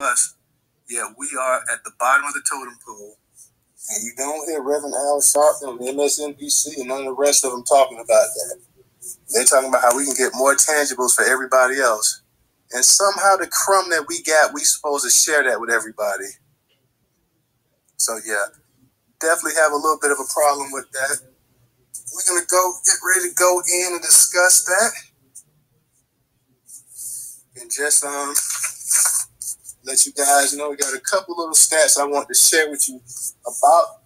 us, yeah, we are at the bottom of the totem pole. And you don't hear Reverend Al Sharpton on MSNBC and none of the rest of them talking about that. They're talking about how we can get more tangibles for everybody else. And somehow the crumb that we got, we supposed to share that with everybody. So yeah, definitely have a little bit of a problem with that. We're going to get ready to go in and discuss that. And just let you guys know, we got a couple little stats I want to share with you about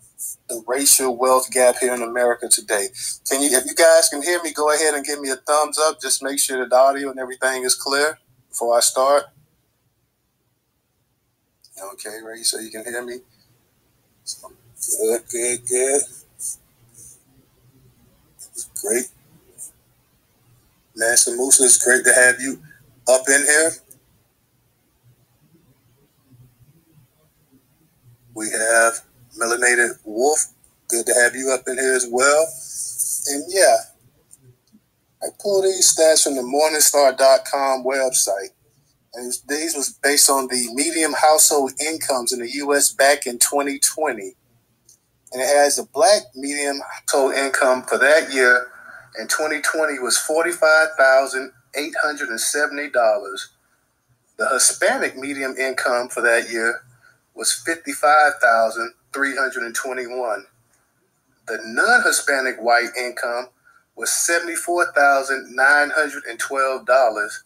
the racial wealth gap here in America today. If you guys can hear me, go ahead and give me a thumbs up. Just make sure that the audio and everything is clear before I start. Okay, ready? So you can hear me? Good. Great. Nancy Musa, it's great to have you up in here. We have Melanated Wolf. Good to have you up in here as well. And yeah, I pulled these stats from the Morningstar.com website. And these was based on the median household incomes in the U.S. back in 2020. And it has the black median household income for that year in 2020 was $45,870. The Hispanic median income for that year was $55,321. The non-Hispanic white income was $74,912,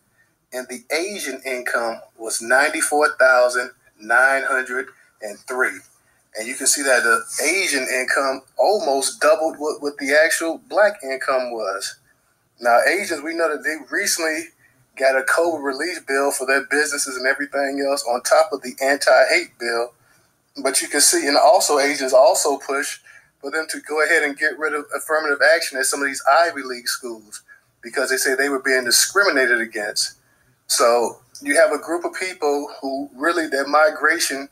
and the Asian income was $94,903. And you can see that the Asian income almost doubled what the actual black income was. Now, Asians, we know that they recently got a COVID relief bill for their businesses and everything else on top of the anti-hate bill. But you can see, and also Asians also push for them to go ahead and get rid of affirmative action at some of these Ivy League schools because they say they were being discriminated against. So you have a group of people who really, their migration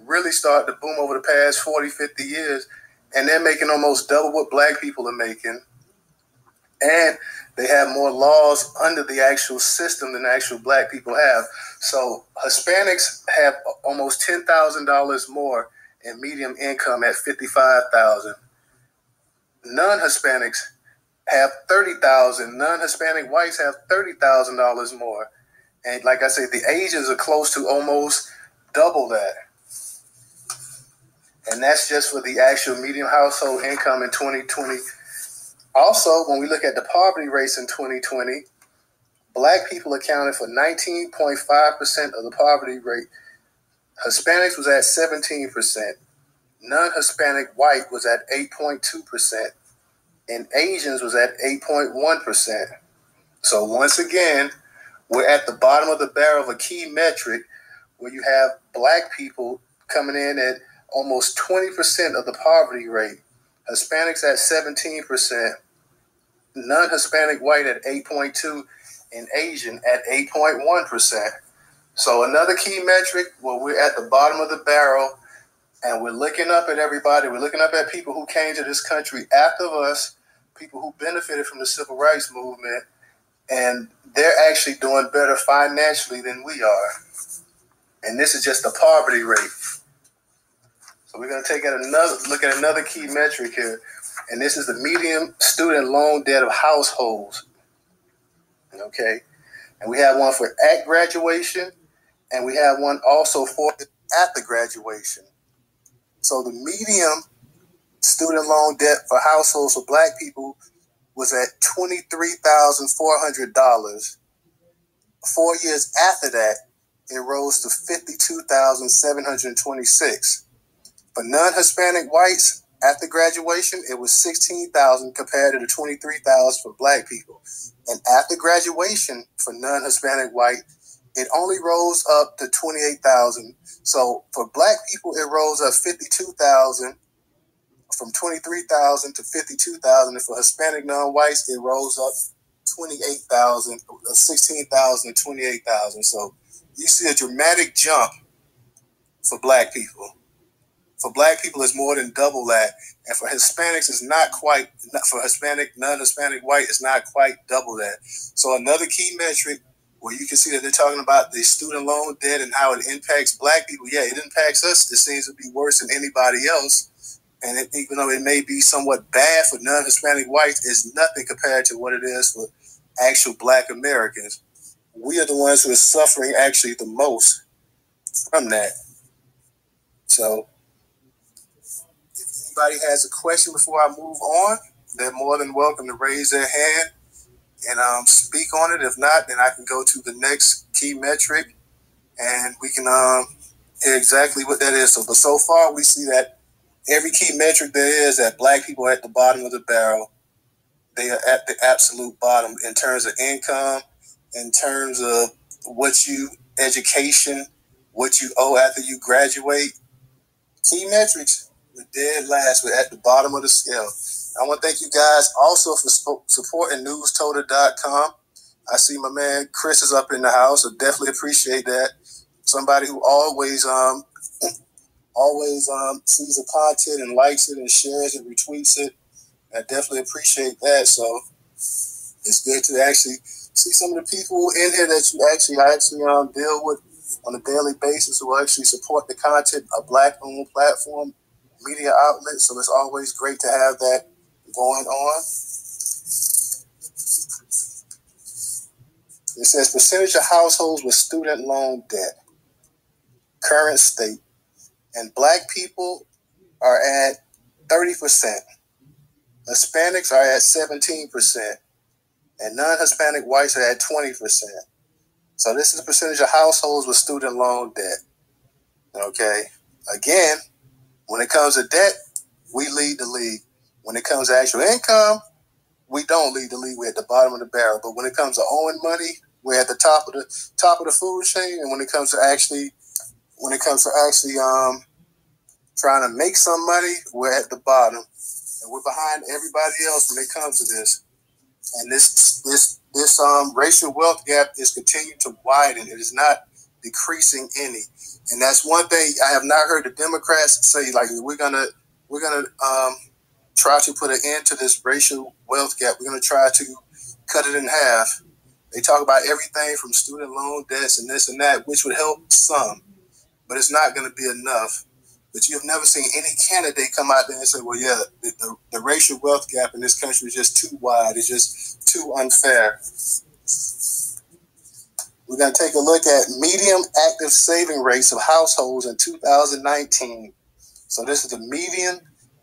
really started to boom over the past 40, 50 years, and they're making almost double what black people are making. And they have more laws under the actual system than actual black people have. So Hispanics have almost $10,000 more in median income at $55,000. Non-Hispanics have $30,000. Non-Hispanic whites have $30,000 more. And like I said, the Asians are close to almost double that. And that's just for the actual median household income in 2020. Also, when we look at the poverty rates in 2020, black people accounted for 19.5% of the poverty rate. Hispanics was at 17%. Non-Hispanic white was at 8.2%. And Asians was at 8.1%. So once again, we're at the bottom of the barrel of a key metric where you have black people coming in at almost 20% of the poverty rate. Hispanics at 17%, non-Hispanic white at 8.2%, and Asian at 8.1%. So another key metric where we're at the bottom of the barrel and we're looking up at everybody. We're looking up at people who came to this country after us, people who benefited from the civil rights movement, and they're actually doing better financially than we are. And this is just the poverty rate. So we're going to look at another key metric here, and this is the median student loan debt of households. Okay, and we have one for at graduation, and we have one also for after graduation. So the median student loan debt for households for black people was at $23,400. 4 years after that, it rose to $52,726. For non-Hispanic whites, after graduation, it was $16,000 compared to the $23,000 for black people. And after graduation, for non-Hispanic white, it only rose up to $28,000. So for black people, it rose up $52,000, from $23,000 to $52,000. And for Hispanic non-whites, it rose up $28,000, $16,000 to $28,000. So you see a dramatic jump for black people. For black people, it's more than double that. And for Hispanics, it's not quite, for Hispanic, non-Hispanic white, it's not quite double that. So another key metric where you can see that they're talking about the student loan debt and how it impacts black people. Yeah, it impacts us. It seems to be worse than anybody else. And even though it may be somewhat bad for non-Hispanic whites, it's nothing compared to what it is for actual black Americans. We are the ones who are suffering actually the most from that. So if anybody has a question before I move on, they're more than welcome to raise their hand and speak on it. If not, then I can go to the next key metric and we can hear exactly what that is. But so far we see that every key metric there is that black people are at the bottom of the barrel. They are at the absolute bottom in terms of income, in terms of education, what you owe after you graduate. Key metrics, we're dead last. We're at the bottom of the scale. I want to thank you guys also for supporting Newstoter.com. I see my man Chris is up in the house. I definitely appreciate that. Somebody who always sees the content and likes it and shares it, retweets it. I definitely appreciate that. So it's good to actually see some of the people in here that you actually deal with on a daily basis who actually support the content, a black-owned platform, media outlet. So it's always great to have that going on. It says percentage of households with student loan debt, current state, and black people are at 30%. Hispanics are at 17%, and non-Hispanic whites are at 20%. So this is the percentage of households with student loan debt. Okay. Again, when it comes to debt, we lead the league. When it comes to actual income, we don't lead the league. We're at the bottom of the barrel. But when it comes to owing money, we're at the top of the food chain. And when it comes to actually trying to make some money, we're at the bottom. And we're behind everybody else when it comes to this. And this racial wealth gap is continuing to widen. It is not decreasing any. And that's one thing I have not heard the Democrats say, like, we're gonna try to put an end to this racial wealth gap. We're gonna try to cut it in half. They talk about everything from student loan debts and this and that, which would help some, but it's not going to be enough. But you have never seen any candidate come out there and say, well, yeah, the racial wealth gap in this country is just too wide. It's just too unfair. We're going to take a look at median active saving rates of households in 2019. So this is the median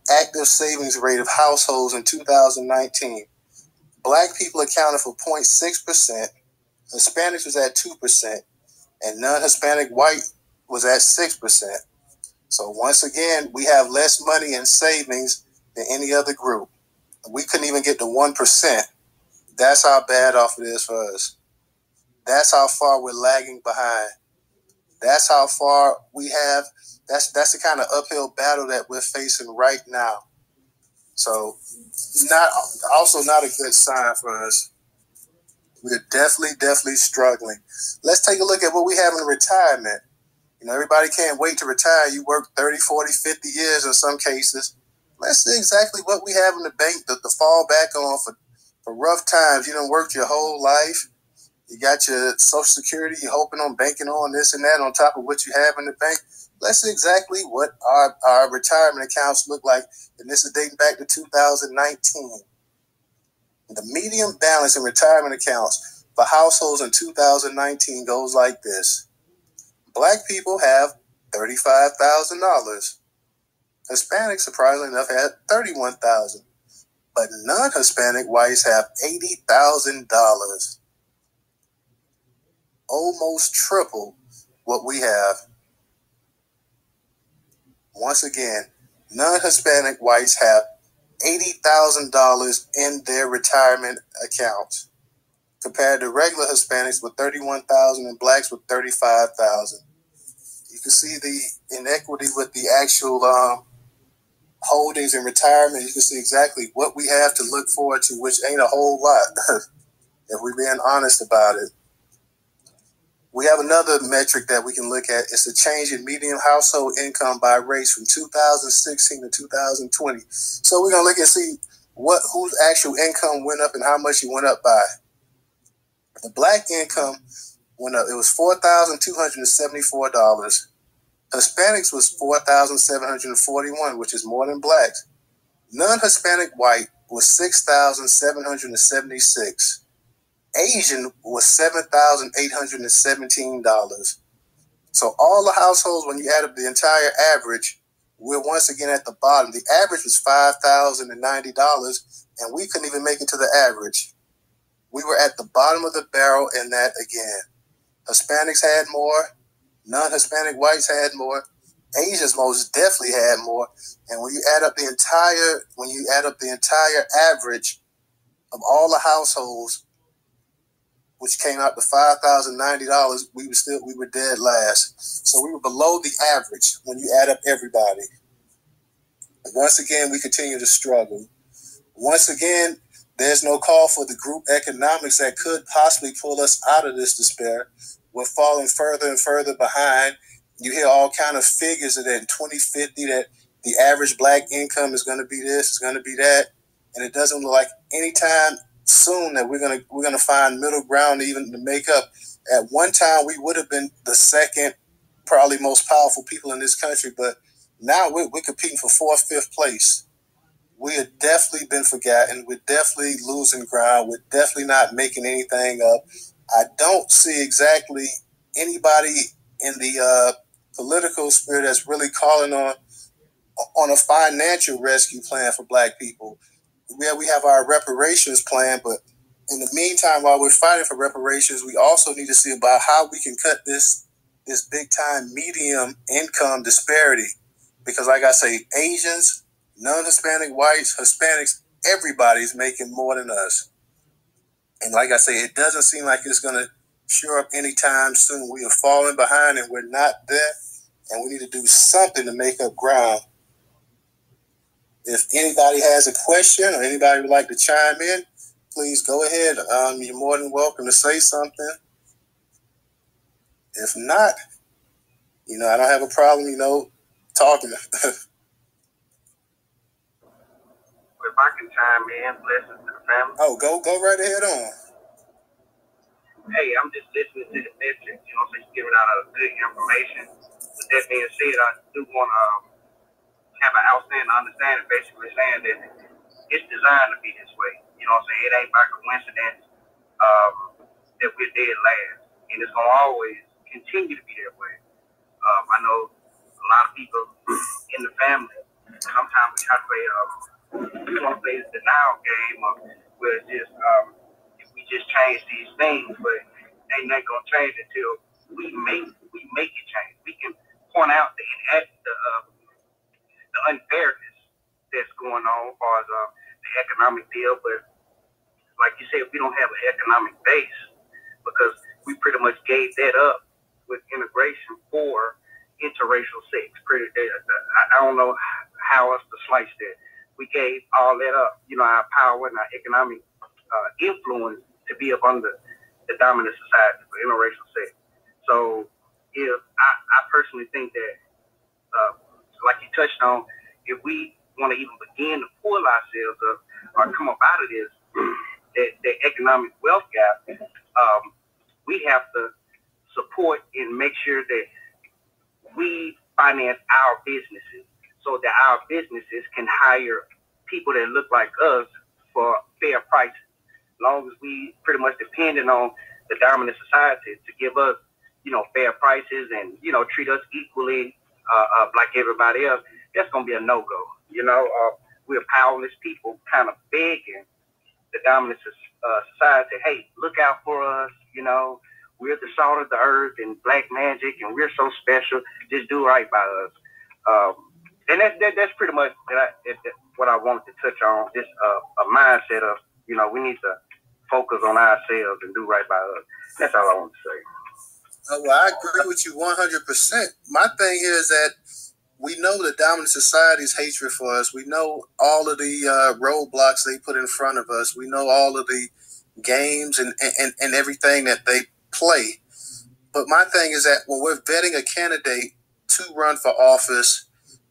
active savings rate of households in 2019. Black people accounted for 0.6%. Hispanics was at 2%. And non-Hispanic white was at 6%. So once again, we have less money in savings than any other group. We couldn't even get to 1%. That's how bad off it is for us. That's how far we're lagging behind. That's how far we have. That's the kind of uphill battle that we're facing right now. So not a good sign for us. We're definitely struggling. Let's take a look at what we have in retirement. Everybody can't wait to retire. You work 30, 40, 50 years in some cases. Let's see exactly what we have in the bank to fall back on for rough times. You done worked your whole life. You got your Social Security. You're hoping on banking on this and that on top of what you have in the bank. Let's see exactly what our retirement accounts look like. And this is dating back to 2019. The median balance in retirement accounts for households in 2019 goes like this. Black people have $35,000. Hispanics, surprisingly enough, had $31,000. But non-Hispanic whites have $80,000. Almost triple what we have. Once again, non-Hispanic whites have $80,000 in their retirement accounts, compared to regular Hispanics with $31,000 and blacks with $35,000. You can see the inequity with the actual holdings in retirement. You can see exactly what we have to look forward to, which ain't a whole lot, if we're being honest about it. We have another metric that we can look at. It's the change in median household income by race from 2016 to 2020. So we're going to look and see whose actual income went up and how much it went up by. The black income went up. It was $4,274. Hispanics was $4,741, which is more than blacks. Non-Hispanic white was $6,776. Asian was $7,817. So all the households, when you add up the entire average, we're once again at the bottom. The average was $5,090, and we couldn't even make it to the average. We were at the bottom of the barrel in that again. Hispanics had more. Non-Hispanic whites had more. Asians most definitely had more. And when you add up the entire average of all the households, which came out to $5,090, we were dead last. So we were below the average when you add up everybody. And once again, we continue to struggle. Once again, there's no call for the group economics that could possibly pull us out of this despair. We're falling further and further behind. You hear all kind of figures that in 2050 that the average black income is going to be this, is going to be that, and it doesn't look like anytime soon that we're gonna find middle ground even to make up. At one time, we would have been the second, probably most powerful people in this country, but now we're competing for fourth, fifth place. We have definitely been forgotten. We're definitely losing ground. We're definitely not making anything up. I don't see exactly anybody in the political sphere that's really calling on a financial rescue plan for black people. Yeah, we have our reparations plan, but in the meantime, while we're fighting for reparations, we also need to see about how we can cut this big time medium income disparity. Because like I say, Asians, non-Hispanic whites, Hispanics, everybody's making more than us. And like I say, it doesn't seem like it's going to shore up anytime soon. We are falling behind and we're not there. And we need to do something to make up ground. If anybody has a question or anybody would like to chime in, please go ahead. You're more than welcome to say something. If not, I don't have a problem, talking. If I can chime in, blessings to the family. Oh, go right ahead on. Hey, I'm just listening to the message, so you're giving out good information. With that being said, I do want to have an outstanding understanding, basically saying that it's designed to be this way. It ain't by coincidence that we're dead last. And it's going to always continue to be that way. I know a lot of people in the family, sometimes we try to play, the denial game where it's just, if we just change these things, but ain't nothing going to change until we make it change. We can point out the unfairness that's going on as far as the economic deal, but like you said, we don't have an economic base because we pretty much gave that up with integration for interracial sex. I don't know how else to slice that. We gave all that up, our power and our economic influence to be up under the dominant society for interracial sex. So if I personally think that, like you touched on, if we want to even begin to pull ourselves up or come up out of this, the economic wealth gap, we have to support and make sure that we finance our businesses so that our businesses can hire people that look like us for fair prices. As long as we pretty much depending on the dominant society to give us, fair prices and, treat us equally like everybody else, that's going to be a no-go. We're powerless people kind of begging the dominant society, hey, look out for us, we're the salt of the earth and black magic and we're so special, just do right by us. And that's pretty much what I wanted to touch on, just a mindset of, we need to focus on ourselves and do right by us. That's all I want to say. Well, I agree with you 100%. My thing is that we know the dominant society's hatred for us. We know all of the roadblocks they put in front of us. We know all of the games and everything that they play. But my thing is that when we're vetting a candidate to run for office,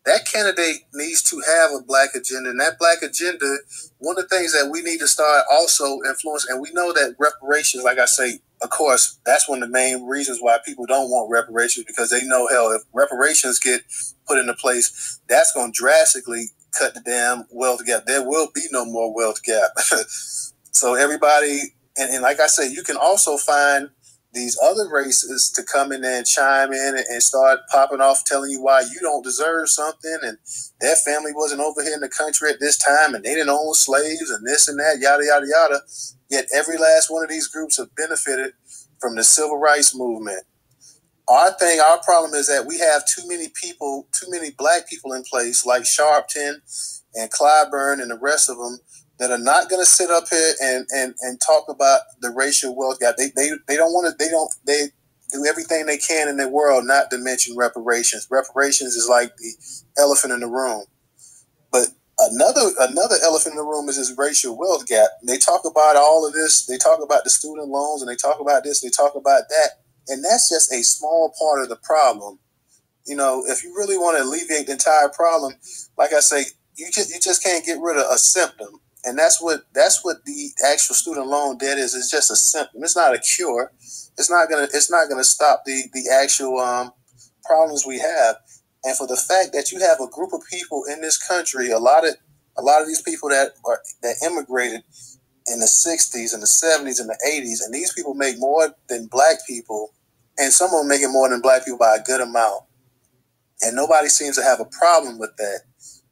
that candidate needs to have a black agenda. And that black agenda, one of the things that we need to start also influence, and we know that reparations, like I say, of course, that's one of the main reasons why people don't want reparations, because they know, hell, if reparations get put into place, that's going to drastically cut the damn wealth gap. There will be no more wealth gap. So everybody, and like I say, you can also find these other races to come in there and chime in and start popping off, telling you why you don't deserve something, and their family wasn't over here in the country at this time, and they didn't own slaves, and this and that, yada, yada, yada. Yet every last one of these groups have benefited from the civil rights movement. Our problem is that we have too many people, too many black people in place, like Sharpton and Clyburn and the rest of them, that are not going to sit up here and talk about the racial wealth gap. They don't want to. They do everything they can in their world not to mention reparations. Reparations is like the elephant in the room. But another elephant in the room is this racial wealth gap. They talk about all of this. They talk about the student loans, and they talk about this. They talk about that, and that's just a small part of the problem. You know, if you really want to alleviate the entire problem, like I say, you just can't get rid of a symptom. And that's what the actual student loan debt is. It's just a symptom. It's not a cure. It's not gonna stop the actual problems we have. And for the fact that you have a group of people in this country, a lot of these people that immigrated in the 60s and the 70s and the 80s, and these people make more than black people, and some of them making more than black people by a good amount. And nobody seems to have a problem with that.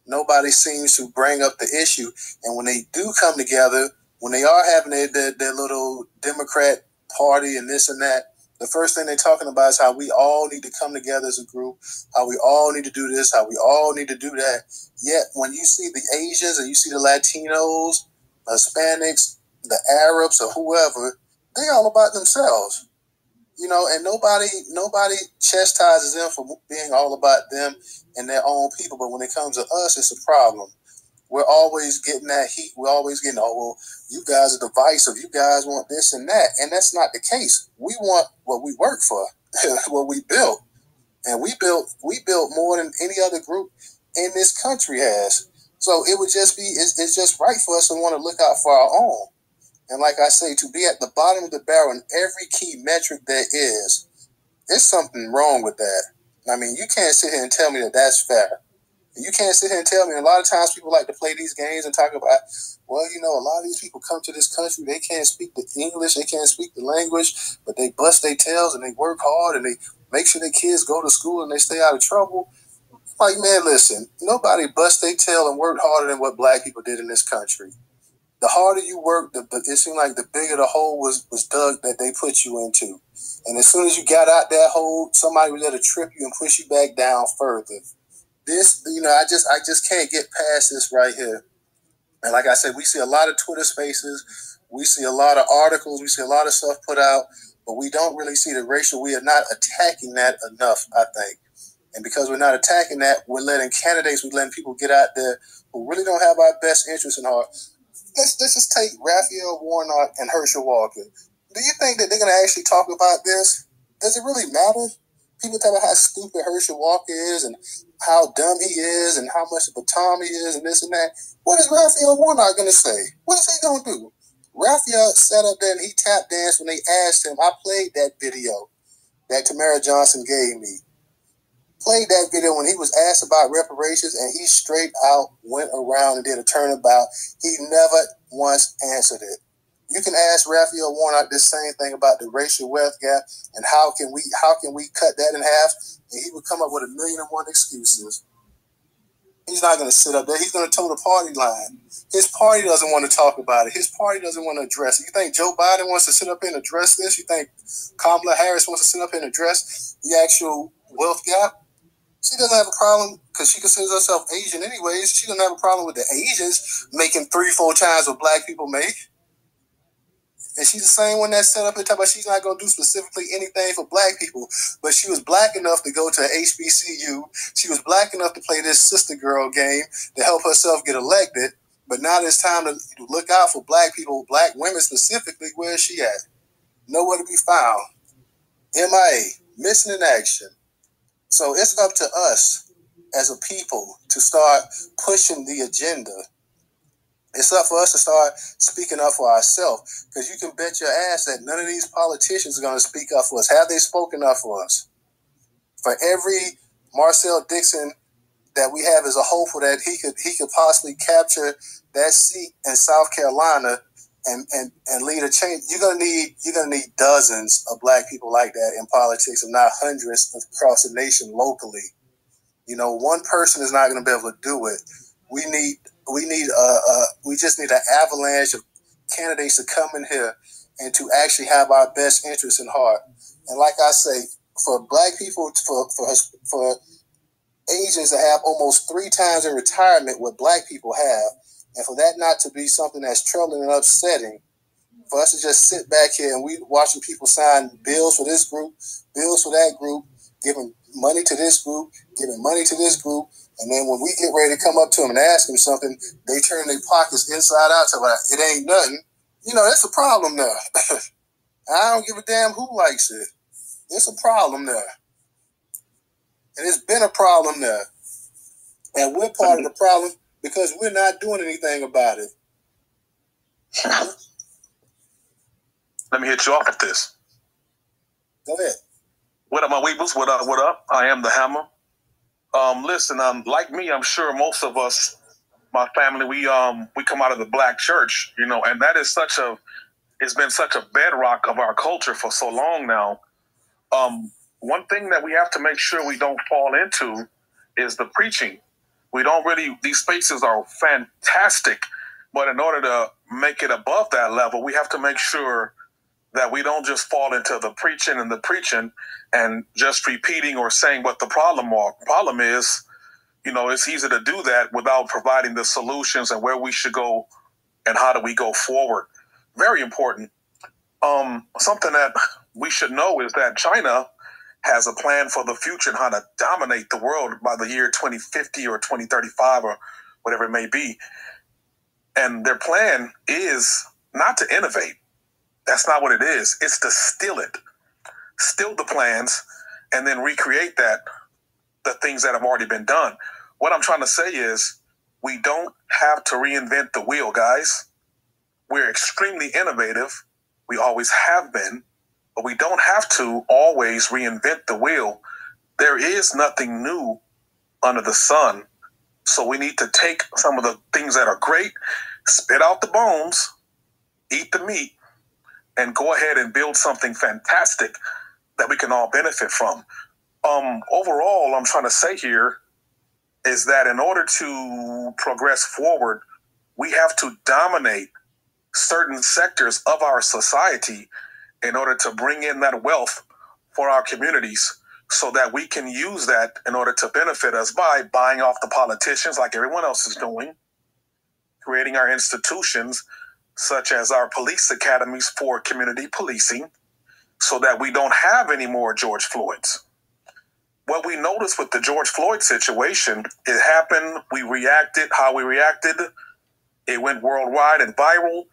Nobody seems to bring up the issue. And when they do come together, when they are having their little Democrat party and this and that, the first thing they're talking about is how we all need to come together as a group, how we all need to do this, how we all need to do that. Yet when you see the Asians and you see the Latinos, Hispanics, the Arabs, or whoever, they all about themselves. You know, and nobody chastises them for being all about them and their own people. But when it comes to us, it's a problem. We're always getting that heat. We're always getting, oh, well, you guys are divisive. You guys want this and that. And that's not the case. We want what we work for, what we built. And we built more than any other group in this country has. So it would just be, it's just right for us to want to look out for our own. And like I say, to be at the bottom of the barrel in every key metric there is, there's something wrong with that. I mean, you can't sit here and tell me that that's fair. You can't sit here and tell me, a lot of times people like to play these games and talk about, well, you know, a lot of these people come to this country, they can't speak the English, they can't speak the language, but they bust their tails and they work hard and they make sure their kids go to school and they stay out of trouble. Like, man, listen, nobody bust their tail and worked harder than what black people did in this country. The harder you work, it seemed like the bigger the hole was dug that they put you into. And as soon as you got out that hole, somebody was there to trip you and push you back down further. This, you know, I just can't get past this right here. And like I said, we see a lot of Twitter spaces, we see a lot of articles, we see a lot of stuff put out, but we don't really see the racial. We are not attacking that enough, I think. And because we're not attacking that, we're letting people get out there who really don't have our best interests in heart. Let's just take Raphael Warnock and Herschel Walker. Do you think that they're going to actually talk about this? Does it really matter? People tell about how stupid Herschel Walker is and how dumb he is and how much of a Tom he is and this and that. What is Raphael Warnock going to say? What is he going to do? Raphael sat up there and he tap danced when they asked him. I played that video that Tamara Johnson gave me. Played that video when he was asked about reparations, and he straight out went around and did a turnabout. He never once answered it. You can ask Raphael Warnock this same thing about the racial wealth gap and how can we cut that in half, and he would come up with 1,000,001 excuses. He's not going to sit up there. He's going to toe the party line. His party doesn't want to talk about it. His party doesn't want to address it. You think Joe Biden wants to sit up here and address this? You think Kamala Harris wants to sit up here and address the actual wealth gap? She doesn't have a problem because she considers herself Asian anyways. She doesn't have a problem with the Asians making 3-4 times what black people make. And she's the same one that set up and talk about she's not going to do specifically anything for black people. But she was black enough to go to HBCU. She was black enough to play this sister girl game to help herself get elected. But now it's time to look out for black people, black women specifically. Where is she at? Nowhere to be found. MIA, missing in action. So it's up to us as a people to start pushing the agenda. It's up for us to start speaking up for ourselves, because you can bet your ass that none of these politicians are going to speak up for us. Have they spoken up for us? For every Marcel Dixon that we have as a hopeful that he could possibly capture that seat in South Carolina and lead a change, you're gonna need dozens of black people like that in politics, if not hundreds across the nation locally. One person is not gonna be able to do it. We just need an avalanche of candidates to come in here and to actually have our best interests in heart. And like I say, for black people, for Asians that have almost 3 times in retirement what black people have, and for that not to be something that's troubling and upsetting, for us to just sit back here and we watching people sign bills for this group, bills for that group, giving money to this group, giving money to this group, and then when we get ready to come up to them and ask them something, they turn their pockets inside out to like, it ain't nothing. That's a problem there. I don't give a damn who likes it. It's a problem there. And it's been a problem there. And we're part of the problem because we're not doing anything about it. Let me hit you off with this. Go ahead. What up, my weebles? What up? What up? I am the Hammer. Listen, like me, I'm sure most of us, my family, we come out of the black church, and that is it's been such a bedrock of our culture for so long now. One thing that we have to make sure we don't fall into is the preaching. These spaces are fantastic, but in order to make it above that level, we have to make sure that we don't just fall into the preaching and just repeating or saying what the problem is. It's easy to do that without providing the solutions and where we should go and how do we go forward. Very important. Something that we should know is that China has a plan for the future and how to dominate the world by the year 2050 or 2035 or whatever it may be. And their plan is not to innovate. That's not what it is. It's to steal it. Steal the plans and then recreate the things that have already been done. What I'm trying to say is we don't have to reinvent the wheel, guys. We're extremely innovative. We always have been. But we don't have to always reinvent the wheel. There is nothing new under the sun. So we need to take some of the things that are great, spit out the bones, eat the meat, and go ahead and build something fantastic that we can all benefit from. Overall, I'm trying to say here is that in order to progress forward, we have to dominate certain sectors of our society in order to bring in that wealth for our communities so that we can use that in order to benefit us by buying off the politicians like everyone else is doing, creating our institutions such as our police academies for community policing so that we don't have any more George Floyds. What we noticed with the George Floyd situation, it happened, we reacted how we reacted, it went worldwide and viral,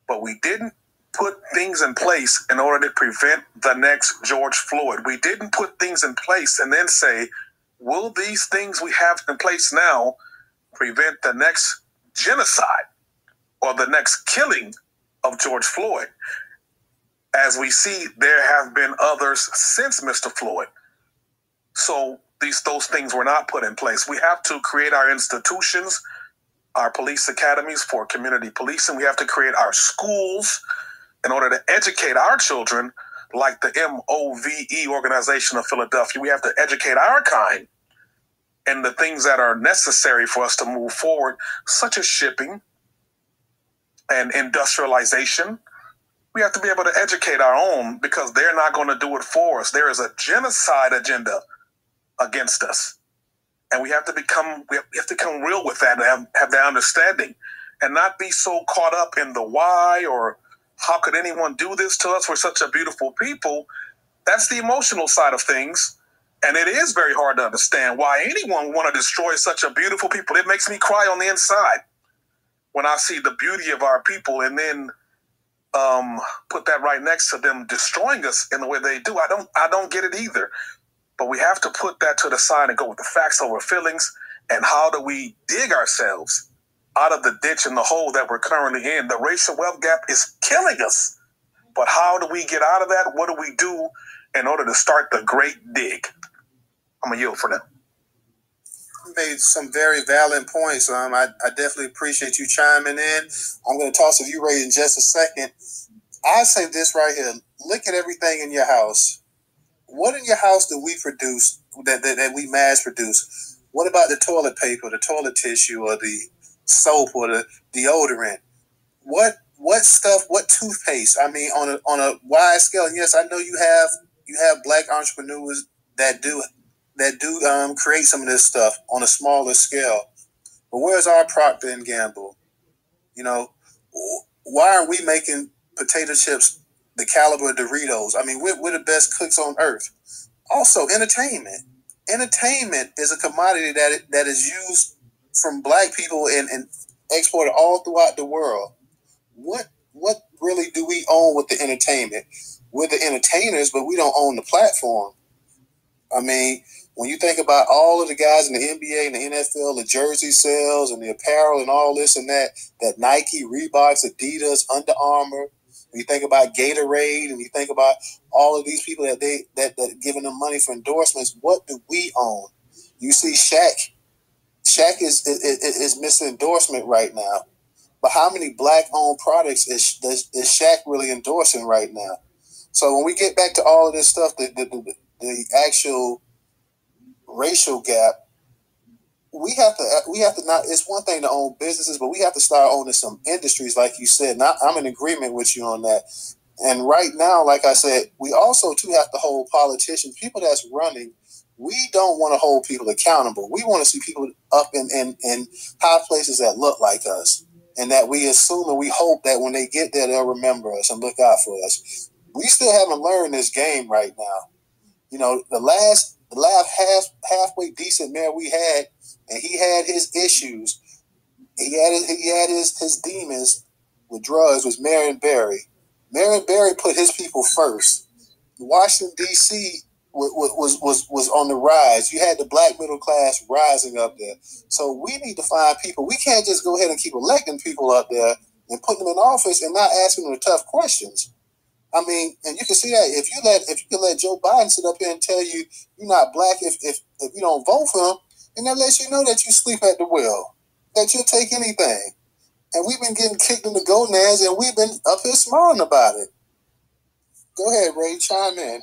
but we didn't put things in place in order to prevent the next George Floyd. We didn't put things in place and then say, will these things we have in place now prevent the next genocide or the next killing of George Floyd? As we see, there have been others since Mr. Floyd. So those things were not put in place. We have to create our institutions, our police academies for community policing. We have to create our schools in order to educate our children, like the MOVE organization of Philadelphia. We have to educate our kind in the things that are necessary for us to move forward, such as shipping and industrialization. We have to be able to educate our own because they're not going to do it for us. There is a genocide agenda against us. And we have to become real with that and have that understanding and not be so caught up in the why or how could anyone do this to us? We're such a beautiful people. That's the emotional side of things. And it is very hard to understand why anyone would want to destroy such a beautiful people. It makes me cry on the inside when I see the beauty of our people and then put that right next to them destroying us in the way they do. I don't get it either. But we have to put that to the side and go with the facts over feelings. And how do we dig ourselves out of the ditch and the hole that we're currently in. The racial wealth gap is killing us. But how do we get out of that? What do we do in order to start the great dig? I'm going to yield for now. You made some very valid points. I definitely appreciate you chiming in. I'm going to toss a you Ray in just a second. I say this right here. Look at everything in your house. What in your house do we produce that we mass produce? What about the toilet paper, the toilet tissue, or the soap, or the deodorant? What stuff? What toothpaste? I mean, on a wide scale. And yes, I know you have black entrepreneurs that do create some of this stuff on a smaller scale. But where's our Procter and Gamble? You know, why aren't we making potato chips the caliber of Doritos? I mean, we're the best cooks on earth. Also, entertainment. Entertainment is a commodity that is used from black people and exported all throughout the world. What really do we own with the entertainment? We're the entertainers, but we don't own the platform. I mean, when you think about all of the guys in the NBA and the NFL, the jersey sales and the apparel and all this and that Nike, Reeboks, Adidas, Under Armour, when you think about Gatorade and you think about all of these people that giving them money for endorsements, what do we own? You see Shaq. Shaq is missing endorsement right now. But how many black-owned products is Shaq really endorsing right now? So when we get back to all of this stuff, the actual racial gap, we have to not. It's one thing to own businesses, but we have to start owning some industries, like you said. And I'm in agreement with you on that. And right now, like I said, we also too have to hold politicians, people that's running. We don't want to hold people accountable. We want to see people up in high places that look like us, and that we assume and we hope that when they get there, they'll remember us and look out for us. We still haven't learned this game right now. You know, the last halfway decent mayor we had, and he had his issues. He had his demons with drugs, was Marion Barry. Marion Barry put his people first. Washington, D.C. was on the rise. You had the black middle class rising up there. So we need to find people. We can't just go ahead and keep electing people up there and putting them in office and not asking them the tough questions. I mean, and you can see that if you can let Joe Biden sit up here and tell you you're not black if you don't vote for him, and that lets you know that you sleep at the wheel, that you'll take anything. And we've been getting kicked in the gonads, and we've been up here smiling about it. Go ahead, Ray, chime in.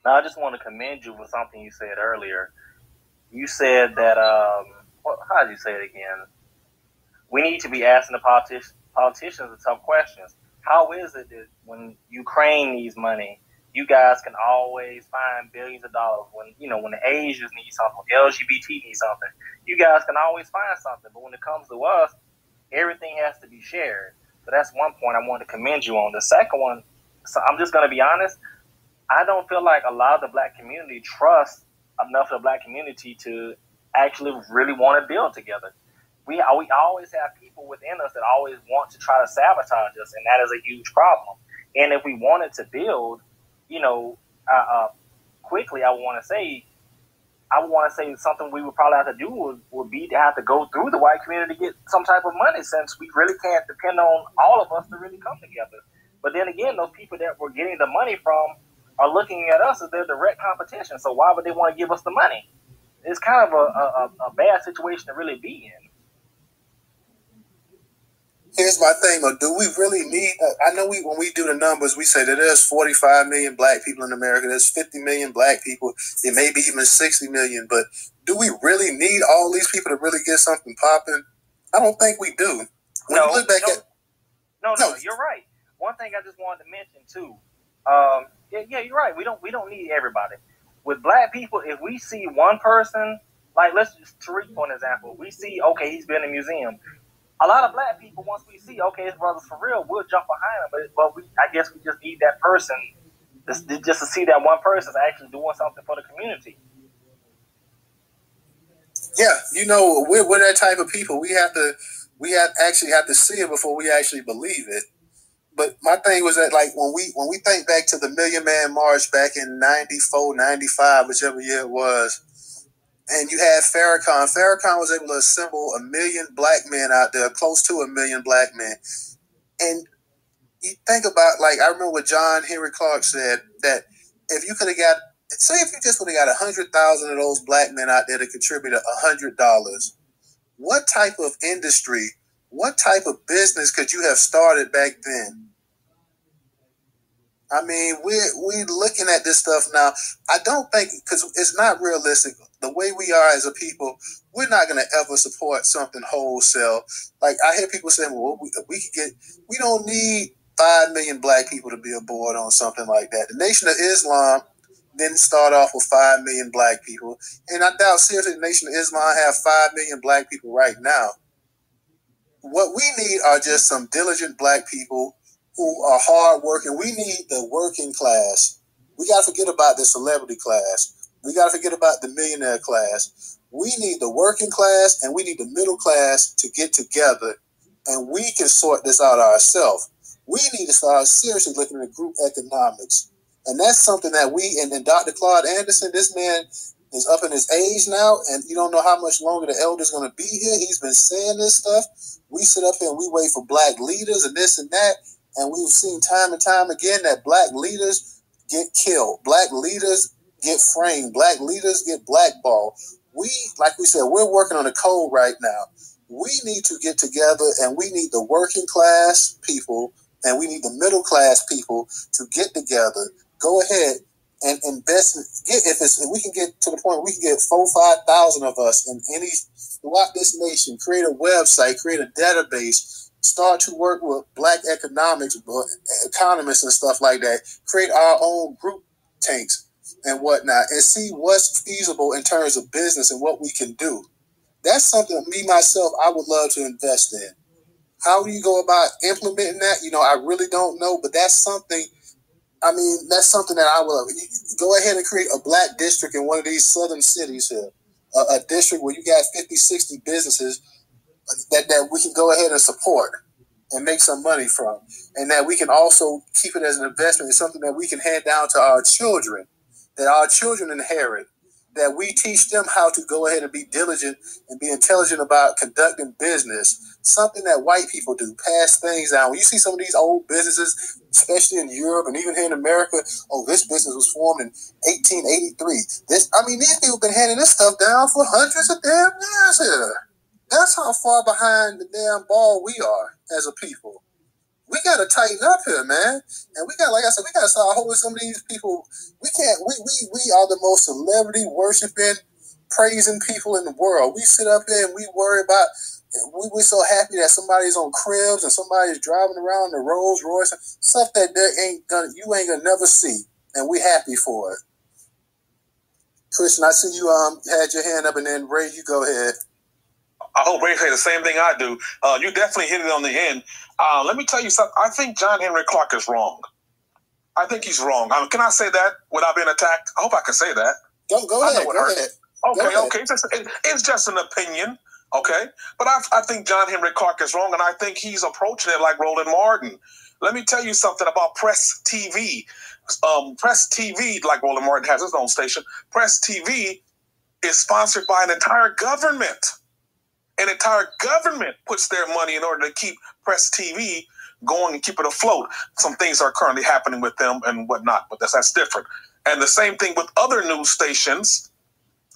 Now, I just want to commend you for something you said earlier. You said that, how did you say it again? We need to be asking the politicians the tough questions. How is it that when Ukraine needs money, you guys can always find billions of dollars? When the Asians need something, when LGBT needs something, you guys can always find something. But when it comes to us, everything has to be shared. So that's one point I want to commend you on. The second one, so I'm just going to be honest, I don't feel like a lot of the black community trusts enough of the black community to actually really want to build together. We always have people within us that always want to try to sabotage us, and that is a huge problem. And if we wanted to build, quickly, I would want to say something we would probably have to do would be to have to go through the white community to get some type of money, since we really can't depend on all of us to really come together. But then again, those people that we're getting the money from are looking at us as their direct competition. So why would they want to give us the money? It's kind of a bad situation to really be in. Here's my thing, though. Do we really need... I know when we do the numbers, we say that there's 45 million black people in America. There's 50 million black people. It may be even 60 million. But do we really need all these people to really get something popping? I don't think we do. When you look back No, you're right. One thing I just wanted to mention, too. Yeah, you're right. We don't need everybody. With black people, if we see one person, like let's just Tariq for an example. We see, okay, he's been in a museum. A lot of black people, once we see, okay, his brother's for real, we'll jump behind him. But I guess we just need that person just to see that one person's actually doing something for the community. Yeah, we're that type of people. We actually have to see it before we actually believe it. But my thing was that, like, when we think back to the Million Man March back in 94, 95, whichever year it was, And you had Farrakhan. Farrakhan was able to assemble 1 million black men out there, close to 1 million black men. And you think about, like, I remember what John Henry Clark said, that if you could have got, say if you just would have got 100,000 of those black men out there to contribute $100, what type of industry, what type of business could you have started back then? I mean, we're looking at this stuff now. I don't think, because it's not realistic. The way we are as a people, we're not going to ever support something wholesale. Like, I hear people saying, well, we don't need 5 million black people to be aboard on something like that. The Nation of Islam didn't start off with 5 million black people. And I doubt seriously the Nation of Islam have 5 million black people right now. What we need are just some diligent black people who are hardworking. We need the working class. We got to forget about the celebrity class. We got to forget about the millionaire class. We need the working class and we need the middle class to get together, and we can sort this out ourselves. We need to start seriously looking at group economics. And that's something that and Dr. Claude Anderson, this man is up in his age now, and you don't know how much longer the elder's going to be here. He's been saying this stuff. We sit up here and we wait for black leaders and this and that. And we've seen time and time again that black leaders get killed. Black leaders get framed. Black leaders get blackballed. Like we said, we're working on a code right now. We need to get together, and we need the working class people and we need the middle class people to get together, go ahead and invest. If we can get to the point where we can get 4,000-5,000 of us in throughout this nation, create a website, create a database, start to work with black economics, economists and stuff like that, create our own group tanks and whatnot, and see what's feasible in terms of business and what we can do. That's something myself, I would love to invest in. How do you go about implementing that? I really don't know, but that's something, that's something that I will go ahead and create a black district in one of these southern cities here, a district where you got 50, 60 businesses that we can go ahead and support and make some money from, and that we can also keep it as an investment. It's something that we can hand down to our children, that our children inherit, that we teach them how to go ahead and be diligent and be intelligent about conducting business, something that white people do, pass things down. When you see some of these old businesses, especially in Europe and even here in America, this business was formed in 1883. These people have been handing this stuff down for hundreds of damn years here. That's how far behind the damn ball we are as a people. We got to tighten up here, man. And we got, like I said, we got to start holding some of these people. We are the most celebrity worshiping, praising people in the world. We sit up here and we worry about, we're so happy that somebody's on cribs and somebody's driving around the Rolls Royce, stuff that you ain't gonna never see. And we happy for it. Christian, I see you had your hand up, and then Ray, you go ahead. I hope Ray say the same thing I do. You definitely hit it on the end. Let me tell you something. I think John Henry Clark is wrong. I think he's wrong. Can I say that without being attacked? I hope I can say that. Go ahead. Okay. It's just an opinion, okay? But I think John Henry Clark is wrong, and I think he's approaching it like Roland Martin. Let me tell you something about Press TV. Press TV, like Roland Martin has his own station, Press TV is sponsored by an entire government. An entire government puts their money in order to keep Press TV going and keep it afloat. Some things are currently happening with them and whatnot, but that's different. And the same thing with other news stations.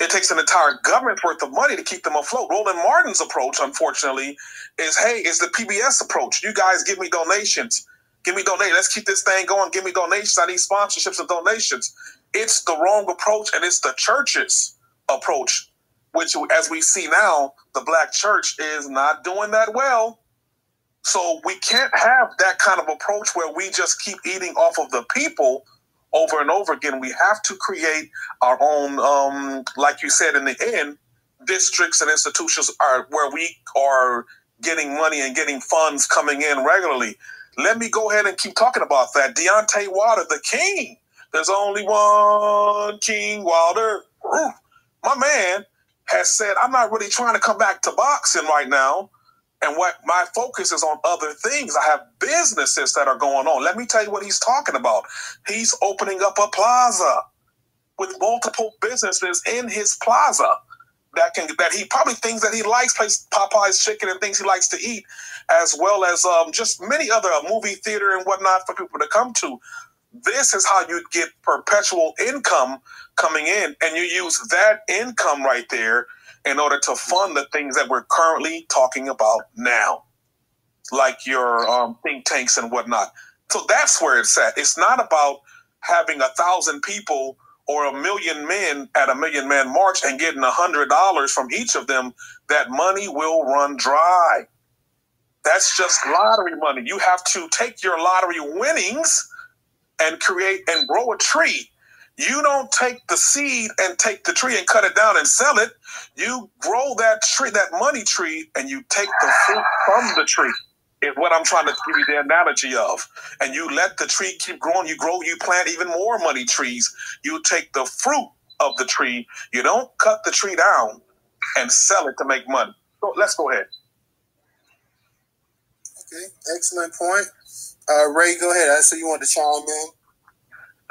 It takes an entire government worth of money to keep them afloat. Roland Martin's approach, unfortunately, is the PBS approach. You guys give me donations. Give me donations. Let's keep this thing going. Give me donations. I need sponsorships and donations. It's the wrong approach, and it's the church's approach, which, as we see now, the black church is not doing that well. So we can't have that kind of approach where we just keep eating off of the people over and over again. We have to create our own, like you said in the end, districts and institutions where we are getting money and getting funds coming in regularly. Let me go ahead and keep talking about that. Deontay Wilder, the king. There's only one King Wilder. My man has said, I'm not really trying to come back to boxing right now. And what my focus is on other things. I have businesses that are going on. Let me tell you what he's talking about. He's opening up a plaza with multiple businesses in his plaza. that he probably things that he likes, Popeye's chicken and things he likes to eat, as well as just many other movie theater and whatnot for people to come to. This is how you get perpetual income coming in, and you use that income right there in order to fund the things that we're currently talking about now, like your think tanks and whatnot. So that's where it's at. It's not about having 1,000 people or 1 million men at a Million Man March and getting $100 from each of them. That money will run dry. That's just lottery money. You have to take your lottery winnings and create and grow a tree. You don't take the seed and take the tree and cut it down and sell it. You grow that tree, that money tree, and you take the fruit from the tree. Is what I'm trying to give you the analogy of. And you let the tree keep growing. You grow, you plant even more money trees. You take the fruit of the tree. You don't cut the tree down and sell it to make money. So let's go ahead. Okay, excellent point. Ray, go ahead. I see you want to chime in.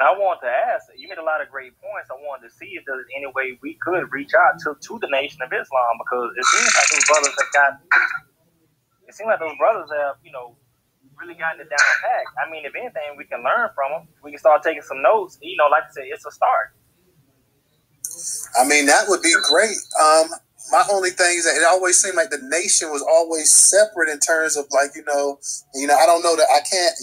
I wanted to ask, you made a lot of great points. I wanted to see if there's any way we could reach out to the Nation of Islam, because it seems like those brothers have, really gotten it down pat. I mean, if anything, we can learn from them. We can start taking some notes. Like I said, it's a start. I mean, that would be great. My only thing is that it always seemed like the nation was always separate in terms of I don't know that I can't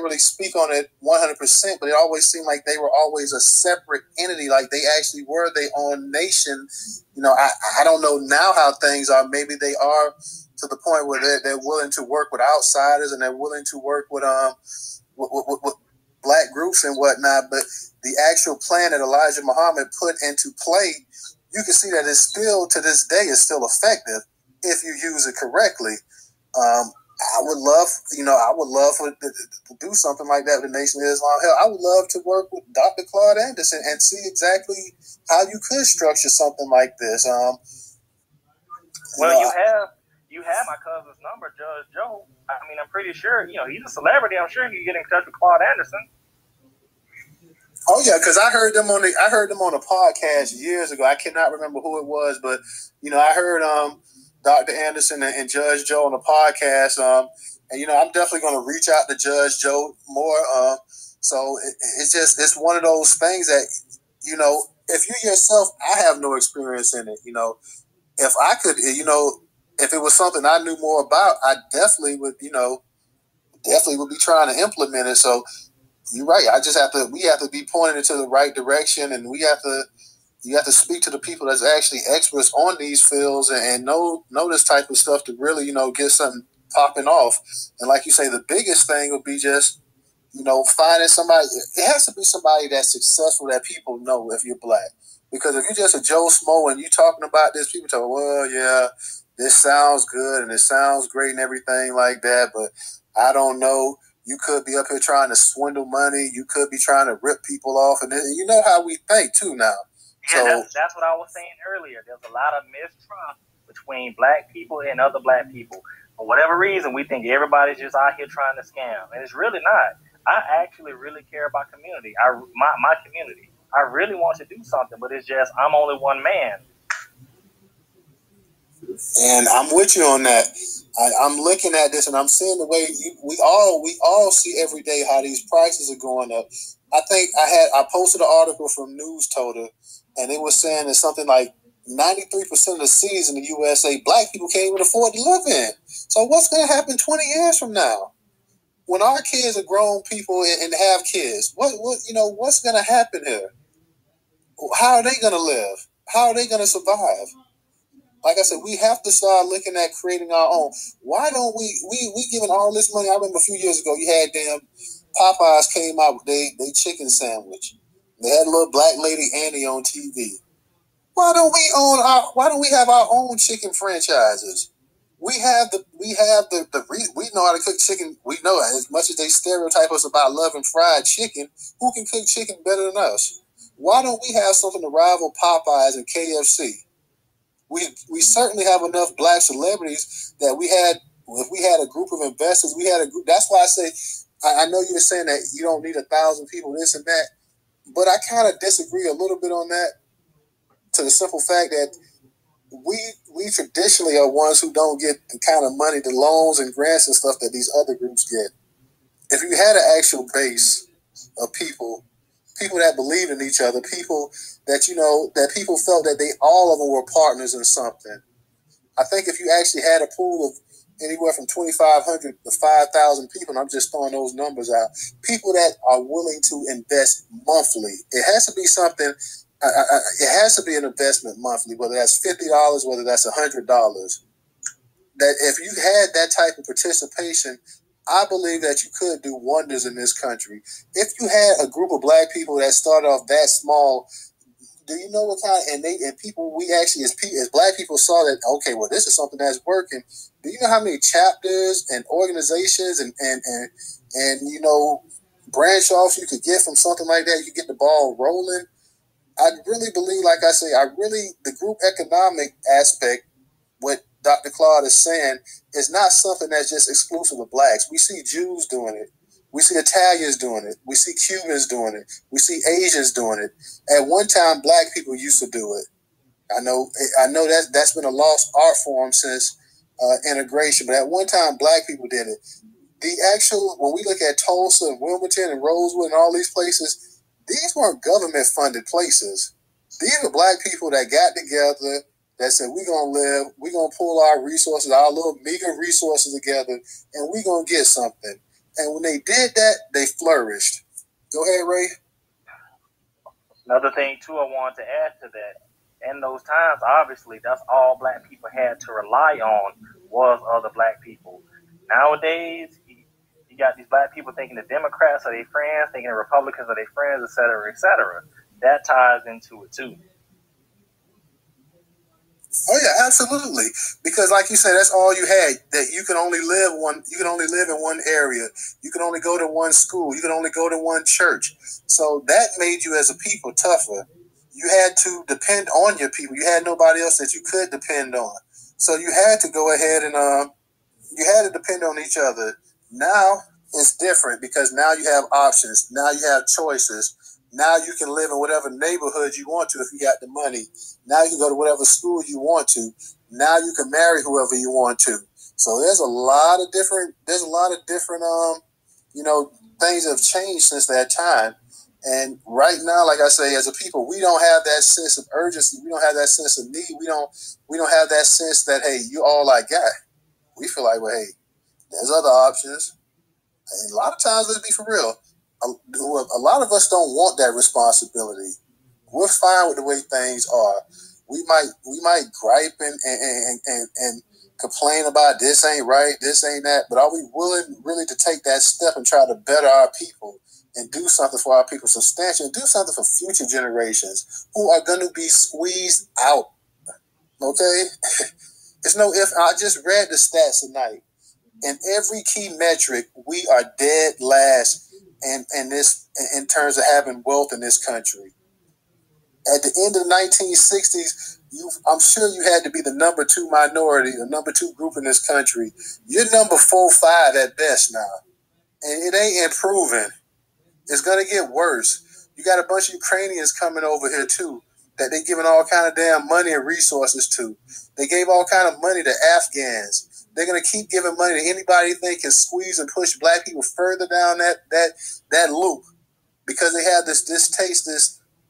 really speak on it 100%, but it always seemed like they were always a separate entity. Like they actually were their own nation. I don't know now how things are. Maybe they are to the point where they're willing to work with outsiders and they're willing to work with black groups and whatnot. But the actual plan that Elijah Muhammad put into play, you can see that it's still, to this day, is still effective if you use it correctly. I would love to do something like that with the Nation of Islam. Hell, I would love to work with Dr. Claude Anderson and see exactly how you could structure something like this. You have my cousin's number, Judge Joe. I mean, I'm pretty sure, he's a celebrity. I'm sure he can get in touch with Claude Anderson. Oh yeah, because I heard them on a podcast years ago. I cannot remember who it was, but I heard Dr. Anderson and Judge Joe on the podcast. And I'm definitely going to reach out to Judge Joe more. So it's one of those things that if you yourself, I have no experience in it. If I could, if it was something I knew more about, I definitely would be trying to implement it. So. You're right. We have to be pointed into the right direction, and you have to speak to the people that's actually experts on these fields and know this type of stuff to really, get something popping off. And like you say, the biggest thing would be just, finding somebody. It has to be somebody that's successful that people know if you're black. Because if you're just a Joe Smo and you're talking about this, people talk, well, yeah, this sounds good and it sounds great and everything like that, but I don't know. You could be up here trying to swindle money. You could be trying to rip people off. And you know how we think, too, now. Yeah, that's what I was saying earlier. There's a lot of mistrust between black people and other black people. For whatever reason, we think everybody's just out here trying to scam. And it's really not. I actually really care about community. My community. I really want to do something, but it's just I'm only one man. And I'm with you on that. I'm looking at this and I'm seeing the way we all see every day how these prices are going up. I think I posted an article from Newstoter, and it was saying that something like 93% of the cities in the USA, black people can't even afford to live in. So what's going to happen 20 years from now? When our kids are grown people and have kids, what's going to happen here? How are they going to live? How are they going to survive? Like I said, we have to start looking at creating our own. Why don't we giving all this money? I remember a few years ago, you had Popeyes came out with they chicken sandwich. They had a little black lady Annie on TV. Why don't we have our own chicken franchises? We know how to cook chicken. We know as much as they stereotype us about loving fried chicken, who can cook chicken better than us? Why don't we have something to rival Popeyes and KFC? We certainly have enough black celebrities that if we had a group of investors, we had a group. That's why I say, I know you were saying that you don't need 1,000 people, this and that, but I kind of disagree a little bit on that, to the simple fact that we traditionally are ones who don't get the kind of money, the loans and grants and stuff that these other groups get. If you had an actual base of people that believed in each other, people that, that people felt that they, all of them were partners in something. I think if you actually had a pool of anywhere from 2,500 to 5,000 people, and I'm just throwing those numbers out, people that are willing to invest monthly. It has to be something, it has to be an investment monthly, whether that's $50, whether that's $100. That if you had that type of participation, I believe that you could do wonders in this country. If you had a group of black people that started off that small, do you know what kind of, and people, we actually as black people saw that, okay, well, this is something that's working. Do you know how many chapters and organizations and branch offs you could get from something like that? You get the ball rolling. I really believe, like I say, the group economic aspect, what Dr. Claude is saying, is not something that's just exclusive of blacks. We see Jews doing it. We see Italians doing it. We see Cubans doing it. We see Asians doing it. At one time, black people used to do it. I know that's been a lost art form since integration, but at one time, black people did it. When we look at Tulsa and Wilmington and Rosewood and all these places, these weren't government-funded places. These were black people that got together, that said, we're going to pull our resources, our little meager resources together, and we're going to get something. And when they did that, they flourished. Go ahead, Ray. Another thing, too, I wanted to add to that. In those times, obviously, that's all black people had to rely on was other black people. Nowadays, you got these black people thinking the Democrats are their friends, thinking the Republicans are their friends, et cetera, et cetera. That ties into it, too. Oh yeah, absolutely. Because like you said, that's all you had. That you can only live in one area. You can only go to one school. You can only go to one church. So that made you as a people tougher. You had to depend on your people. You had nobody else that you could depend on. So you had to go ahead and you had to depend on each other. Now it's different because now you have options. Now you have choices. Now you can live in whatever neighborhood you want to if you got the money. Now you can go to whatever school you want to. Now you can marry whoever you want to. So there's a lot of different things have changed since that time. And right now, like I say, as a people, we don't have that sense of urgency. We don't have that sense of need. We don't have that sense that, hey, you all I got. We feel like, well, hey, there's other options. And a lot of times, let's be for real, a lot of us don't want that responsibility. We're fine with the way things are. We might gripe and complain about this ain't right, this ain't that, but are we willing really to take that step and try to better our people and do something for our people substantial and do something for future generations who are going to be squeezed out? Okay? It's no if. I just read the stats tonight. In every key metric, we are dead last in terms of having wealth in this country. At the end of the 1960s, I'm sure you had to be the number 2 minority, the number 2 group in this country. You're number 4, 5 at best now. And it ain't improving. It's going to get worse. You got a bunch of Ukrainians coming over here too, that they giving all kind of damn money and resources to. They gave all kind of money to Afghans. They're going to keep giving money to anybody they can squeeze and push black people further down that loop because they have this distaste,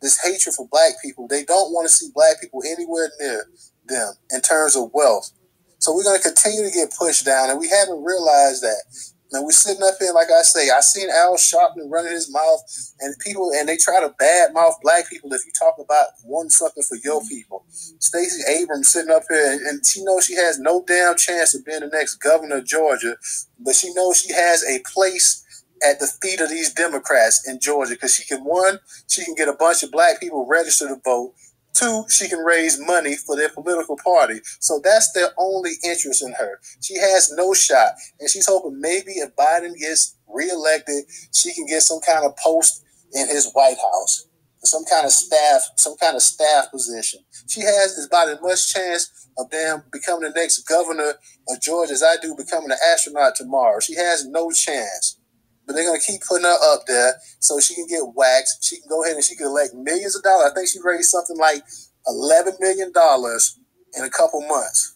this hatred for black people. They don't want to see black people anywhere near them in terms of wealth. So we're going to continue to get pushed down, and we haven't realized that. And we're sitting up here, like I say, I seen Al Sharpton running his mouth, and they try to badmouth black people if you talk about wanting something for your people. Stacey Abrams sitting up here, and she knows she has no damn chance of being the next governor of Georgia, but she knows she has a place at the feet of these Democrats in Georgia because she can get a bunch of black people registered to vote. 2, she can raise money for their political party. So that's their only interest in her. She has no shot. And she's hoping maybe if Biden gets reelected, she can get some kind of post in his White House. Some kind of staff position. She has about as much chance of becoming the next governor of Georgia as I do becoming an astronaut tomorrow. She has no chance. But they're going to keep putting her up there so she can get waxed. She can go ahead and she can elect millions of dollars. I think she raised something like $11 million in a couple months.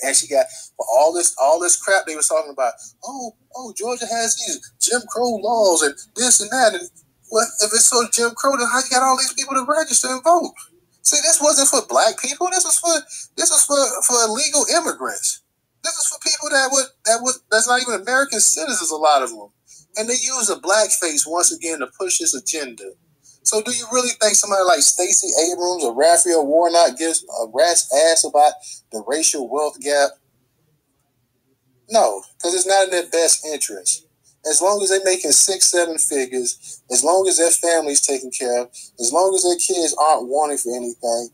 And she got all this crap they were talking about. Oh, Georgia has these Jim Crow laws and this and that. And well, if it's so Jim Crow, then how you got all these people to register and vote? See, this wasn't for black people. This was for illegal immigrants. This is for people that's not even American citizens. A lot of them, and they use a blackface once again to push this agenda. So do you really think somebody like Stacey Abrams or Raphael Warnock gives a rat's ass about the racial wealth gap? No, because it's not in their best interest. As long as they're making 6-7 figures, as long as their family's taken care of, as long as their kids aren't wanting for anything,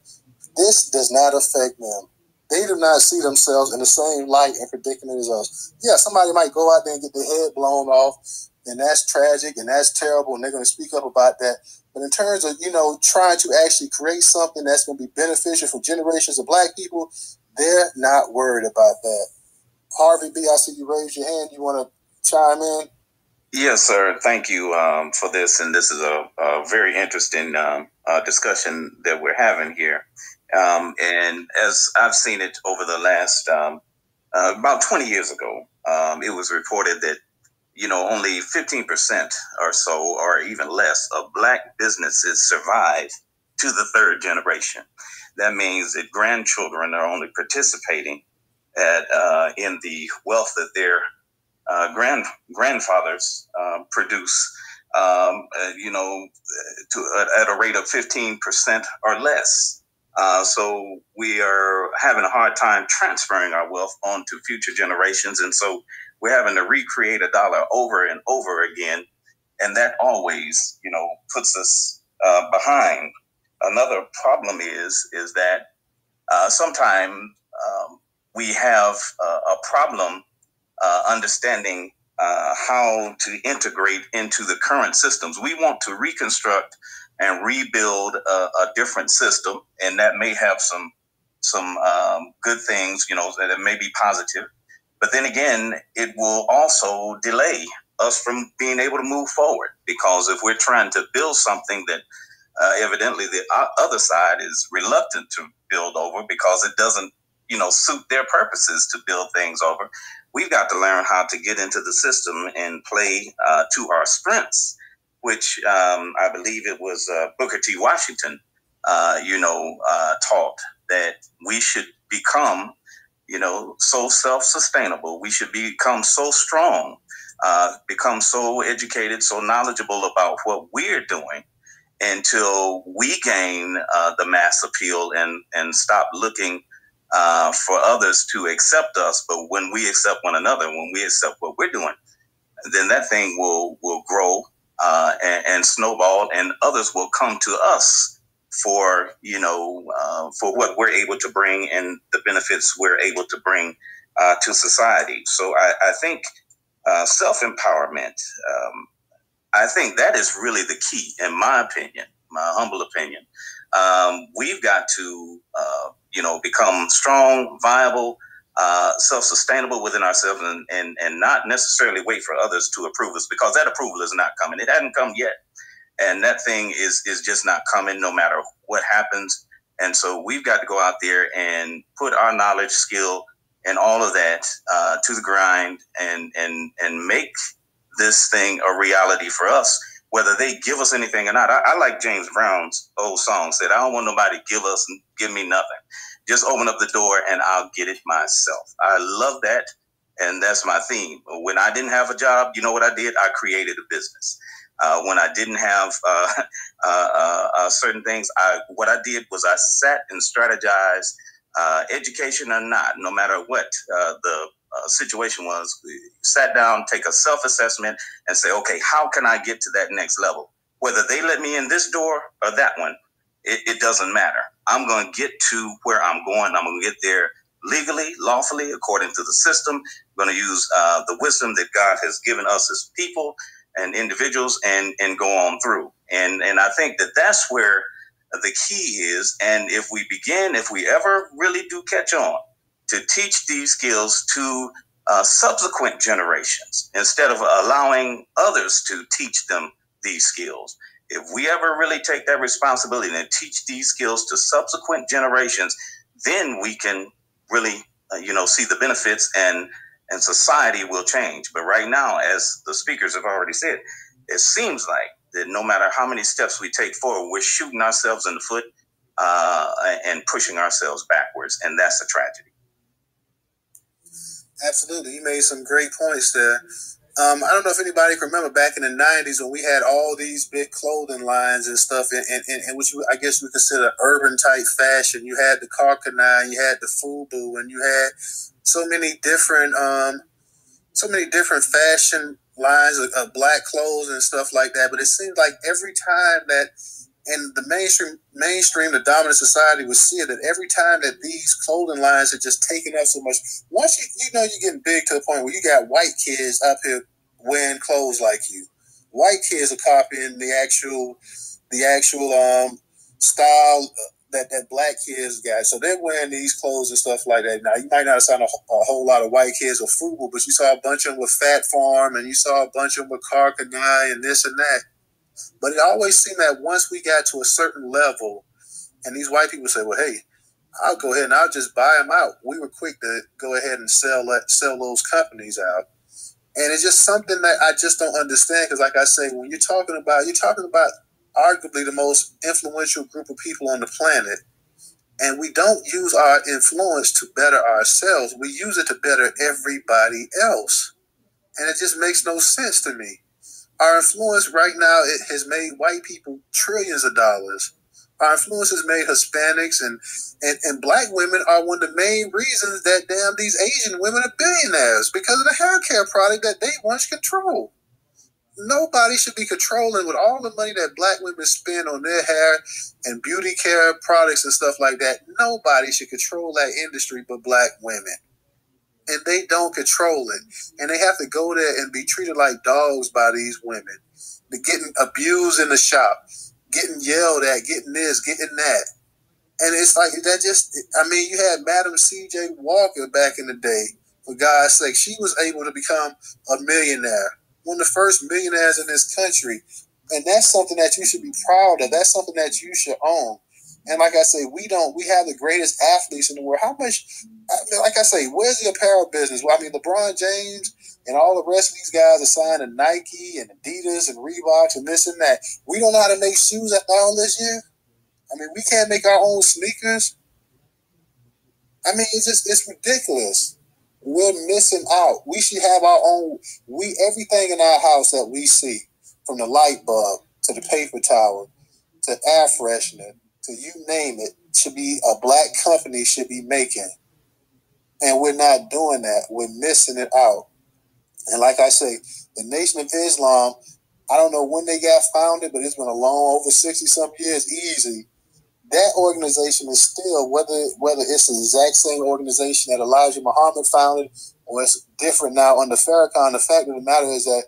this does not affect them. They do not see themselves in the same light and predicament as us. Yeah, somebody might go out there and get their head blown off, and that's tragic and that's terrible, and they're going to speak up about that. But in terms of, trying to actually create something that's going to be beneficial for generations of black people, they're not worried about that. Harvey B., I see you raise your hand. You want to chime in? Yes, sir. Thank you for this. And this is a very interesting discussion that we're having here. And as I've seen it over the last about 20 years ago, it was reported that only 15% or so, or even less, of black businesses survive to the third generation. That means that grandchildren are only participating in the wealth that their grandfathers produce, at a rate of 15% or less. So we are having a hard time transferring our wealth onto future generations. And so we're having to recreate a dollar over and over again. And that always, puts us behind. Another problem is that sometimes we have a problem understanding how to integrate into the current systems. We want to reconstruct and rebuild a different system, and that may have some good things, that may be positive. But then again, it will also delay us from being able to move forward, because if we're trying to build something that evidently the other side is reluctant to build over because it doesn't, suit their purposes to build things over, we've got to learn how to get into the system and play to our strengths, which I believe it was Booker T. Washington, taught that we should become, so self-sustainable. We should become so strong, become so educated, so knowledgeable about what we're doing until we gain the mass appeal and stop looking for others to accept us. But when we accept one another, when we accept what we're doing, then that thing will grow and snowball, and others will come to us for what we're able to bring and the benefits we're able to bring to society. So I think self-empowerment, I think that is really the key, in my opinion, my humble opinion. We've got to, become strong, viable, self-sustainable within ourselves, and not necessarily wait for others to approve us, because that approval is not coming. It hasn't come yet. And that thing is just not coming no matter what happens. And so we've got to go out there and put our knowledge, skill, and all of that to the grind and make this thing a reality for us, whether they give us anything or not. I like James Brown's old song, said, I don't want nobody to give me nothing. Just open up the door and I'll get it myself. I love that. And that's my theme. When I didn't have a job, you know what I did? I created a business. When I didn't have certain things, what I did was I sat and strategized, education or not, no matter what the situation was, we sat down, take a self-assessment and say, okay, how can I get to that next level? Whether they let me in this door or that one, it doesn't matter. I'm going to get to where I'm going. I'm going to get there legally, lawfully, according to the system. I'm going to use the wisdom that God has given us as people and individuals and go on through. And I think that that's where the key is. And if we ever really do catch on to teach these skills to subsequent generations, instead of allowing others to teach them these skills, if we ever really take that responsibility and teach these skills to subsequent generations, then we can really, see the benefits, and society will change. But right now, as the speakers have already said, it seems like that no matter how many steps we take forward, we're shooting ourselves in the foot and pushing ourselves backwards, and that's a tragedy. Absolutely. You made some great points there. I don't know if anybody can remember back in the 90s when we had all these big clothing lines and stuff, and which I guess we consider urban type fashion. You had the Carcanine, you had the FUBU, and you had so many different fashion lines of black clothes and stuff like that. But it seemed like every time that in the mainstream, the dominant society would see it, that every time that these clothing lines are just taking up so much, once you're getting big to the point where you got white kids up here wearing clothes like you. White kids are copying the actual style that black kids got. So they're wearing these clothes and stuff like that. Now, you might not have seen a whole lot of white kids with FUBU, but you saw a bunch of them with Fat Farm, and you saw a bunch of them with Carcanine and this and that. But it always seemed that once we got to a certain level, and these white people say, well, hey, I'll go ahead and I'll just buy them out. We were quick to go ahead and sell those companies out. And it's just something that I just don't understand, because like I say, when you're talking about arguably the most influential group of people on the planet, and we don't use our influence to better ourselves. We use it to better everybody else. And it just makes no sense to me. Our influence right now, it has made white people trillions of dollars. Our influence has made Hispanics and black women are one of the main reasons that these Asian women are billionaires, because of the hair care product that they once controlled. Nobody should be controlling with all the money that black women spend on their hair and beauty care products and stuff like that. Nobody should control that industry but black women. And they don't control it. And they have to go there and be treated like dogs by these women. They're getting abused in the shop, getting yelled at, getting this, getting that. And it's like that you had Madam C.J. Walker back in the day, for God's sake. She was able to become a millionaire, one of the first millionaires in this country. And that's something that you should be proud of. That's something that you should own. And like I say, we have the greatest athletes in the world. How much, like I say, where's the apparel business? Well, LeBron James and all the rest of these guys are signed to Nike and Adidas and Reeboks and this and that. We don't know how to make shoes after all this year. We can't make our own sneakers. It's ridiculous. We're missing out. We should have our own, everything in our house that we see, from the light bulb to the paper towel to air freshener to you name it, should be a black company should be making. And we're not doing that. We're missing it out. And like I say, the Nation of Islam, I don't know when they got founded, but it's been a long, over 60-some years, easy. That organization is still, whether it's the exact same organization that Elijah Muhammad founded or it's different now under Farrakhan, the fact of the matter is that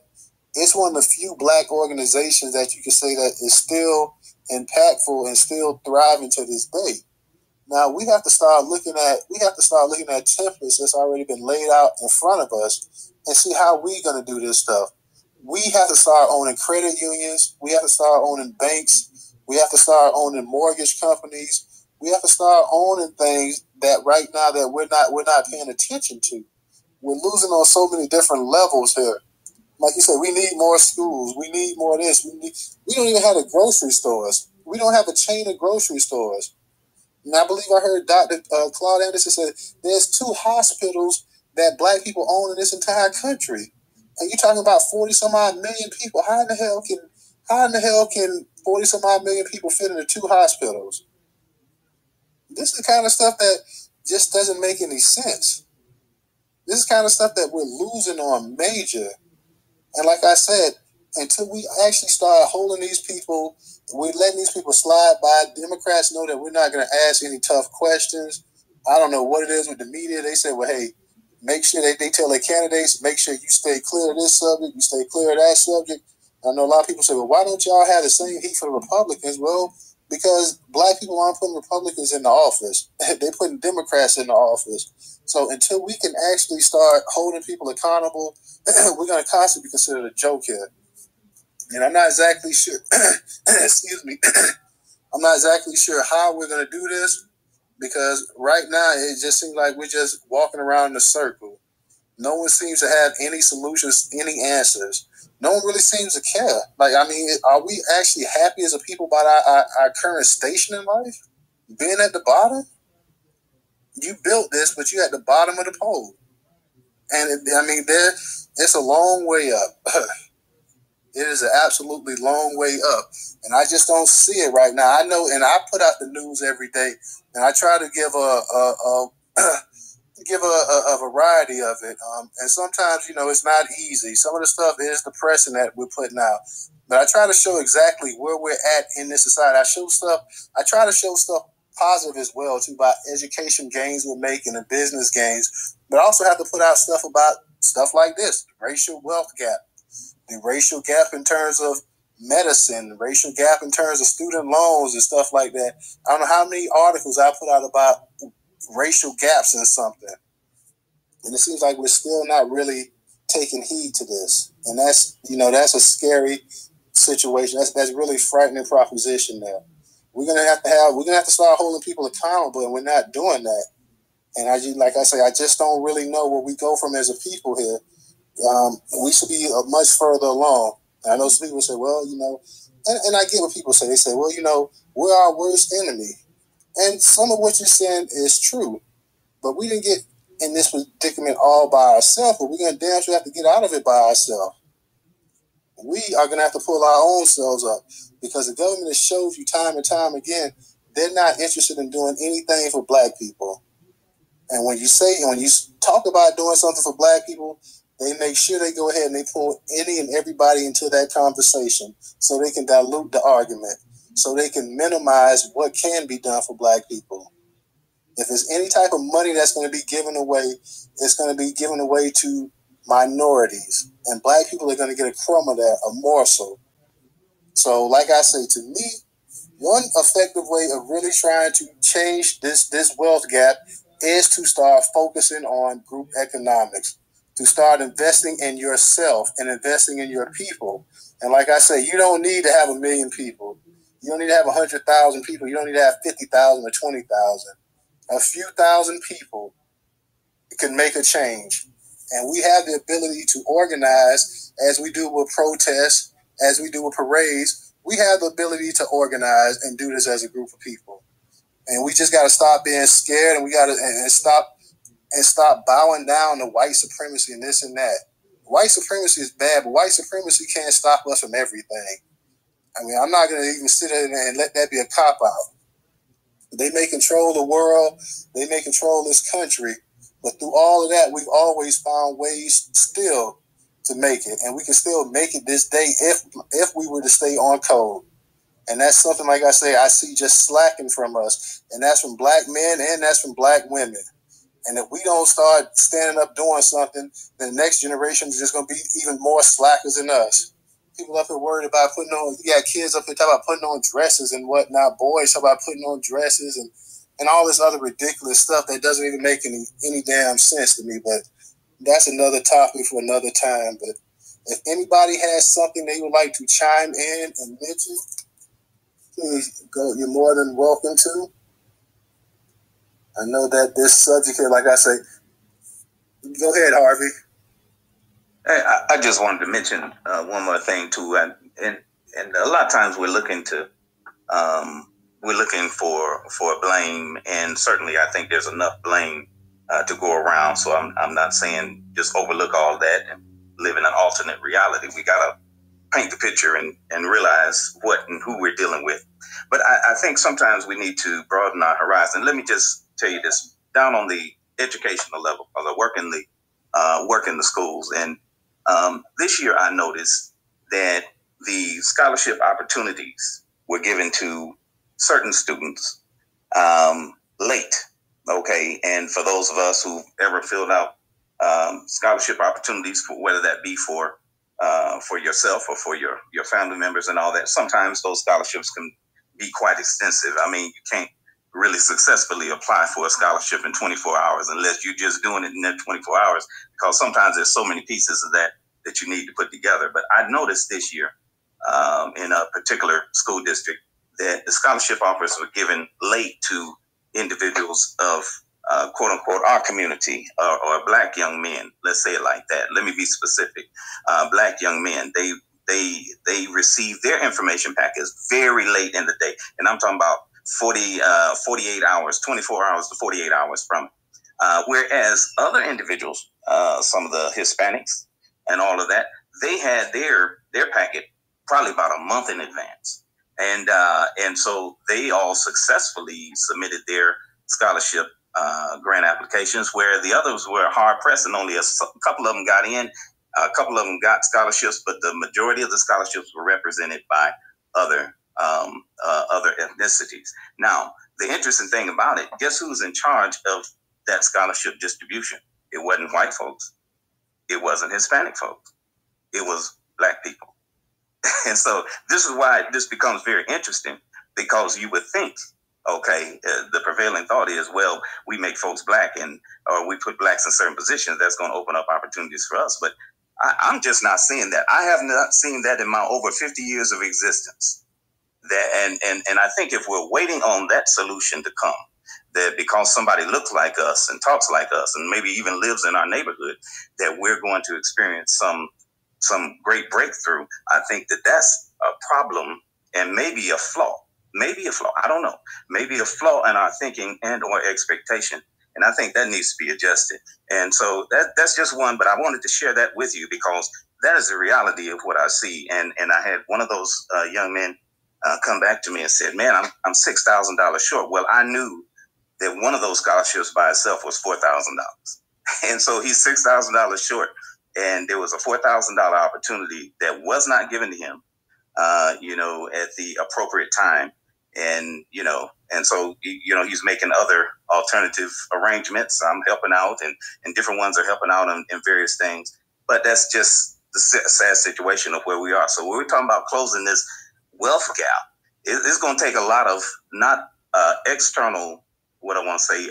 it's one of the few black organizations that you can say that is still impactful and still thriving to this day. Now we have to start looking at templates that's already been laid out in front of us and see how we're going to do this stuff. We have to start owning credit unions. We have to start owning banks. We have to start owning mortgage companies. We have to start owning things that right now that we're not paying attention to. We're losing on so many different levels here. Like you said, we need more schools. We need more of this. We don't even have the grocery stores. We don't have a chain of grocery stores. And I believe I heard Dr. Claude Anderson say there's 2 hospitals that black people own in this entire country. And you're talking about 40-some-odd million people. How in the hell can 40-some-odd million people fit into 2 hospitals? This is the kind of stuff that just doesn't make any sense. This is the kind of stuff that we're losing on major. And like I said, until we actually start holding these people, we're letting these people slide by. Democrats know that we're not going to ask any tough questions. I don't know what it is with the media. They say, well, hey, make sure they tell their candidates, make sure you stay clear of this subject, you stay clear of that subject. I know a lot of people say, well, why don't y'all have the same heat for the Republicans? Well, because black people aren't putting Republicans in the office. They're putting Democrats in the office. So until we can actually start holding people accountable, we're going to constantly be considered a joke here. And I'm not exactly sure, excuse me, I'm not exactly sure how we're going to do this, because because right now it just seems like we're just walking around in a circle. No one seems to have any solutions, any answers. No one really seems to care. Like, I mean, are we actually happy as a people about our current station in life? Being at the bottom? You built this, but you're at the bottom of the pole. And it's a long way up. It is an absolutely long way up. And I just don't see it right now. I know, and I put out the news every day, and I try to give a variety of it. And sometimes, it's not easy. Some of the stuff is depressing that we're putting out. But I try to show exactly where we're at in this society. I try to show stuff positive as well, too, about education gains we're making and business gains. But I also have to put out stuff about stuff like this, the racial wealth gap, the racial gap in terms of medicine, the racial gap in terms of student loans and stuff like that. I don't know how many articles I put out about racial gaps in something. And it seems like we're still not really taking heed to this. And that's a scary situation. That's really frightening proposition there. We're gonna have to start holding people accountable, and we're not doing that. And I just don't really know where we go from as a people here. We should be much further along. And I know some people say, well, and I get what people say. They say, well, we're our worst enemy. And some of what you're saying is true. But we didn't get in this predicament all by ourselves, but we're going to damn sure have to get out of it by ourselves. We are going to have to pull our own selves up, because the government has showed you time and time again, they're not interested in doing anything for black people. And when you talk about doing something for black people, they make sure they go ahead and they pull any and everybody into that conversation so they can dilute the argument, so they can minimize what can be done for black people. If there's any type of money that's going to be given away, it's going to be given away to minorities. And black people are going to get a crumb of that, a morsel. So, like I say, to me, one effective way of really trying to change this wealth gap is to start focusing on group economics, to start investing in yourself and investing in your people. And like I say, you don't need to have 1 million people. You don't need to have 100,000 people. You don't need to have 50,000 or 20,000. A few thousand people can make a change. And we have the ability to organize, as we do with protests, as we do with parades. We have the ability to organize and do this as a group of people. And we just got to stop being scared, and we got to stop bowing down to white supremacy and this and that. White supremacy is bad, but white supremacy can't stop us from everything. I mean, I'm not going to even sit there and let that be a cop-out. They may control the world, they may control this country, but through all of that, we've always found ways still to make it, and we can still make it this day if we were to stay on code. And that's something, like I say, I see just slacking from us, and that's from black men and that's from black women. And if we don't start standing up doing something, then the next generation is just going to be even more slackers than us. People up here worried about putting on, you got kids up here talking about putting on dresses and whatnot, boys talking about putting on dresses and all this other ridiculous stuff that doesn't even make any damn sense to me. But that's another topic for another time. But if anybody has something they would like to chime in and mention, please go. You're more than welcome to. I know that this subject here, like I say, go ahead, Harvey. I just wanted to mention one more thing too, and a lot of times we're looking for blame, and certainly I think there's enough blame to go around. So I'm not saying just overlook all that and live in an alternate reality. We gotta paint the picture and realize what and who we're dealing with. But I think sometimes we need to broaden our horizon. Let me just tell you this: down on the educational level, because I work in the schools, and this year I noticed that the scholarship opportunities were given to certain students late. Okay, and for those of us who ever filled out scholarship opportunities, for whether that be for yourself or for your family members and all that, sometimes those scholarships can be quite extensive. I mean, you can't really successfully apply for a scholarship in 24 hours unless you're just doing it in that 24 hours, because sometimes there's so many pieces of that you need to put together. But I noticed this year in a particular school district that the scholarship offers were given late to individuals of quote unquote our community or black young men. Let's say it like that. Let me be specific. Black young men. They receive their information packets very late in the day, and I'm talking about 48 hours, 24 hours to 48 hours from it. Whereas other individuals, some of the Hispanics and all of that, they had their packet probably about a month in advance. And so they all successfully submitted their scholarship grant applications, where the others were hard pressed, and only a couple of them got in. A couple of them got scholarships, but the majority of the scholarships were represented by other ethnicities. Now, the interesting thing about it, guess who's in charge of that scholarship distribution? It wasn't white folks. It wasn't Hispanic folks. It was black people. And so this is why this becomes very interesting, because you would think, okay, the prevailing thought is, well, we make folks black or we put blacks in certain positions, that's going to open up opportunities for us. But I'm just not seeing that. I have not seen that in my over 50 years of existence. And I think if we're waiting on that solution to come, that because somebody looks like us and talks like us and maybe even lives in our neighborhood, that we're going to experience some great breakthrough, I think that's a problem and maybe a flaw. I don't know. Maybe a flaw in our thinking and or expectation. And I think that needs to be adjusted. And so that's just one, but I wanted to share that with you because that is the reality of what I see. And I had one of those young men come back to me and said, man, I'm $6,000 short. Well, I knew that one of those scholarships by itself was $4,000. And so he's $6,000 short. And there was a $4,000 opportunity that was not given to him, at the appropriate time. And, and so, he's making other alternative arrangements. I'm helping out and different ones are helping out in various things. But that's just the sad situation of where we are. So when we're talking about closing this wealth gap, it's going to take a lot of not external, what I want to say,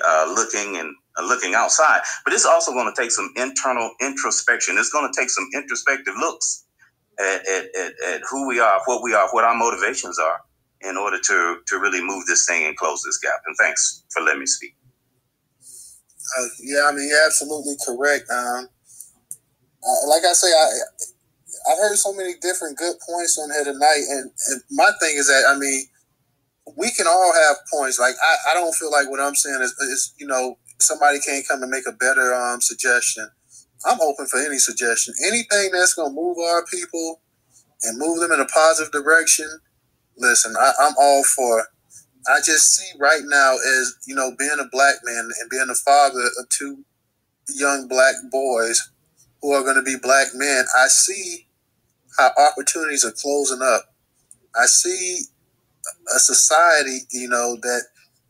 looking outside, but it's also going to take some internal introspection. It's going to take some introspective looks at who we are, what our motivations are, in order to really move this thing and close this gap. And thanks for letting me speak. Yeah, I mean, you're absolutely correct. Like I say, I've heard so many different good points on here tonight, and my thing is that, I mean, we can all have points. Like, I don't feel like what I'm saying is somebody can't come and make a better suggestion. I'm open for any suggestion. Anything that's going to move our people and move them in a positive direction, listen, I'm all for it. I just see right now as, being a black man and being a father of two young black boys who are going to be black men, I see how opportunities are closing up. I see a society, that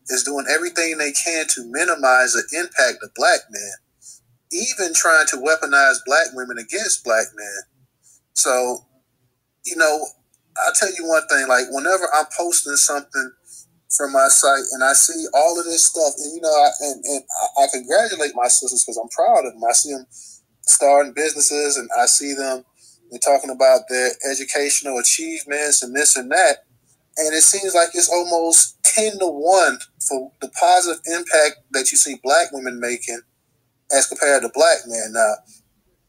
is doing everything they can to minimize the impact of black men, even trying to weaponize black women against black men. So, I'll tell you one thing, like whenever I'm posting something from my site and I see all of this stuff, and, I congratulate my sisters because I'm proud of them. I see them starting businesses and I see them, they're talking about their educational achievements and this and that. And it seems like it's almost 10-1 for the positive impact that you see black women making as compared to black men. Now,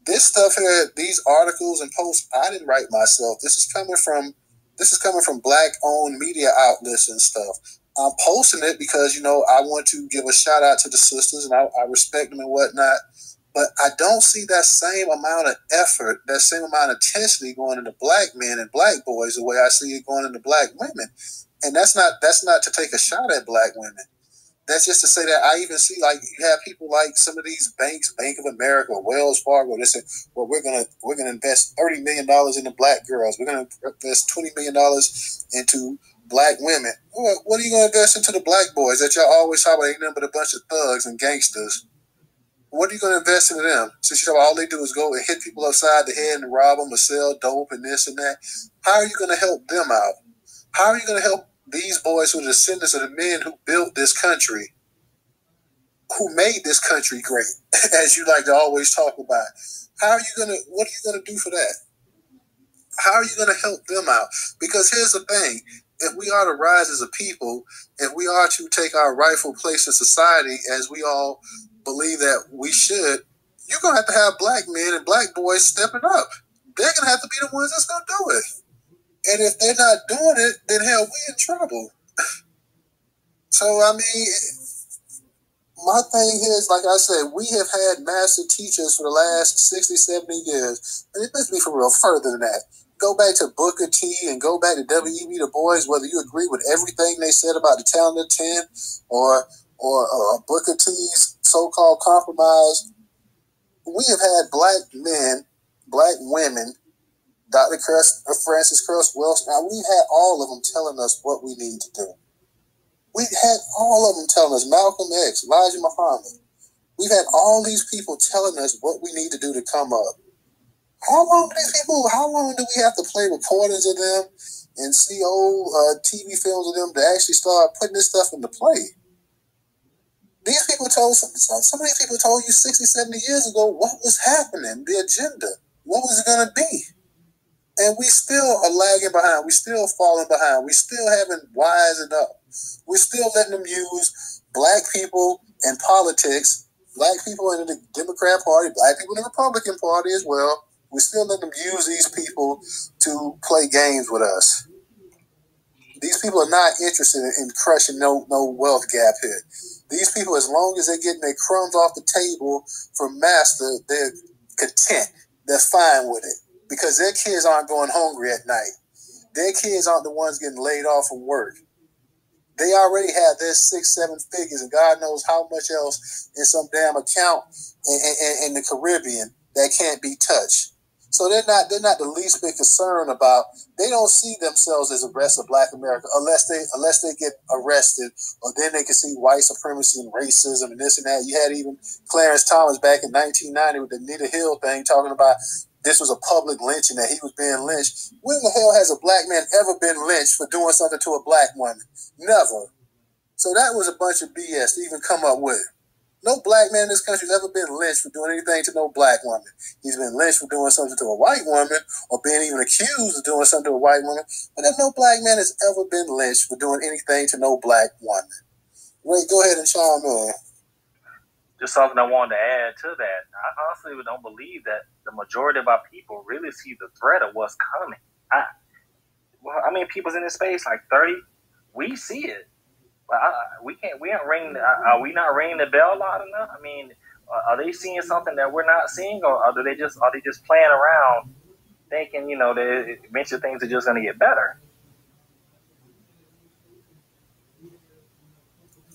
this stuff here, these articles and posts, I didn't write myself. This is coming from black-owned media outlets and stuff. I'm posting it because, I want to give a shout out to the sisters and I respect them and whatnot. But I don't see that same amount of effort, that same amount of intensity going into black men and black boys the way I see it going into black women. And that's not to take a shot at black women. That's just to say that I even see, like, you have people like some of these banks, Bank of America, Wells Fargo, they say, well, we're gonna invest $30 million into black girls. We're gonna invest $20 million into black women. Well, what are you gonna invest into the black boys that y'all always talk about? Ain't nothing but a bunch of thugs and gangsters. What are you going to invest into them? Since all they do is go and hit people upside the head and rob them or sell dope and this and that. How are you going to help them out? How are you going to help these boys who are descendants of the men who built this country, who made this country great, as you like to always talk about? What are you going to do for that? How are you going to help them out? Because here's the thing. if we are to rise as a people, if we are to take our rightful place in society, as we all believe that we should, you're going to have black men and black boys stepping up. They're going to have to be the ones that's going to do it. And if they're not doing it, then hell, we in trouble. So, I mean, my thing is, like I said, we have had master teachers for the last 60, 70 years. And it makes me for real further than that. Go back to Booker T and go back to W.E.B. Du Bois, whether you agree with everything they said about the Talent of 10 or Booker T's so-called compromise. We have had black men, black women, Dr. Francis Cress Wilson. Now, we've had all of them telling us what we need to do. We've had all of them telling us, Malcolm X, Elijah Muhammad. We've had all these people telling us what we need to do to come up. How long do we have to play recordings of them and see old TV films of them to actually start putting this stuff into play? These people told, some of these people told you 60, 70 years ago what was happening, the agenda, what was it going to be. And we still are lagging behind. We still falling behind. We still haven't wised up. We're still letting them use black people in politics, black people in the Democrat Party, black people in the Republican Party as well. We still let them use these people to play games with us. These people are not interested in crushing no wealth gap here. These people, as long as they're getting their crumbs off the table from master, they're content. They're fine with it because their kids aren't going hungry at night. Their kids aren't the ones getting laid off from work. They already have their 6, 7 figures, and God knows how much else in some damn account in the Caribbean that can't be touched. So they're not the least bit concerned about. They don't see themselves as the rest of Black America unless they get arrested, or then they can see white supremacy and racism and this and that. You had even Clarence Thomas back in 1990 with the Nita Hill thing talking about this was a public lynching, that he was being lynched. When the hell has a black man ever been lynched for doing something to a black woman? Never. So that was a bunch of BS to even come up with. No black man in this country has ever been lynched for doing anything to no black woman. He's been lynched for doing something to a white woman or being even accused of doing something to a white woman. But no black man has ever been lynched for doing anything to no black woman. Ray, go ahead and chime in. Just something I wanted to add to that. I honestly don't believe that the majority of our people really see the threat of what's coming. I mean, people's in this space like 30. We see it. Are we not ringing the bell loud enough? I mean, are they seeing something that we're not seeing, or are they just playing around, thinking that eventually things are just going to get better?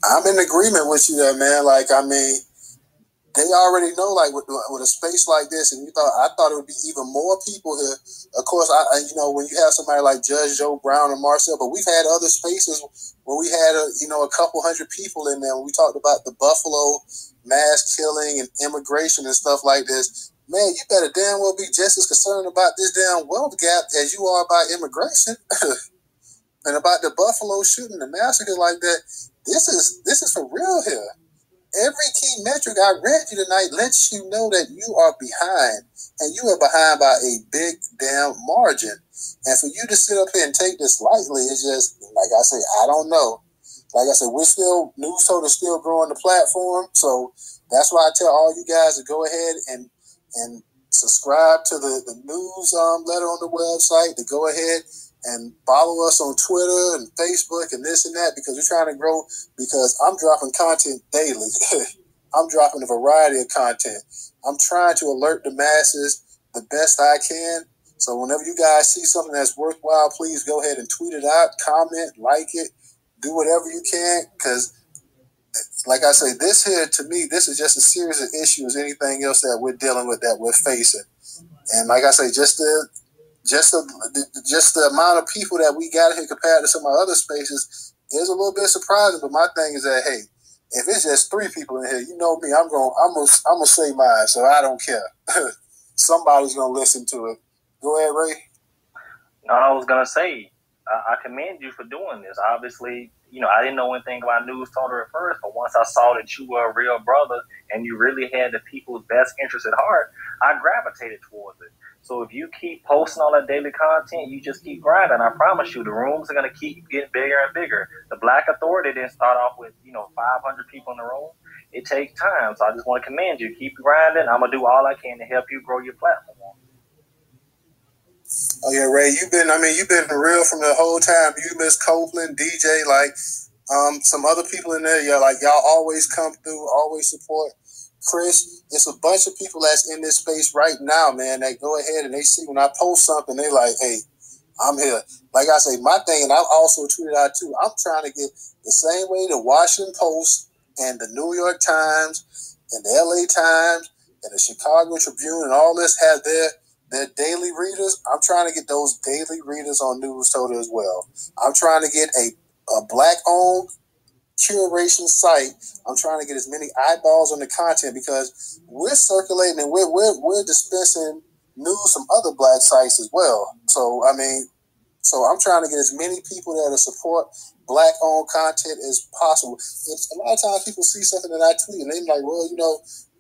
I'm in agreement with you there, man. Like, I mean, they already know, like, with a space like this, and I thought it would be even more people here. Of course, when you have somebody like Judge Joe Brown and Marcel, but we've had other spaces where we had a couple hundred people in there. When we talked about the Buffalo mass killing and immigration and stuff like this, man, you better damn well be just as concerned about this damn wealth gap as you are about immigration and about the Buffalo shooting, the massacre like that. This is for real here. Every key metric I read you tonight lets you know that you are behind, and you are behind by a big damn margin. And for you to sit up here and take this lightly is just, like I say, I don't know. Like I said, Newstoter still growing the platform, so that's why I tell all you guys to go ahead and subscribe to the news letter on the website, to go ahead and follow us on Twitter and Facebook and this and that, because we're trying to grow, because I'm dropping content daily. I'm dropping a variety of content. I'm trying to alert the masses the best I can. So whenever you guys see something that's worthwhile, please go ahead and tweet it out, comment, like it, do whatever you can, because like I say, this here, to me, this is just as serious an issue as anything else that we're dealing with, that we're facing. And like I say, just the amount of people that we got here compared to some of our other spaces is a little bit surprising. But my thing is that, hey, if it's just 3 people in here, you know me, I'm gonna say mine, so I don't care. Somebody's gonna listen to it. Go ahead, Ray. No, I was gonna say, I commend you for doing this. Obviously, I didn't know anything about Newstoter at first, but once I saw that you were a real brother and you really had the people's best interest at heart, I gravitated towards it. So if you keep posting all that daily content, you just keep grinding. I promise you, the rooms are going to keep getting bigger and bigger. The Black Authority didn't start off with 500 people in the room. It takes time, so I just want to commend you. Keep grinding. I'm gonna do all I can to help you grow your platform. Oh yeah, Ray, you've been real from the whole time. You, Miss Copeland, DJ, some other people in there. Yeah, y'all always come through, always support. Chris, it's a bunch of people that's in this space right now, man. They go ahead and they see when I post something, they like, hey, I'm here. Like I say, my thing, and I've also tweeted out too, I'm trying to get the same way the Washington Post and the New York Times and the LA Times and the Chicago Tribune and all this have their daily readers. I'm trying to get those daily readers on Newstoter as well. I'm trying to get a Black-owned curation site. I'm trying to get as many eyeballs on the content because we're circulating and we're dispensing news from other Black sites as well. So I'm trying to get as many people there to support Black-owned content as possible. A lot of times people see something that I tweet and they're like, well,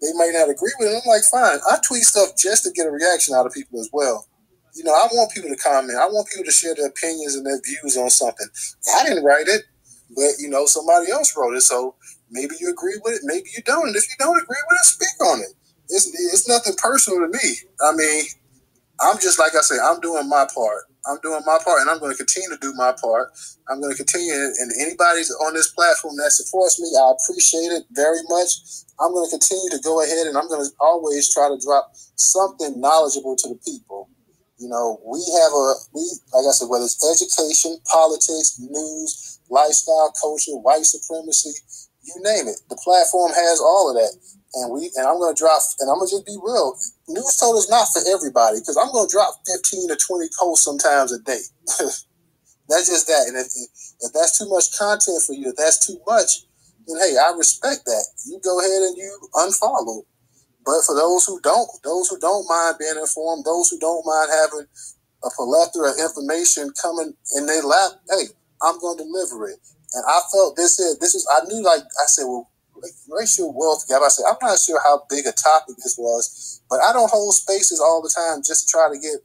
they might not agree with it. I'm like, fine. I tweet stuff just to get a reaction out of people as well. I want people to comment. I want people to share their opinions and their views on something. I didn't write it, but, somebody else wrote it. So maybe you agree with it, maybe you don't. And if you don't agree with it, speak on it. It's nothing personal to me. I'm just, like I say, I'm doing my part. I'm doing my part, and I'm going to continue to do my part. I'm going to continue, and anybody on this platform that supports me, I appreciate it very much. I'm going to continue to go ahead, and I'm going to always try to drop something knowledgeable to the people. Like I said, whether it's education, politics, news, lifestyle, culture, white supremacy, you name it. The platform has all of that. And I'm going to drop, and I'm going to just be real. Newstoter is not for everybody because I'm going to drop 15 to 20 posts sometimes a day. That's just that. And if that's too much content for you, if that's too much, then hey, I respect that. You go ahead and you unfollow. But for those who don't mind being informed, those who don't mind having a plethora of information coming in their lap, hey, I'm going to deliver it. And I felt I knew, like I said, well, racial wealth gap. I said, I'm not sure how big a topic this was, but I don't hold spaces all the time just to try to get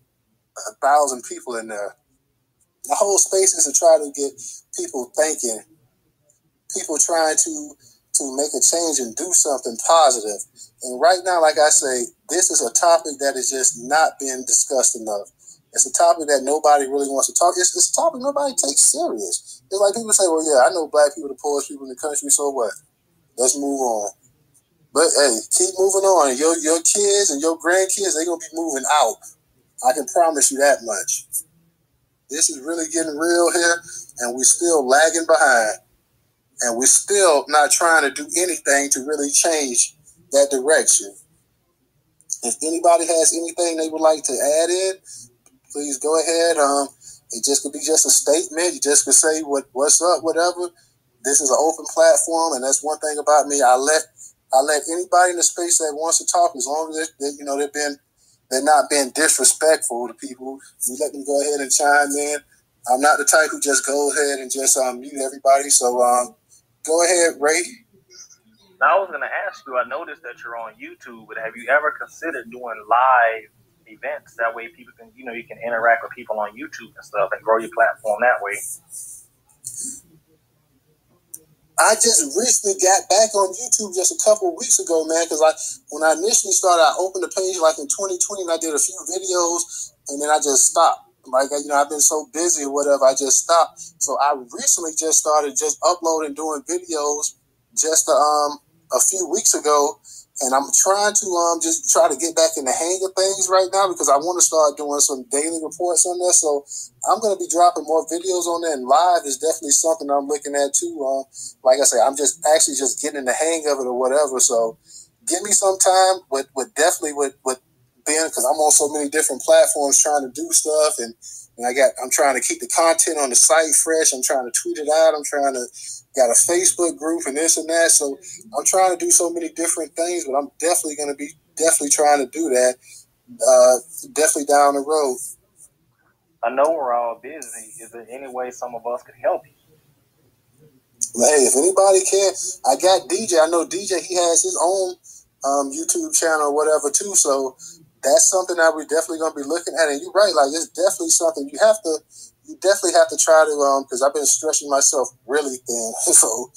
1,000 people in there. I hold spaces to try to get people thinking, people trying to make a change and do something positive. And right now, like I say, this is a topic that is just not being discussed enough. It's a topic that nobody really wants to talk. It's a topic nobody takes serious. It's like people say, well, yeah, I know Black people, the poorest people in the country, so what? Let's move on. But hey, keep moving on. Your kids and your grandkids, they're going to be moving out. I can promise you that much. This is really getting real here, and we're still lagging behind. And we're still not trying to do anything to really change that direction. If anybody has anything they would like to add in, please go ahead. It just could be just a statement. You just could say what's up, whatever. This is an open platform, and that's one thing about me. I let anybody in the space that wants to talk, as long as they're not being disrespectful to people. You let them go ahead and chime in. I'm not the type who just go ahead and just mute everybody. So go ahead, Ray. Now I was going to ask you. I noticed that you're on YouTube, but have you ever considered doing live events? That way, people can you can interact with people on YouTube and stuff, and grow your platform that way. I just recently got back on YouTube just a couple of weeks ago, man, because when I initially started, I opened the page like in 2020, and I did a few videos, and then I just stopped. Like, I've been so busy or whatever, I just stopped. So I recently just started just uploading, doing videos just a few weeks ago, and I'm trying to just try to get back in the hang of things right now because I want to start doing some daily reports on there. So I'm going to be dropping more videos on there, and live is definitely something I'm looking at too. Like I say, I'm just getting in the hang of it or whatever. So give me some time with being, because I'm on so many different platforms trying to do stuff, and I'm trying to keep the content on the site fresh. I'm trying to tweet it out. Got a Facebook group and this and that. So I'm trying to do so many different things, but I'm definitely going to be trying to do that. Definitely down the road. I know we're all busy. Is there any way some of us could help you? Hey, if anybody can, I got DJ. I know DJ, he has his own YouTube channel or whatever too. So that's something that we're definitely going to be looking at. And you're right, like it's definitely something you definitely have to try to because I've been stretching myself really thin. So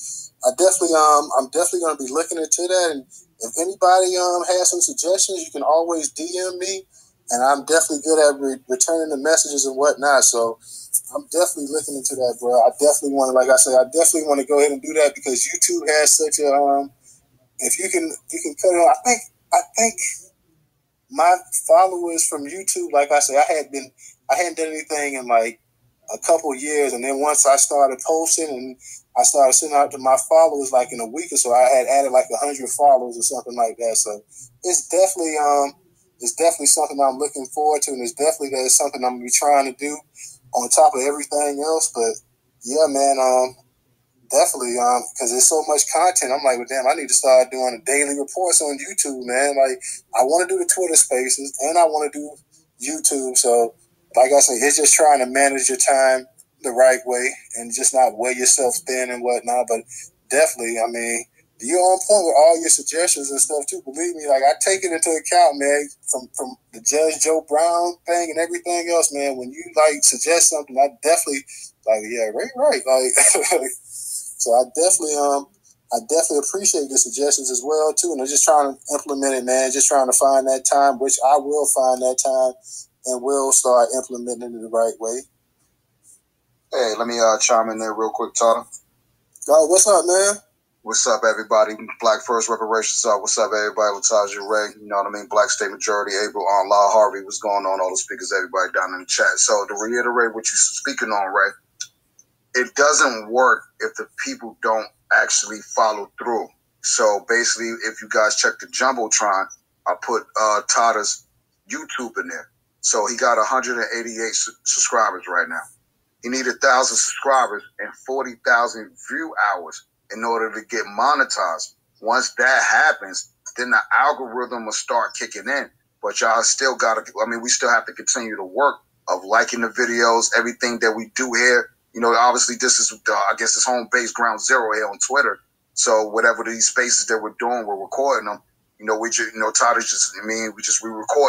I'm definitely going to be looking into that. And if anybody has some suggestions, you can always DM me, and I'm definitely good at returning the messages and whatnot. So I'm definitely looking into that, bro. I definitely want to, like I said, I definitely want to go ahead and do that because YouTube has such a if you can cut it on. I think my followers from YouTube, like I said, I hadn't done anything in like a couple of years, and then once I started posting and I started sending out to my followers like in a week or so, I had added like 100 followers or something like that. So it's definitely something I'm looking forward to, and it's definitely something I'm gonna be trying to do on top of everything else. But yeah, man, definitely, because there's so much content. I'm like, well, damn, I need to start doing daily reports on YouTube, man. Like, I want to do the Twitter Spaces, and I want to do YouTube. So, like I said, it's just trying to manage your time the right way and just not weigh yourself thin and whatnot. But definitely, I mean, you're on point with all your suggestions and stuff too. Believe me, like I take it into account, man. From the Judge Joe Brown thing and everything else, man. When you like suggest something, I definitely like, yeah, right, like. So I definitely appreciate the suggestions as well too, and I'm just trying to implement it, man. Just trying to find that time, which I will find that time, and will start implementing it the right way. Hey, let me chime in there real quick, Tata. Oh, what's up, man? What's up, everybody? Black First Reparations up. What's up, everybody? Latasha Ray, you know what I mean? Black State Majority, April on Law Harvey. What's going on? All the speakers, everybody down in the chat. So to reiterate what you're speaking on, Ray, it doesn't work if the people don't actually follow through. So basically, if you guys check the Jumbotron, I put Tata's YouTube in there. So he got 188 subscribers right now. He needed 1,000 subscribers and 40,000 view hours in order to get monetized. Once that happens, then the algorithm will start kicking in. But y'all still got to, we still have to continue to work of liking the videos, everything that we do here. You know, obviously this is, I guess it's home base ground zero here on Twitter. So whatever these spaces that we're doing, we're recording them. You know, we recording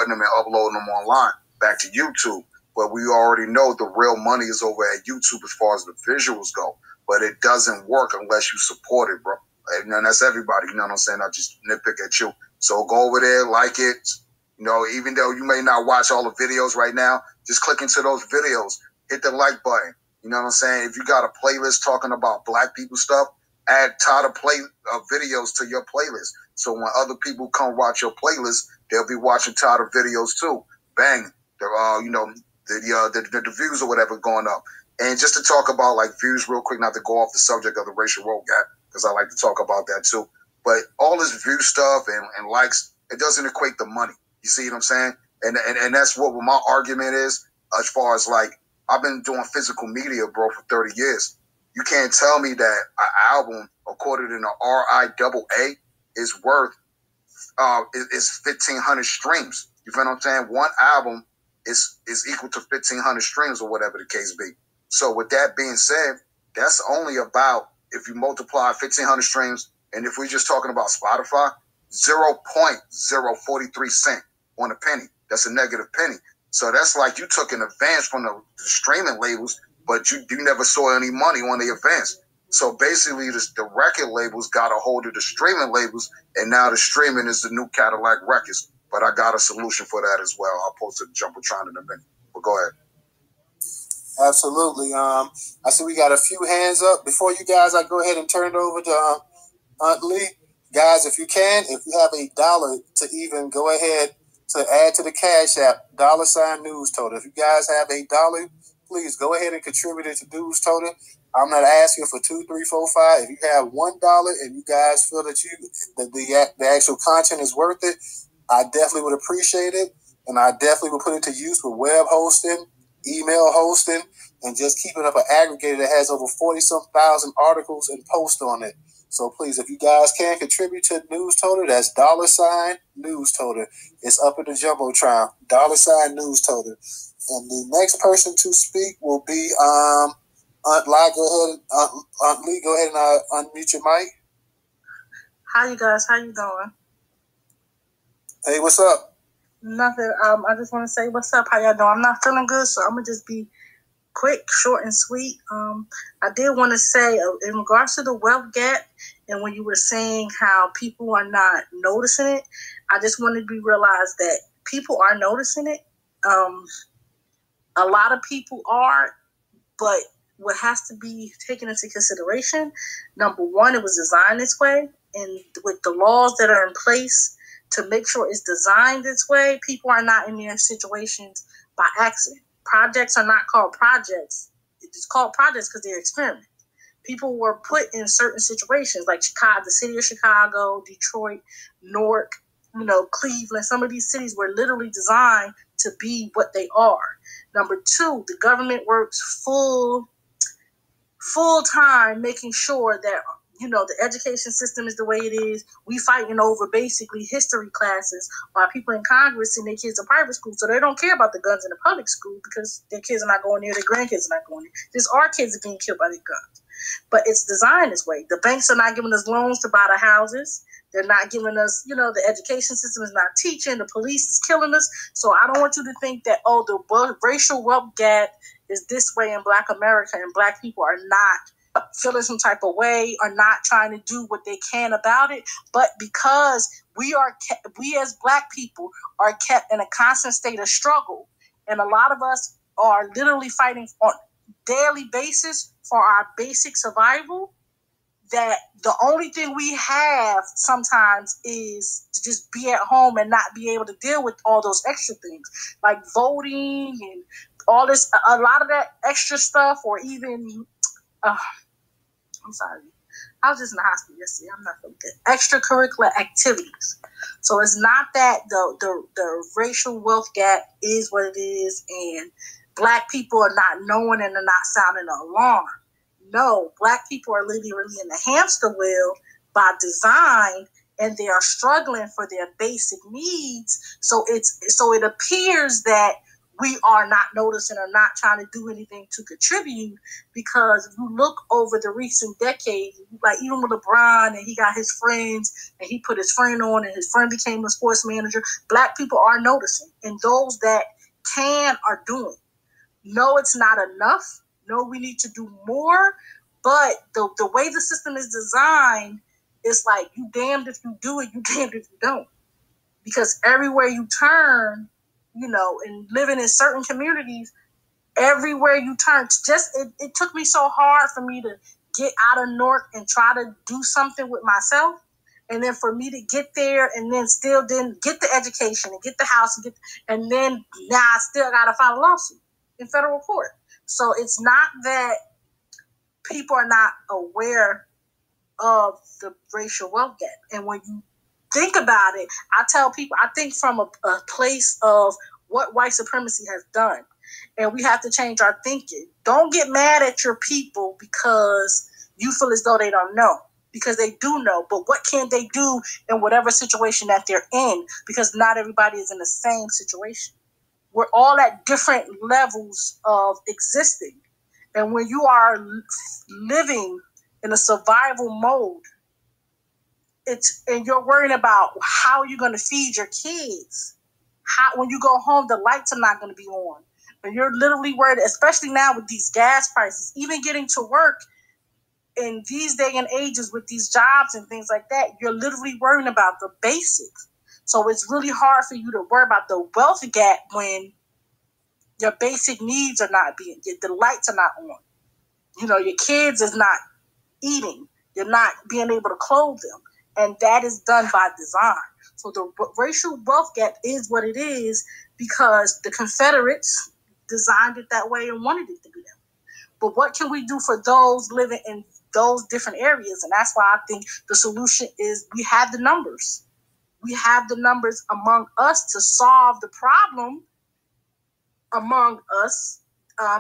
them and uploading them online back to YouTube. But we already know the real money is over at YouTube as far as the visuals go. But it doesn't work unless you support it, bro. And that's everybody, you know what I'm saying? I just nitpick at you. So go over there, like it. You know, even though you may not watch all the videos right now, just click into those videos. Hit the like button. You know what I'm saying? If you got a playlist talking about black people stuff, add Tata videos to your playlist. So when other people come watch your playlist, they'll be watching Tata videos too. Bang. The views or whatever going up. And just to talk about like views real quick, not to go off the subject of the racial road gap, because I like to talk about that too. But all this view stuff and likes, it doesn't equate to money. You see what I'm saying? And that's what my argument is as far as like, I've been doing physical media, bro, for 30 years. You can't tell me that an album, according to the RIAA, is worth is 1,500 streams. You feel what I'm saying? One album is equal to 1,500 streams or whatever the case be. So with that being said, that's only about, if you multiply 1,500 streams, and if we're just talking about Spotify, 0.043 cent on a penny. That's a negative penny. So that's like you took an advance from the streaming labels, but you never saw any money on the advance. So basically, the record labels got a hold of the streaming labels, and now the streaming is the new Cadillac Records. But I got a solution for that as well. I'll post a Jumbotron in a minute. But go ahead. Absolutely. I see we got a few hands up. Before you guys, I go ahead and turn it over to Aunt Lee. Guys, if you have $1 to even go ahead to add to the Cash App, $ Newstoter. If you guys have $1, please go ahead and contribute it to Newstoter. I'm not asking for 2, 3, 4, 5. If you have $1 and you guys feel that the actual content is worth it, I definitely would appreciate it, and I definitely would put it to use with web hosting, email hosting, and just keeping up an aggregator that has over 40-some thousand articles and posts on it. So please, if you guys can contribute to Newstoter, that's $ Newstoter. It's up in the Jumbotron, $ Newstoter. And the next person to speak will be Aunt Lee. Aunt Lee, go ahead and unmute your mic. Hi, you guys. How you doing? Hey, what's up? Nothing. I just want to say what's up. How y'all doing? I'm not feeling good, so I'm gonna just be quick, short, and sweet. I did want to say in regards to the wealth gap, and when you were saying how people are not noticing it, I just wanted to be realized that people are noticing it. A lot of people are, but what has to be taken into consideration, number one, it was designed this way, and with the laws that are in place to make sure it's designed this way, people are not in their situations by accident. Projects are not called projects. It's called projects because they're experiments. People were put in certain situations like Chicago, the city of Chicago, Detroit, Newark, Cleveland. Some of these cities were literally designed to be what they are. Number two, the government works full time making sure that the education system is the way it is. We fighting over basically history classes while people in Congress send their kids to private school, so they don't care about the guns in the public school because their kids are not going there, their grandkids are not going there. Just our kids are being killed by their guns. But it's designed this way. The banks are not giving us loans to buy the houses. They're not giving us, the education system is not teaching. The police is killing us. So I don't want you to think that, the racial wealth gap is this way in Black America and Black people are not feeling some type of way or not trying to do what they can about it. But because we as Black people are kept in a constant state of struggle, and a lot of us are literally fighting on daily basis for our basic survival, that the only thing we have sometimes is to just be at home and not be able to deal with all those extra things like voting and all this, a lot of that extra stuff, or even I'm sorry, I was just in the hospital yesterday. I'm not feeling good. Extracurricular activities. So it's not that the racial wealth gap is what it is, and Black people are not knowing and are not sounding an alarm. No, Black people are literally in the hamster wheel by design, and they are struggling for their basic needs. So it appears that we are not noticing or not trying to do anything to contribute, because if you look over the recent decades, like even with LeBron and he got his friends and he put his friend on and his friend became a sports manager, Black people are noticing, and those that can are doing. No, it's not enough. No, we need to do more. But the way the system is designed, it's like you damned if you do it, you damned if you don't. Because everywhere you turn, and living in certain communities, everywhere you turn, it took me so hard for me to get out of Newark and try to do something with myself. And then for me to get there and then still didn't get the education and get the house and then now I still got to file a lawsuit in federal court. So it's not that people are not aware of the racial wealth gap. And when you think about it, I tell people, I think from a place of what white supremacy has done. And we have to change our thinking. Don't get mad at your people because you feel as though they don't know. Because they do know. But what can they do in whatever situation that they're in? Because not everybody is in the same situation. We're all at different levels of existing. And when you are living in a survival mode, and you're worrying about how you're going to feed your kids. When you go home, the lights are not going to be on. And you're literally worried, especially now with these gas prices, even getting to work in these day and ages with these jobs and things like that, you're literally worrying about the basics. So it's really hard for you to worry about the wealth gap when your basic needs are not the lights are not on. Your kids is not eating. You're not being able to clothe them. And that is done by design. So the racial wealth gap is what it is because the Confederates designed it that way and wanted it to be that way. But what can we do for those living in those different areas? And that's why I think the solution is we have the numbers. We have the numbers among us to solve the problem among us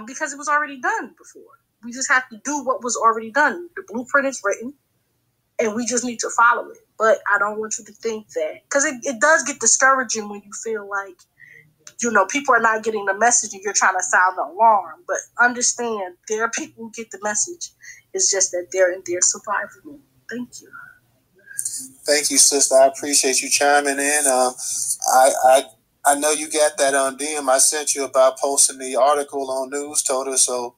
because it was already done before. We just have to do what was already done. The blueprint is written, and we just need to follow it. But I don't want you to think that, because it does get discouraging when you feel like, people are not getting the message and you're trying to sound the alarm. But understand, there are people who get the message. It's just that they're in their survival. Thank you. Thank you, sister. I appreciate you chiming in. I I know you got that on DM I sent you about posting the article on Newstoter, so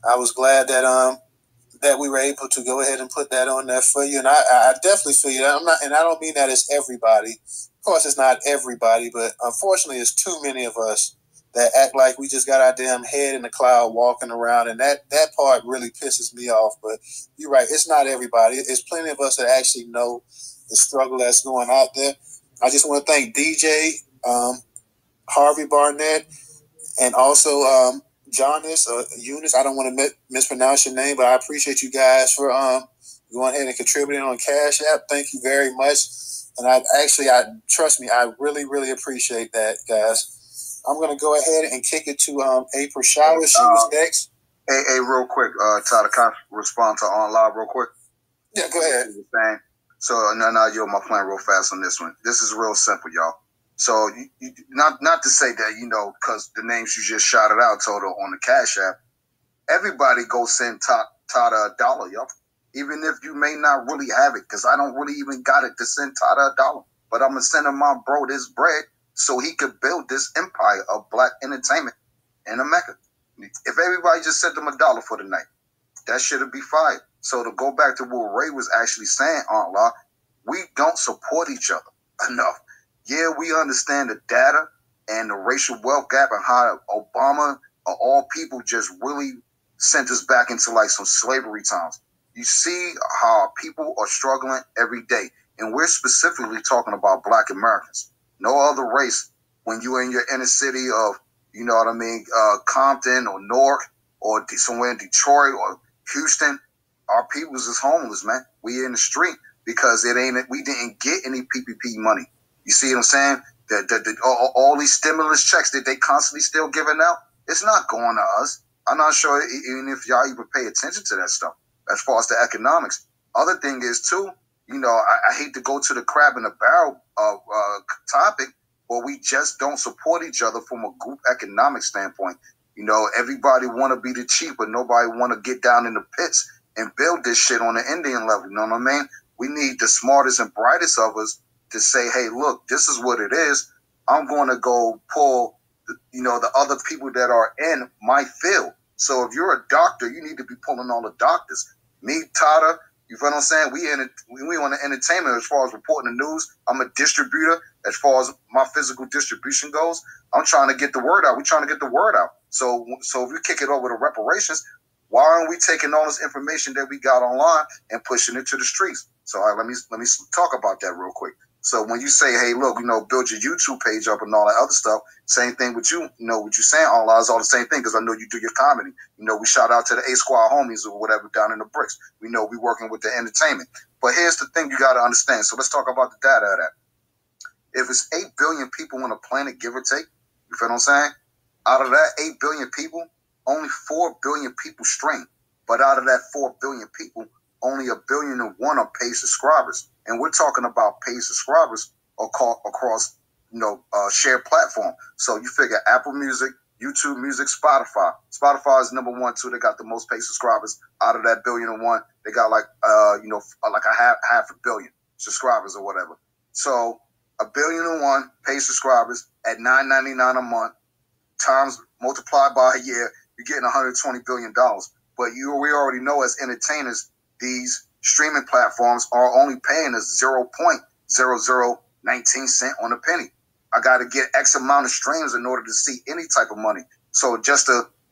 I was glad that we were able to go ahead and put that on there for you. And I definitely feel you. And I don't mean that it's everybody. Of course, it's not everybody, but unfortunately, it's too many of us that act like we just got our damn head in the cloud walking around, and that part really pisses me off. But you're right, it's not everybody. It's plenty of us that actually know the struggle that's going out there. I just want to thank DJ, Harvey Barnett, and also Jonas or Eunice. I don't want to mispronounce your name, but I appreciate you guys for going ahead and contributing on Cash App. Thank you very much. And I trust me, I really, really appreciate that, guys. I'm going to go ahead and kick it to April Showers. She was next. Hey, real quick, Tyler, can I respond to On Live real quick? Yeah, go ahead. So, no, you're my plan real fast on this one. This is real simple, y'all. So, you, not to say that, because the names you just shouted out, Toto, on the Cash App, everybody go send Tata $1, y'all. Even if you may not really have it, because I don't really even got it to send Tata $1. But I'm going to send him my bro this bread so he could build this empire of black entertainment in America. If everybody just sent him $1 for the night, that should be fire. So to go back to what Ray was actually saying, Aunt Law, we don't support each other enough. Yeah, we understand the data and the racial wealth gap and how Obama, of all people, just really sent us back into like some slavery times. You see how people are struggling every day. And we're specifically talking about black Americans. No other race. When you're in your inner city of, Compton or Newark or somewhere in Detroit or Houston, our peoples is homeless, man. We in the street because we didn't get any PPP money. You see what I'm saying? All these stimulus checks that they constantly still giving out, it's not going to us. I'm not sure even if y'all even pay attention to that stuff as far as the economics. Other thing is, too, I hate to go to the crab in the barrel topic, but we just don't support each other from a group economic standpoint. Everybody want to be the chief, but nobody want to get down in the pits and build this shit on the Indian level. You know what I mean? We need the smartest and brightest of us to say, hey, look, this is what it is. I'm going to go pull, the other people that are in my field. So if you're a doctor, you need to be pulling all the doctors. Me, Tata, you feel what I'm saying? We on the entertainment as far as reporting the news. I'm a distributor as far as my physical distribution goes. I'm trying to get the word out. We're trying to get the word out. So if we kick it over to reparations, why aren't we taking all this information that we got online and pushing it to the streets? So let me talk about that real quick. So when you say, hey, look, build your YouTube page up and all that other stuff, same thing with you, what you're saying online is all the same thing because I know you do your comedy. We shout out to the A-Squad homies or whatever down in the bricks. We know we working with the entertainment. But here's the thing you got to understand. So let's talk about the data of that. If it's 8 billion people on the planet, give or take, you feel what I'm saying? Out of that 8 billion people, only 4 billion people stream. But out of that 4 billion people, only 1 billion and 1 are paid subscribers. And we're talking about paid subscribers across, shared platform. So you figure Apple Music, YouTube Music, Spotify. Spotify is number 1, too. They got the most paid subscribers out of that 1 billion and 1. They got like a half a billion subscribers or whatever. So 1 billion and 1 paid subscribers at $9.99 a month times multiplied by a year, you're getting $120 billion. But we already know as entertainers, these streaming platforms are only paying us 0.0019 cent on a penny. I got to get X amount of streams in order to see any type of money. So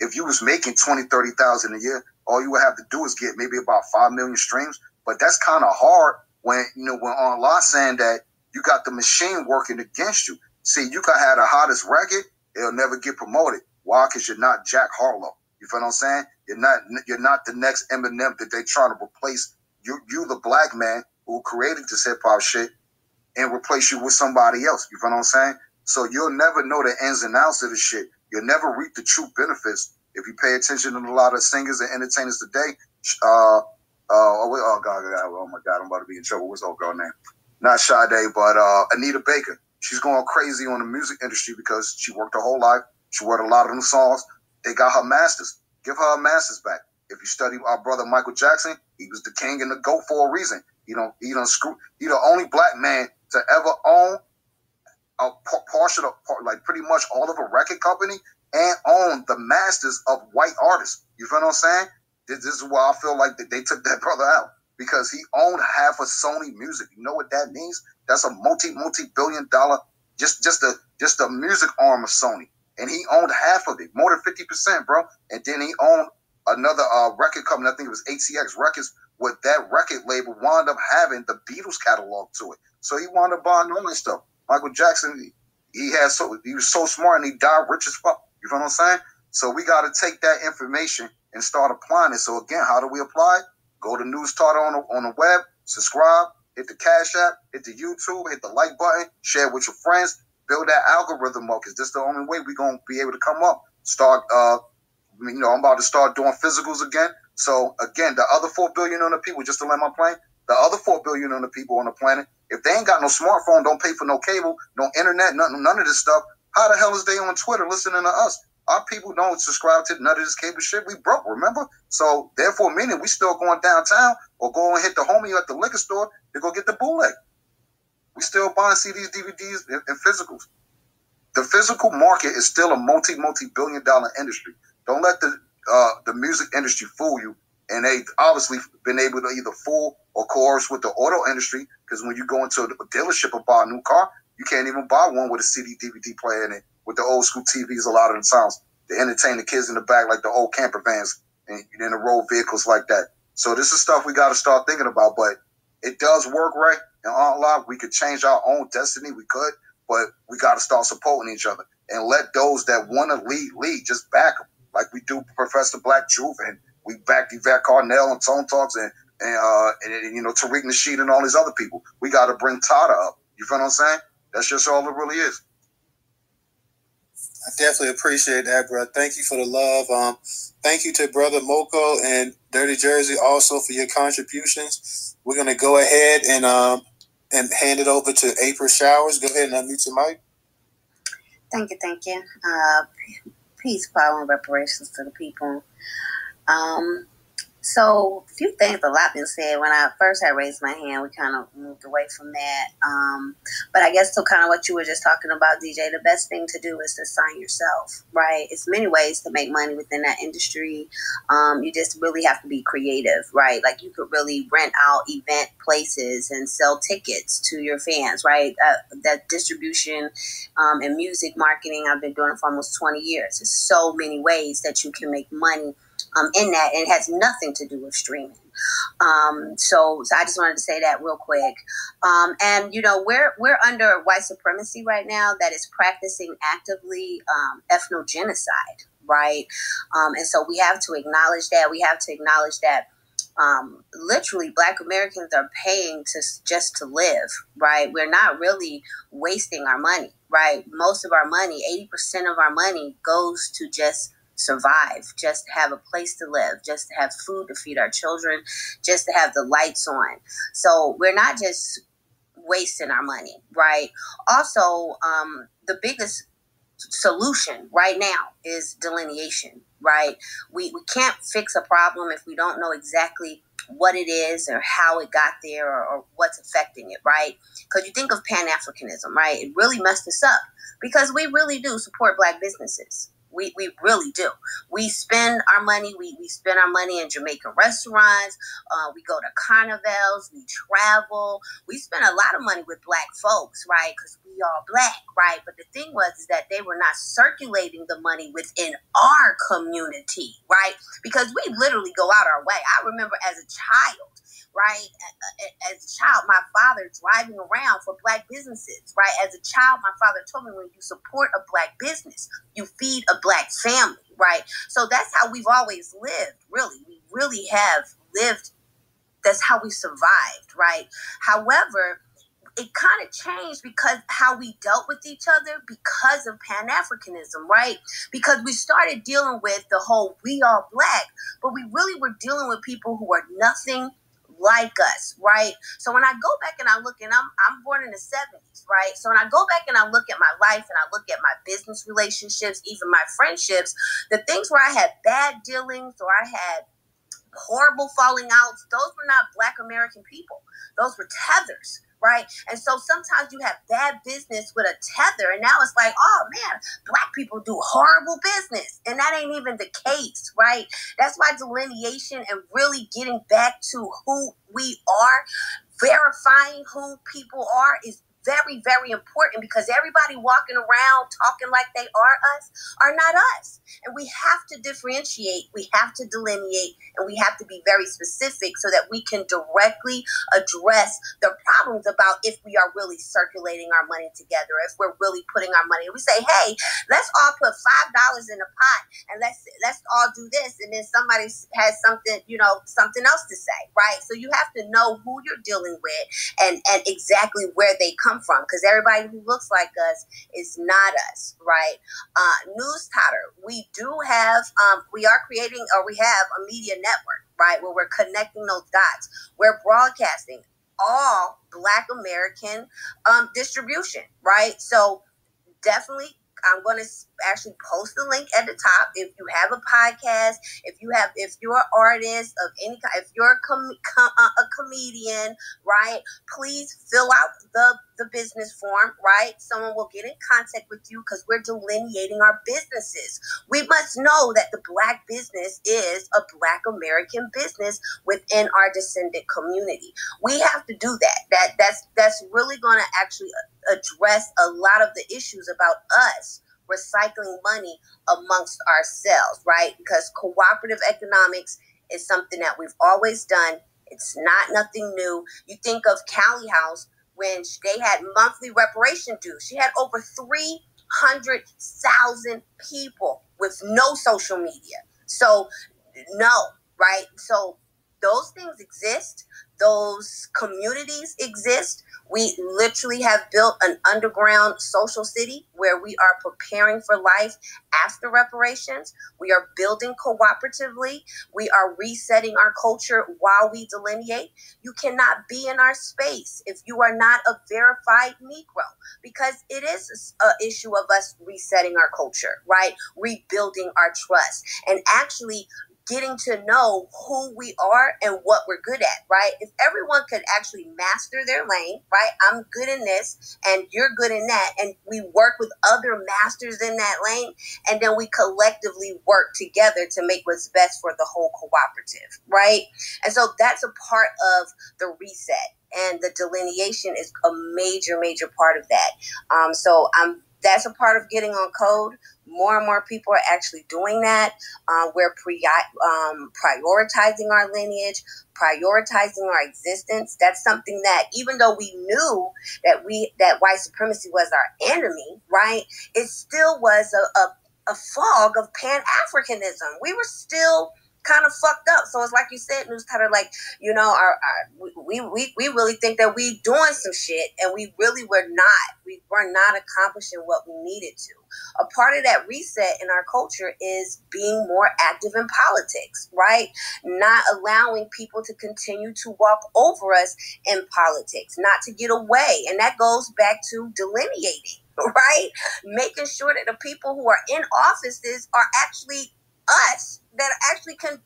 if you was making 20, 30,000 a year, all you would have to do is get maybe about 5 million streams. But that's kind of hard when online saying that you got the machine working against you. See, you could have the hottest record, it'll never get promoted. Why? Because you're not Jack Harlow. You feel what I'm saying? You're not the next Eminem that they trying to replace. You the black man who created this hip hop shit and replace you with somebody else. You feel what I'm saying? So you'll never know the ins and outs of the shit. You'll never reap the true benefits if you pay attention to a lot of singers and entertainers today. Oh my God, I'm about to be in trouble. What's the old girl name? Not Sade, but Anita Baker. She's going crazy on the music industry because she worked her whole life. She wrote a lot of them songs. They got her masters. Give her her masters back. If you study our brother Michael Jackson, he was the king and the GOAT for a reason. He the only black man to ever own a partial, like pretty much all of a record company and own the masters of white artists. You feel what I'm saying? This is why I feel like they took that brother out, because he owned half of Sony Music. You know what that means? That's a multi-billion-dollar just the music arm of Sony, and he owned half of it, more than 50%, bro. And then he owned another record company. I think it was ATX Records. With that record label, wound up having the Beatles catalog to it. So he wound up buying all that stuff. Michael Jackson, he was so smart, and he died rich as fuck. You feel what I'm saying? So we got to take that information and start applying it. So again, how do we apply it? Go to Newstoter on the web, subscribe, hit the Cash App, hit the YouTube, hit the like button, share with your friends, build that algorithm up, because this is the only way we're going to be able to come up. Start, I'm about to start doing physicals again. So again, the other 4 billion on the people, just to land my plane, the other 4 billion on the people on the planet, if they ain't got no smartphone, don't pay for no cable, no internet, none of this stuff, how the hell is they on Twitter listening to us? Our people don't subscribe to none of this cable shit. We broke, remember? So therefore, meaning we still going downtown or go and hit the homie at the liquor store to go get the bootleg. We still buying CDs, DVDs, and physicals. The physical market is still a multi-billion-dollar industry. Don't let the music industry fool you. And they've obviously been able to either fool or coerce with the auto industry, because when you go into a dealership and buy a new car, you can't even buy one with a CD, DVD player in it, with the old school TVs a lot of the times to entertain the kids in the back, like the old camper vans and in the road vehicles like that. So this is stuff we got to start thinking about, but it does work, right? And on live, we could change our own destiny. We could, but we got to start supporting each other and let those that want to lead, just back them. Like we do Professor Black Truth, and we back Yvette Carnell and Tone Talks and Tariq Nasheed and all these other people. We got to bring Tada up. You feel what I'm saying? That's just all it really is. I definitely appreciate that, bro. Thank you for the love. Thank you to Brother Moko and Dirty Jersey also for your contributions. We're going to go ahead and hand it over to April Showers. Go ahead and unmute your mic. Thank you. Peace, power, and reparations to the people. So, a few things, a lot been said. When I first had raised my hand, we kind of moved away from that. But I guess to kind of what you were just talking about, DJ, the best thing to do is to sign yourself, right? It's many ways to make money within that industry. You just really have to be creative, right? Like you could really rent out event places and sell tickets to your fans, right? That distribution and music marketing, I've been doing it for almost 20 years. There's so many ways that you can make money in that, and it has nothing to do with streaming. So I just wanted to say that real quick. And we're under white supremacy right now that is practicing actively ethnogenocide, right? And so we have to acknowledge that. We have to acknowledge that literally Black Americans are paying just to live, right? We're not really wasting our money, right? Most of our money, 80% of our money goes to just survive, just to have a place to live, just to have food to feed our children, just to have the lights on. So we're not just wasting our money, right? Also, the biggest solution right now is delineation, right? We can't fix a problem if we don't know exactly what it is or how it got there or what's affecting it, right? Because you think of Pan-Africanism, right? It really messed us up because we really do support Black businesses. We really do. We spend our money. We spend our money in Jamaican restaurants. We go to carnivals. We travel. We spend a lot of money with Black folks, right? Because we all Black, right? But the thing is that they were not circulating the money within our community, right? Because we literally go out our way. I remember as a child, right? As a child, my father driving around for Black businesses, right? As a child, my father told me, when you support a Black business, you feed a Black family, right? So that's how we've always lived, really. We really have lived. That's how we survived, right? However, it kind of changed because how we dealt with each other because of Pan-Africanism, right? Because we started dealing with the whole we are Black, but we really were dealing with people who are nothing like us, right? So when I go back and I look, and I'm born in the 70s, right? So when I go back and I look at my life and I look at my business relationships, even my friendships, the things where I had bad dealings or I had horrible falling outs, those were not Black American people. Those were tethers, right? And so sometimes you have bad business with a tether, and now it's like, oh man, Black people do horrible business, and that ain't even the case, right? That's why delineation and really getting back to who we are, verifying who people are is very, very important, because everybody walking around talking like they are not us. And we have to differentiate, we have to delineate, and we have to be very specific so that we can directly address the problems about if we are really circulating our money together, if we're really putting our money. We say, hey, let's all put $5 in a pot and let's all do this, and then somebody has something, something else to say, right? So you have to know who you're dealing with and exactly where they come from, because everybody who looks like us is not us, right? Newstoter, we are creating, or we have a media network, right, where we're connecting those dots. We're broadcasting all Black American distribution, right? So definitely, I'm going to actually post the link at the top. If you have a podcast, if you're an artist of any kind, if you're a comedian, right, please fill out the business form, right? Someone will get in contact with you, because we're delineating our businesses. We must know that the Black business is a Black American business within our descendant community. We have to do that. That's really going to actually address a lot of the issues about us recycling money amongst ourselves, right? Because cooperative economics is something that we've always done. It's not nothing new. You think of Callie House, when they had monthly reparation dues. She had over 300,000 people with no social media. So no, right? So those things exist. Those communities exist. We literally have built an underground social city where we are preparing for life after reparations. We are building cooperatively. We are resetting our culture while we delineate. You cannot be in our space if you are not a verified Negro, because it is an issue of us resetting our culture, right? Rebuilding our trust and actually getting to know who we are and what we're good at, right? If everyone could actually master their lane, right? I'm good in this and you're good in that, and we work with other masters in that lane, and then we collectively work together to make what's best for the whole cooperative, right? And so that's a part of the reset, and the delineation is a major, major part of that. That's a part of getting on code. More and more people are actually doing that. We're prioritizing our lineage, prioritizing our existence. That's something that, even though we knew that white supremacy was our enemy, right? It still was a fog of Pan-Africanism. We were still kind of fucked up. So it's like you said, Newstoter, like, we really think that we doing some shit, and we really were not. We were not accomplishing what we needed to. A part of that reset in our culture is being more active in politics, right? Not allowing people to continue to walk over us in politics, not to get away. And that goes back to delineating, right? Making sure that the people who are in offices are actually us, that actually can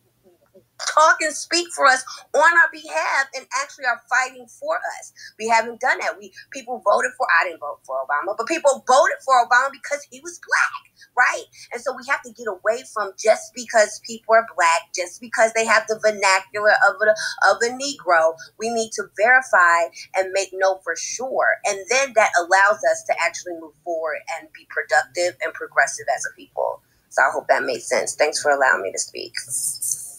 talk and speak for us on our behalf and actually are fighting for us. We haven't done that. People voted for, I didn't vote for Obama, but people voted for Obama because he was Black, right? And so we have to get away from just because people are Black, just because they have the vernacular of a Negro. We need to verify and make know for sure. And then that allows us to actually move forward and be productive and progressive as a people. So I hope that made sense. Thanks for allowing me to speak.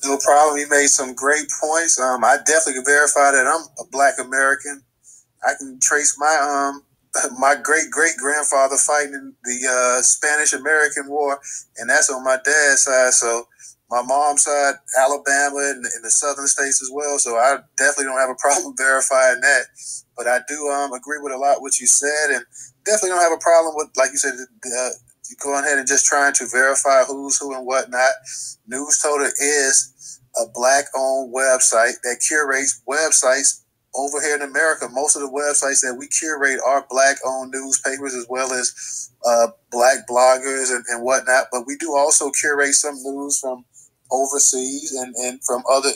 No problem. You made some great points. I definitely can verify that I'm a Black American. I can trace my my great-great-grandfather fighting in the Spanish-American War, and that's on my dad's side. So my mom's side, Alabama, and the southern states as well. So I definitely don't have a problem verifying that. But I do agree with a lot what you said, and definitely don't have a problem with, like you said, going ahead and just trying to verify who's who and whatnot. Newstoter is a Black-owned website that curates websites over here in America. Most of the websites that we curate are Black-owned newspapers, as well as Black bloggers and whatnot. But we do also curate some news from overseas and from other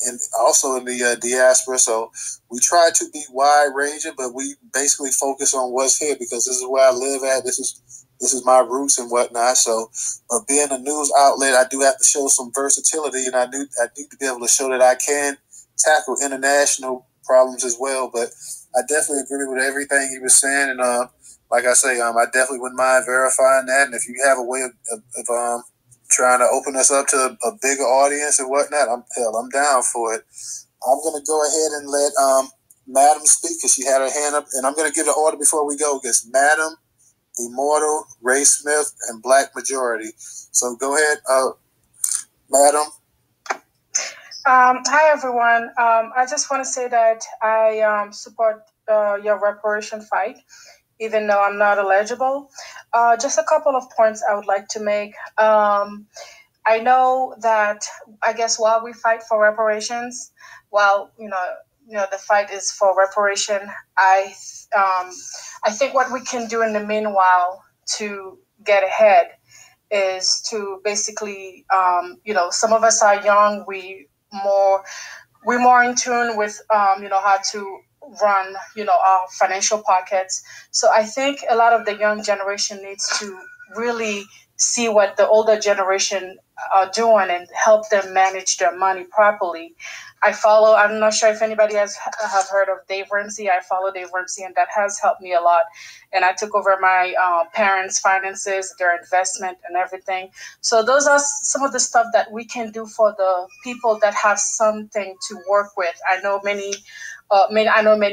and also in the diaspora. So we try to be wide ranging, but we basically focus on what's here because this is where I live at. This is my roots and whatnot. So, but being a news outlet, I do have to show some versatility, and I need to be able to show that I can tackle international problems as well. But I definitely agree with everything he was saying, and like I say, I definitely wouldn't mind verifying that. And if you have a way of trying to open us up to a bigger audience and whatnot, I'm down for it. I'm gonna go ahead and let Madam speak because she had her hand up, and I'm gonna give the order before we go. It's Madam, Immortal, Ray Smith, and Black Majority. So go ahead, Madam. Hi everyone. I just want to say that I support your reparation fight, even though I'm not eligible. Just a couple of points I would like to make. I know that I guess while we fight for reparations, while the fight is for reparation, I think what we can do in the meanwhile to get ahead is to basically some of us are young, we're more in tune with how to run our financial pockets. So I think a lot of the young generation needs to really see what the older generation are doing and help them manage their money properly. I'm not sure if anybody have heard of Dave Ramsey. I follow Dave Ramsey, and that has helped me a lot. And I took over my parents' finances, their investment and everything. So those are some of the stuff that we can do for the people that have something to work with. I know many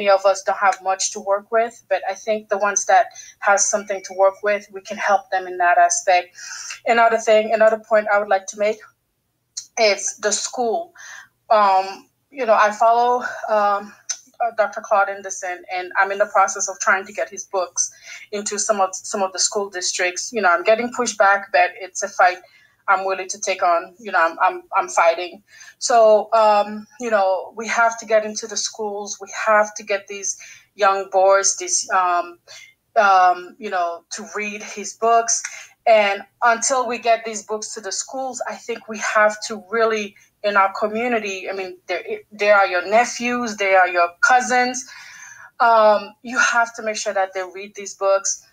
of us don't have much to work with, but I think the ones that have something to work with, we can help them in that aspect. Another point I would like to make is the school. I follow Dr. Claude Anderson, and I'm in the process of trying to get his books into some of the school districts. I'm getting pushback, but it's a fight I'm willing to take on. I'm fighting. So, we have to get into the schools. We have to get these young boys, to read his books. And until we get these books to the schools, I think we have to really, in our community, I mean, they are your nephews, they are your cousins. You have to make sure that they read these books.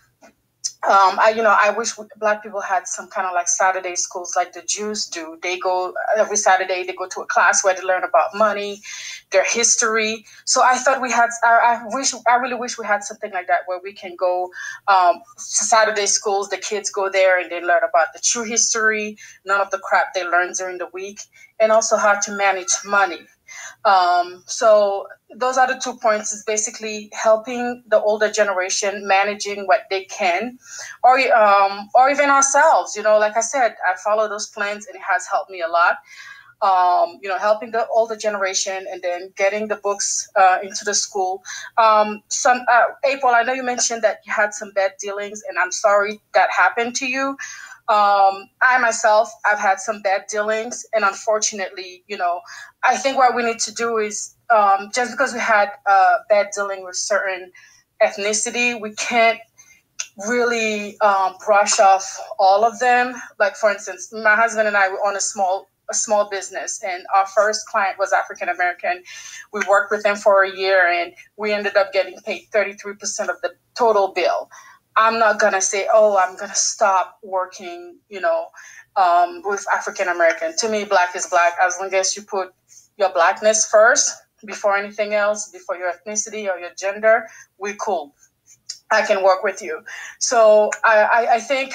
I wish Black people had some kind of like Saturday schools like the Jews do. They go every Saturday, they go to a class where they learn about money, their history. So I thought I really wish we had something like that where we can go Saturday schools, the kids go there and they learn about the true history, none of the crap they learn during the week, and also how to manage money. So those are the 2 points, is basically helping the older generation managing what they can, or even ourselves. Like I said, I follow those plans and it has helped me a lot. Helping the older generation and then getting the books into the school. April, I know you mentioned that you had some bad dealings, and I'm sorry that happened to you. I myself, I've had some bad dealings, and unfortunately, I think what we need to do is just because we had bad dealing with certain ethnicity, we can't really brush off all of them. Like, for instance, my husband and I were on a small business, and our first client was African American. We worked with them for a year, and we ended up getting paid 33% of the total bill. I'm not gonna say, I'm gonna stop working, with African American. To me, Black is Black. As long as you put your Blackness first before anything else, before your ethnicity or your gender, we're cool. I can work with you. So I think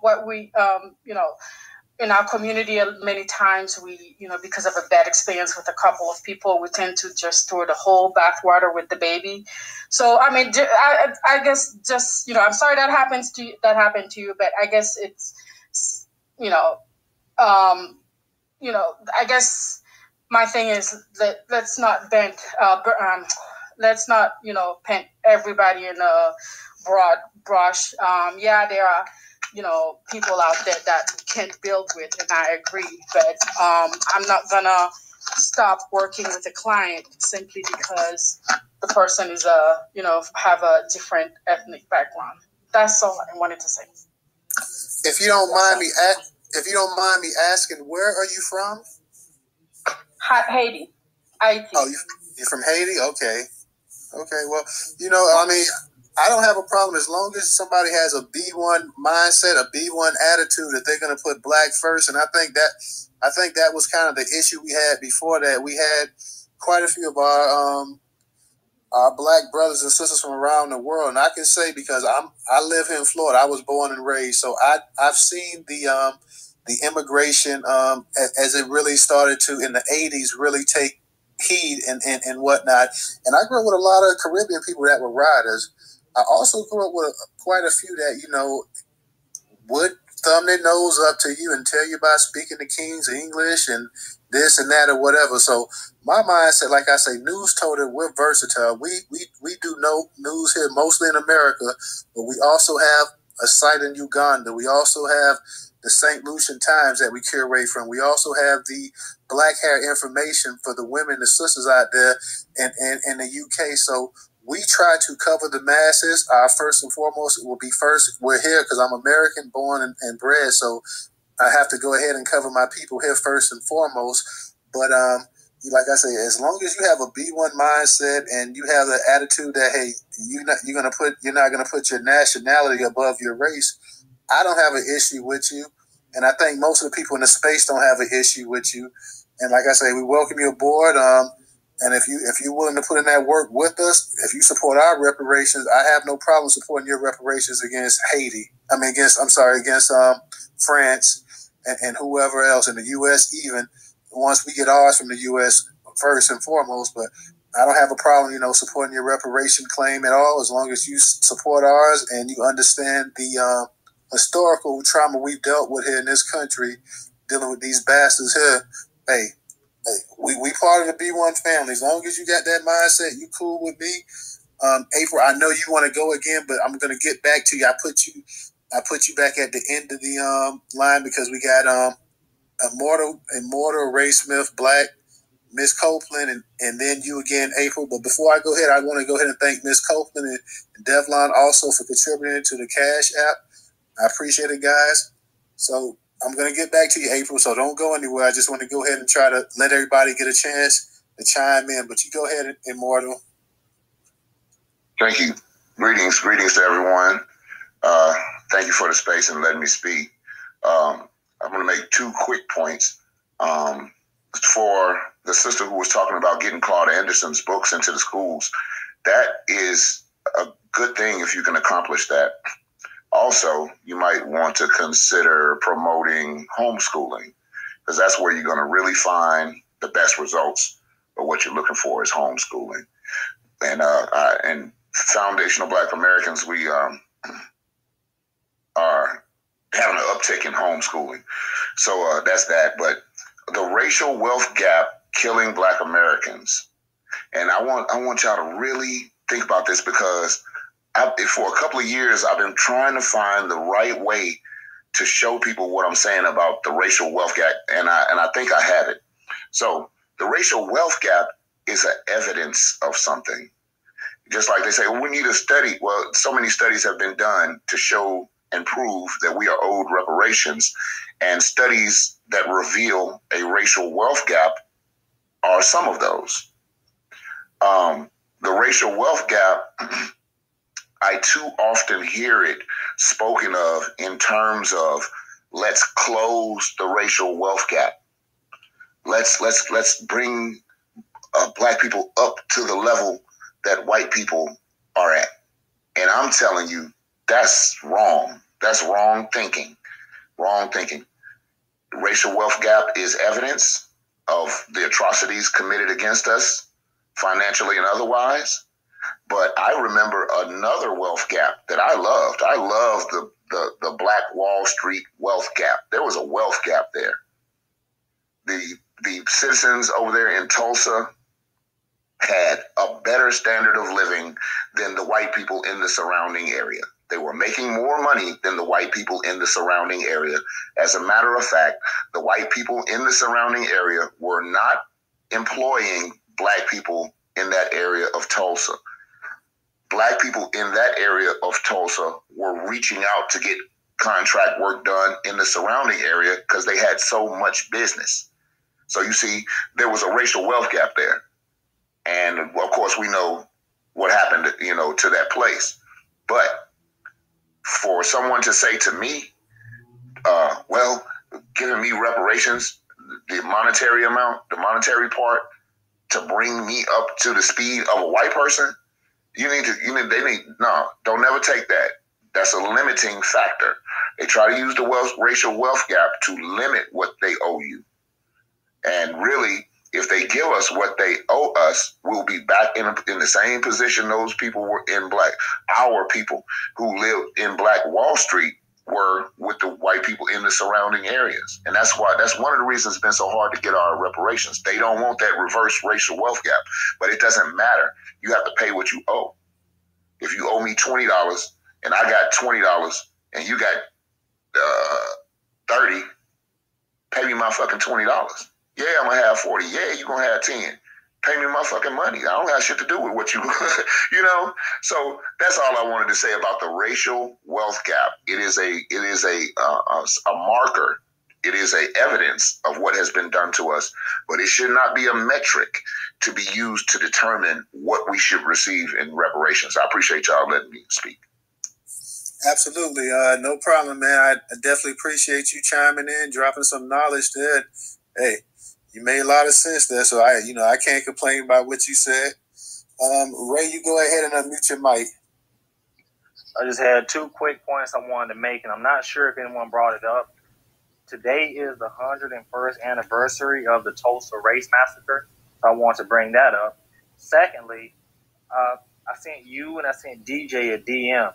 what we, in our community, many times we, because of a bad experience with a couple of people, we tend to just throw the whole bathwater with the baby. So, I mean, I guess just, I'm sorry that happened to you, but I guess it's, I guess my thing is that let's not paint everybody in a broad brush. There are, people out there that we can't build with, and I agree. But I'm not gonna stop working with a client simply because the person is have a different ethnic background. That's all I wanted to say. If you don't mind me asking, where are you from? Haiti. Haiti. Oh, you're from Haiti? Okay. Okay, well, I mean, I don't have a problem as long as somebody has a B1 mindset, a B1 attitude that they're going to put black first. And I think that was kind of the issue we had before that. We had quite a few of our black brothers and sisters from around the world, and I can say because I live here in Florida, I was born and raised, so I've seen the immigration as it really started to in the 80s really take heed and whatnot. And I grew up with a lot of Caribbean people that were riders. I also grew up with quite a few that would thumb their nose up to you and tell you about speaking the King's English and this and that or whatever. So my mindset, like I say, Newstoter, we're versatile. We do no news here, mostly in America, but we also have a site in Uganda. We also have the St. Lucian Times that we curate from. We also have the Black Hair information for the women, the sisters out there in the UK. So we try to cover the masses. First and foremost, it will be first. We're here because I'm American, born and bred. So I have to go ahead and cover my people here first and foremost. But like I say, as long as you have a B1 mindset and you have the attitude that hey, you're not gonna put your nationality above your race, I don't have an issue with you. And I think most of the people in the space don't have an issue with you. And like I say, we welcome you aboard. And if you're willing to put in that work with us, if you support our reparations, I have no problem supporting your reparations against against France and whoever else in the U.S. even once we get ours from the U.S. first and foremost. But I don't have a problem, supporting your reparation claim at all as long as you support ours and you understand the historical trauma we've dealt with here in this country, dealing with these bastards here. Hey, we part of the B1 family. As long as you got that mindset, you cool with me. April, I know you want to go again, but I'm going to get back to you. I put you back at the end of the line because we got Immortal, Ray Smith, Black, Miss Copeland, and then you again, April. But before I go ahead, I want to go ahead and thank Miss Copeland and Devlon also for contributing to the Cash App. I appreciate it, guys. So I'm going to get back to you, April, so don't go anywhere. I just want to go ahead and try to let everybody get a chance to chime in. But you go ahead, Immortal. Thank you. Greetings to everyone. Thank you for the space and letting me speak. I'm going to make 2 quick points. For the sister who was talking about getting Claude Anderson's books into the schools, that is a good thing if you can accomplish that. Also, you might want to consider promoting homeschooling because that's where you're going to really find the best results of what you're looking for is homeschooling. And foundational Black Americans, we are having an uptick in homeschooling. So that's that. But the racial wealth gap killing Black Americans. And I want y'all to really think about this because for a couple of years, I've been trying to find the right way to show people what I'm saying about the racial wealth gap, and I think I have it. So the racial wealth gap is an evidence of something. Just like they say, well, we need a study. Well, so many studies have been done to show and prove that we are owed reparations, and studies that reveal a racial wealth gap are some of those. The racial wealth gap, I too often hear it spoken of in terms of let's close the racial wealth gap. Let's bring Black people up to the level that white people are at. And I'm telling you, that's wrong. That's wrong thinking. Wrong thinking. The racial wealth gap is evidence of the atrocities committed against us, financially and otherwise. But I remember another wealth gap that I loved. I loved the Black Wall Street wealth gap. There was a wealth gap there. The citizens over there in Tulsa had a better standard of living than the white people in the surrounding area. They were making more money than the white people in the surrounding area. As a matter of fact, the white people in the surrounding area were not employing Black people in that area of Tulsa. Black people in that area of Tulsa were reaching out to get contract work done in the surrounding area because they had so much business. So you see, there was a racial wealth gap there. And of course, we know what happened, to that place. But for someone to say to me, well, giving me reparations, the monetary amount, the monetary part, to bring me up to the speed of a white person, don't never take that. That's a limiting factor. They try to use the racial wealth gap to limit what they owe you. And really, if they give us what they owe us, we'll be back in the same position those people were in black. Our people who lived in Black Wall Street were with the white people in the surrounding areas. And that's one of the reasons it's been so hard to get our reparations. They don't want that reverse racial wealth gap, but it doesn't matter. You have to pay what you owe. If you owe me $20 and I got $20 and you got 30, pay me my fucking $20. Yeah, I'm gonna have 40. Yeah, you're gonna have 10. Pay me my fucking money. I don't have shit to do with what you, So that's all I wanted to say about the racial wealth gap. It is a marker. It is a evidence of what has been done to us, but it should not be a metric to be used to determine what we should receive in reparations. I appreciate y'all letting me speak. Absolutely. No problem, man. I definitely appreciate you chiming in, dropping some knowledge there. Hey, you made a lot of sense there, so I can't complain about what you said. Ray, you go ahead and unmute your mic. I just had 2 quick points I wanted to make, and I'm not sure if anyone brought it up. Today is the 101st anniversary of the Tulsa Race Massacre, so I want to bring that up. Secondly, I sent you and I sent DJ a DM.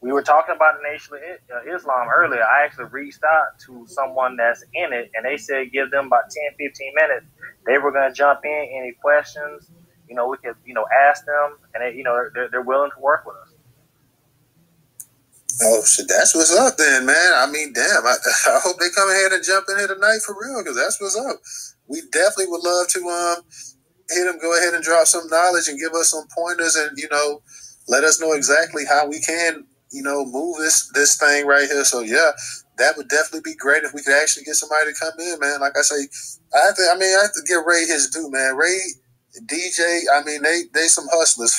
We were talking about the Nation of Islam earlier. I actually reached out to someone that's in it, and they said give them about 10, 15 minutes. They were going to jump in. Any questions, we could, ask them, and they're willing to work with us. Oh, shit, that's what's up then, man. I mean, damn, I hope they come ahead and jump in here tonight for real, because that's what's up. We definitely would love to hit them, go ahead and drop some knowledge and give us some pointers and, let us know exactly how we can move this thing right here. So yeah, that would definitely be great if we could actually get somebody to come in, man. Like I say, I have to give Ray his due, man. Ray, DJ, they some hustlers.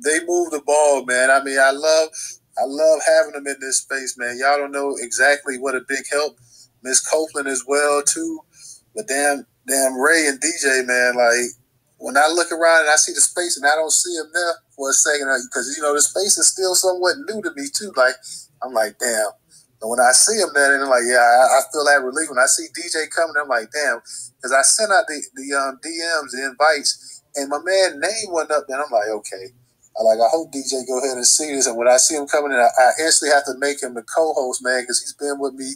they move the ball, man. I love having them in this space, man. Y'all don't know exactly what a big help. Miss Copeland as well too. But damn Ray and DJ, man, like when I look around and I see the space and I don't see him there for a second, because the space is still somewhat new to me too. Like I'm like, damn. And when I see him there, and I'm like, yeah, I feel that relief. When I see DJ coming, I'm like, damn, because I sent out the DMs, the invites, and my man name went up there. And I'm like, okay. I hope DJ go ahead and see this. And when I see him coming in, I instantly have to make him the co-host, man, because he's been with me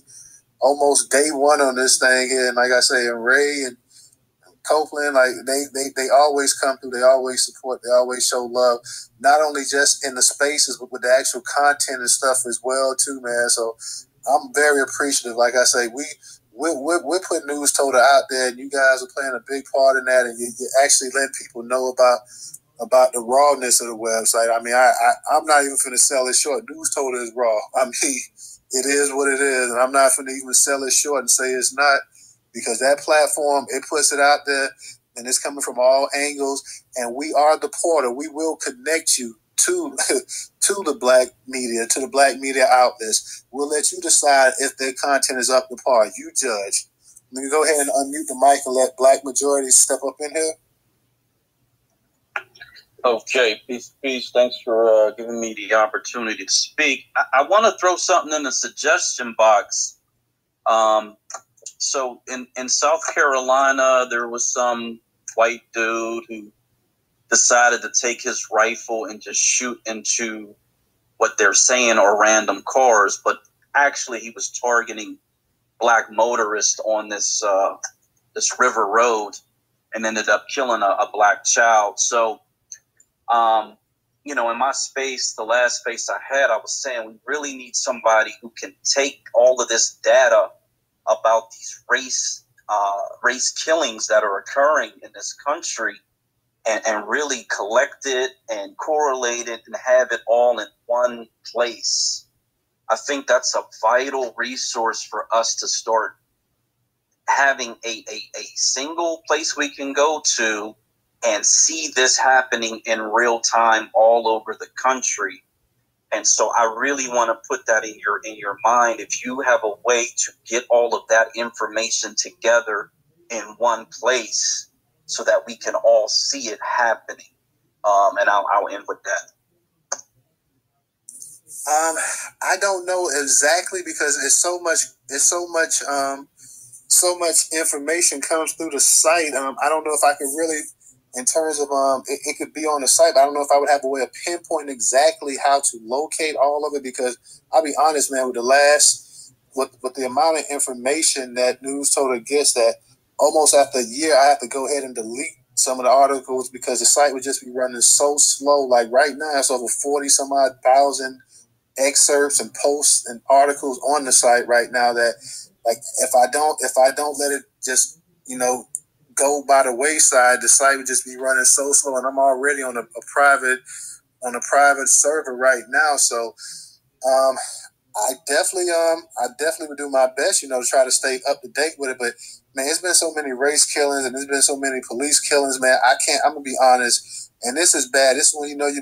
almost day one on this thing here. And like I say, and Ray and Copeland, like they always come through. They always support. They always show love, not only just in the spaces, but with the actual content and stuff as well, too, man. So I'm very appreciative. Like I say, we're putting Newstoter out there, and you guys are playing a big part in that, and you're actually letting people know about the rawness of the website. I'm not even finna sell it short. Newstoter is raw. It is what it is, and I'm not finna even sell it short and say it's not, because that platform, it puts it out there, and it's coming from all angles, and we are the portal. We will connect you to the black media, to the black media outlets. We'll let you decide if their content is up to par. You judge. Let me go ahead and unmute the mic and let Black Majority step up in here. Okay, peace. Thanks for giving me the opportunity to speak. I want to throw something in the suggestion box. So in South Carolina, there was some white dude who decided to take his rifle and just shoot into what they're saying are random cars, but actually he was targeting black motorists on this river road and ended up killing a black child. So, in my space, the last space I had, I was saying we really need somebody who can take all of this data about these race killings that are occurring in this country and really collect it and correlate it and have it all in one place. I think that's a vital resource for us to start having a single place we can go to and see this happening in real time all over the country. And so I really want to put that in your mind. If you have a way to get all of that information together in one place so that we can all see it happening. And I'll end with that. I don't know exactly because so much information comes through the site. I don't know if I could really, in terms of it could be on the site, but I don't know if I would have a way of pinpointing exactly how to locate all of it, because I'll be honest, man, with the amount of information that Newstoter gets, that almost after a year I have to go ahead and delete some of the articles because the site would just be running so slow. Like right now it's over 40 some odd thousand excerpts and posts and articles on the site right now that, like, if I don't let it just, go by the wayside, the site would just be running so slow, and I'm already on a private server right now. So I definitely would do my best, to try to stay up to date with it. But man, it's been so many race killings and there's been so many police killings, man. I'm gonna be honest, and this is bad. This is when you're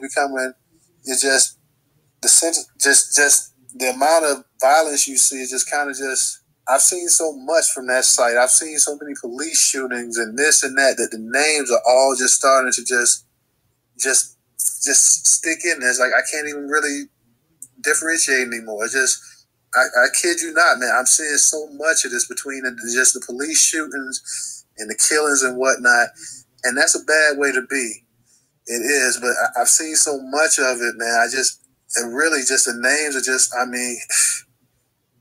just the amount of violence you see is just kind of just. I've seen so much from that site. I've seen so many police shootings and this and that the names are all just starting to just stick in there. It's like I can't even really differentiate anymore. It's just I kid you not, man. I'm seeing so much of this between just the police shootings and the killings and whatnot, and that's a bad way to be. It is, but I've seen so much of it, man. And really just the names are just. I mean.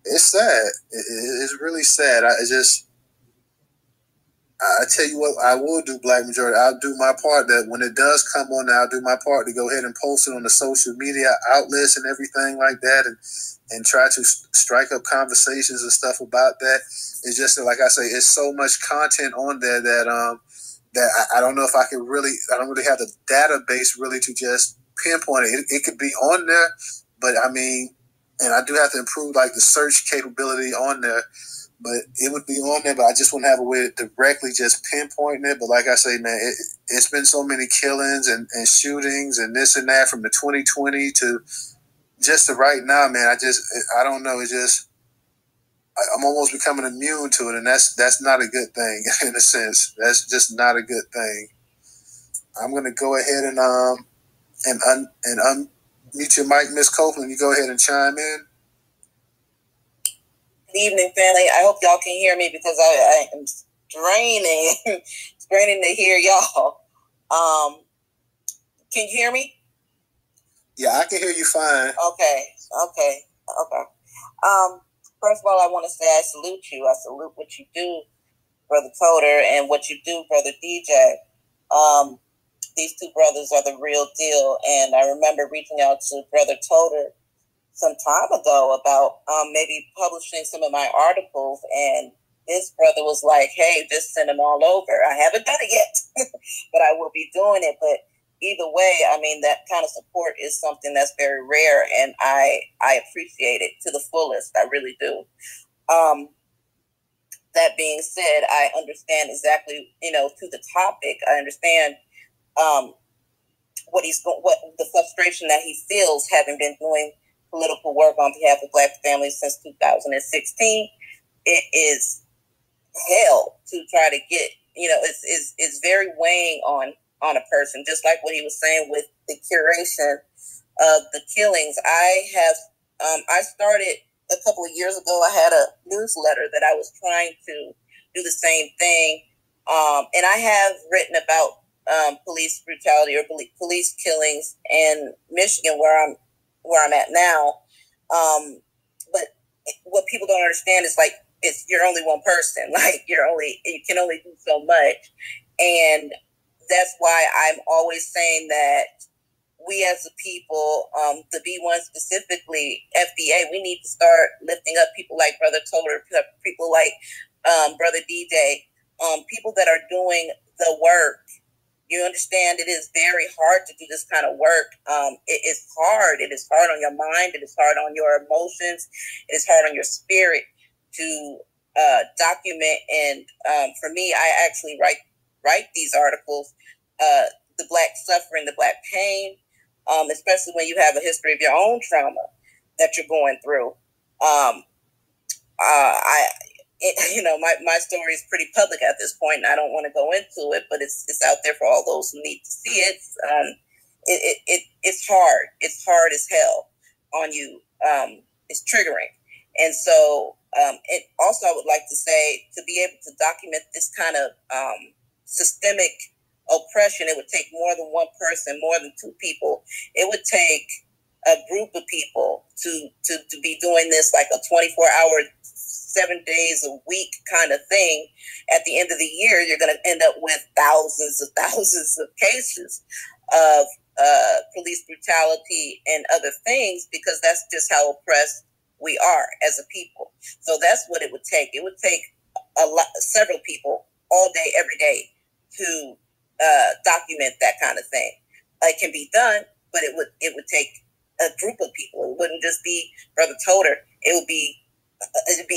It's sad. It's really sad. I tell you what, I will do, Black Majority. I'll do my part. That when it does come on, I'll do my part to go ahead and post it on the social media outlets and everything like that, and try to strike up conversations and stuff about that. It's just like I say, it's so much content on there that I don't know if I don't really have the database really to just pinpoint it. It could be on there, but I mean. And I do have to improve like the search capability on there, but it would be on there, but I just wouldn't have a way to directly just pinpoint it. But like I say, man, it's been so many killings and shootings and this and that from the 2020 to just to right now, man. I don't know. It's just, I'm almost becoming immune to it. And that's not a good thing in a sense. That's just not a good thing. I'm going to go ahead and unmute your mic, Miss Copeland. You go ahead and chime in. Good evening, family. I hope y'all can hear me because I am straining to hear y'all. Can you hear me? Yeah, I can hear you fine. Okay. First of all, I want to say I salute you. I salute what you do, Brother Toter, and what you do, Brother DJ. These two brothers are the real deal. And I remember reaching out to Brother Toter some time ago about maybe publishing some of my articles. And this brother was like, hey, just send them all over. I haven't done it yet, but I will be doing it. But either way, I mean, that kind of support is something that's very rare. And I appreciate it to the fullest. I really do. That being said, I understand exactly, to the topic. I understand what the frustration that he feels, having been doing political work on behalf of Black families since 2016. It is hell to try to get, it's very weighing on a person, just like what he was saying with the curation of the killings. I started a couple of years ago. I had a newsletter that I was trying to do the same thing. And I have written about police brutality or police killings in Michigan, where I'm at now. But what people don't understand is like you're only one person. Like you can only do so much, and that's why I'm always saying that we as a people, the B1 specifically, FDA, we need to start lifting up people like Brother Toter, people like Brother DJ, people that are doing the work. You understand, it is very hard to do this kind of work. It is hard. It is hard on your mind. It is hard on your emotions. It is hard on your spirit to document. And for me, I actually write these articles, the Black suffering, the Black pain, especially when you have a history of your own trauma that you're going through. My story is pretty public at this point, and I don't want to go into it, but it's out there for all those who need to see it. It's hard. It's hard as hell on you. It's triggering. And so, and also I would like to say, to be able to document this kind of systemic oppression, it would take more than one person, more than two people. It would take a group of people to be doing this like a 24-hour, 7 days a week kind of thing. At the end of the year, you're going to end up with thousands of cases of police brutality and other things, because that's just how oppressed we are as a people. So that's what it would take. It would take several people all day, every day to document that kind of thing. It can be done, but it would take a group of people. It wouldn't just be Brother Toter. It'd be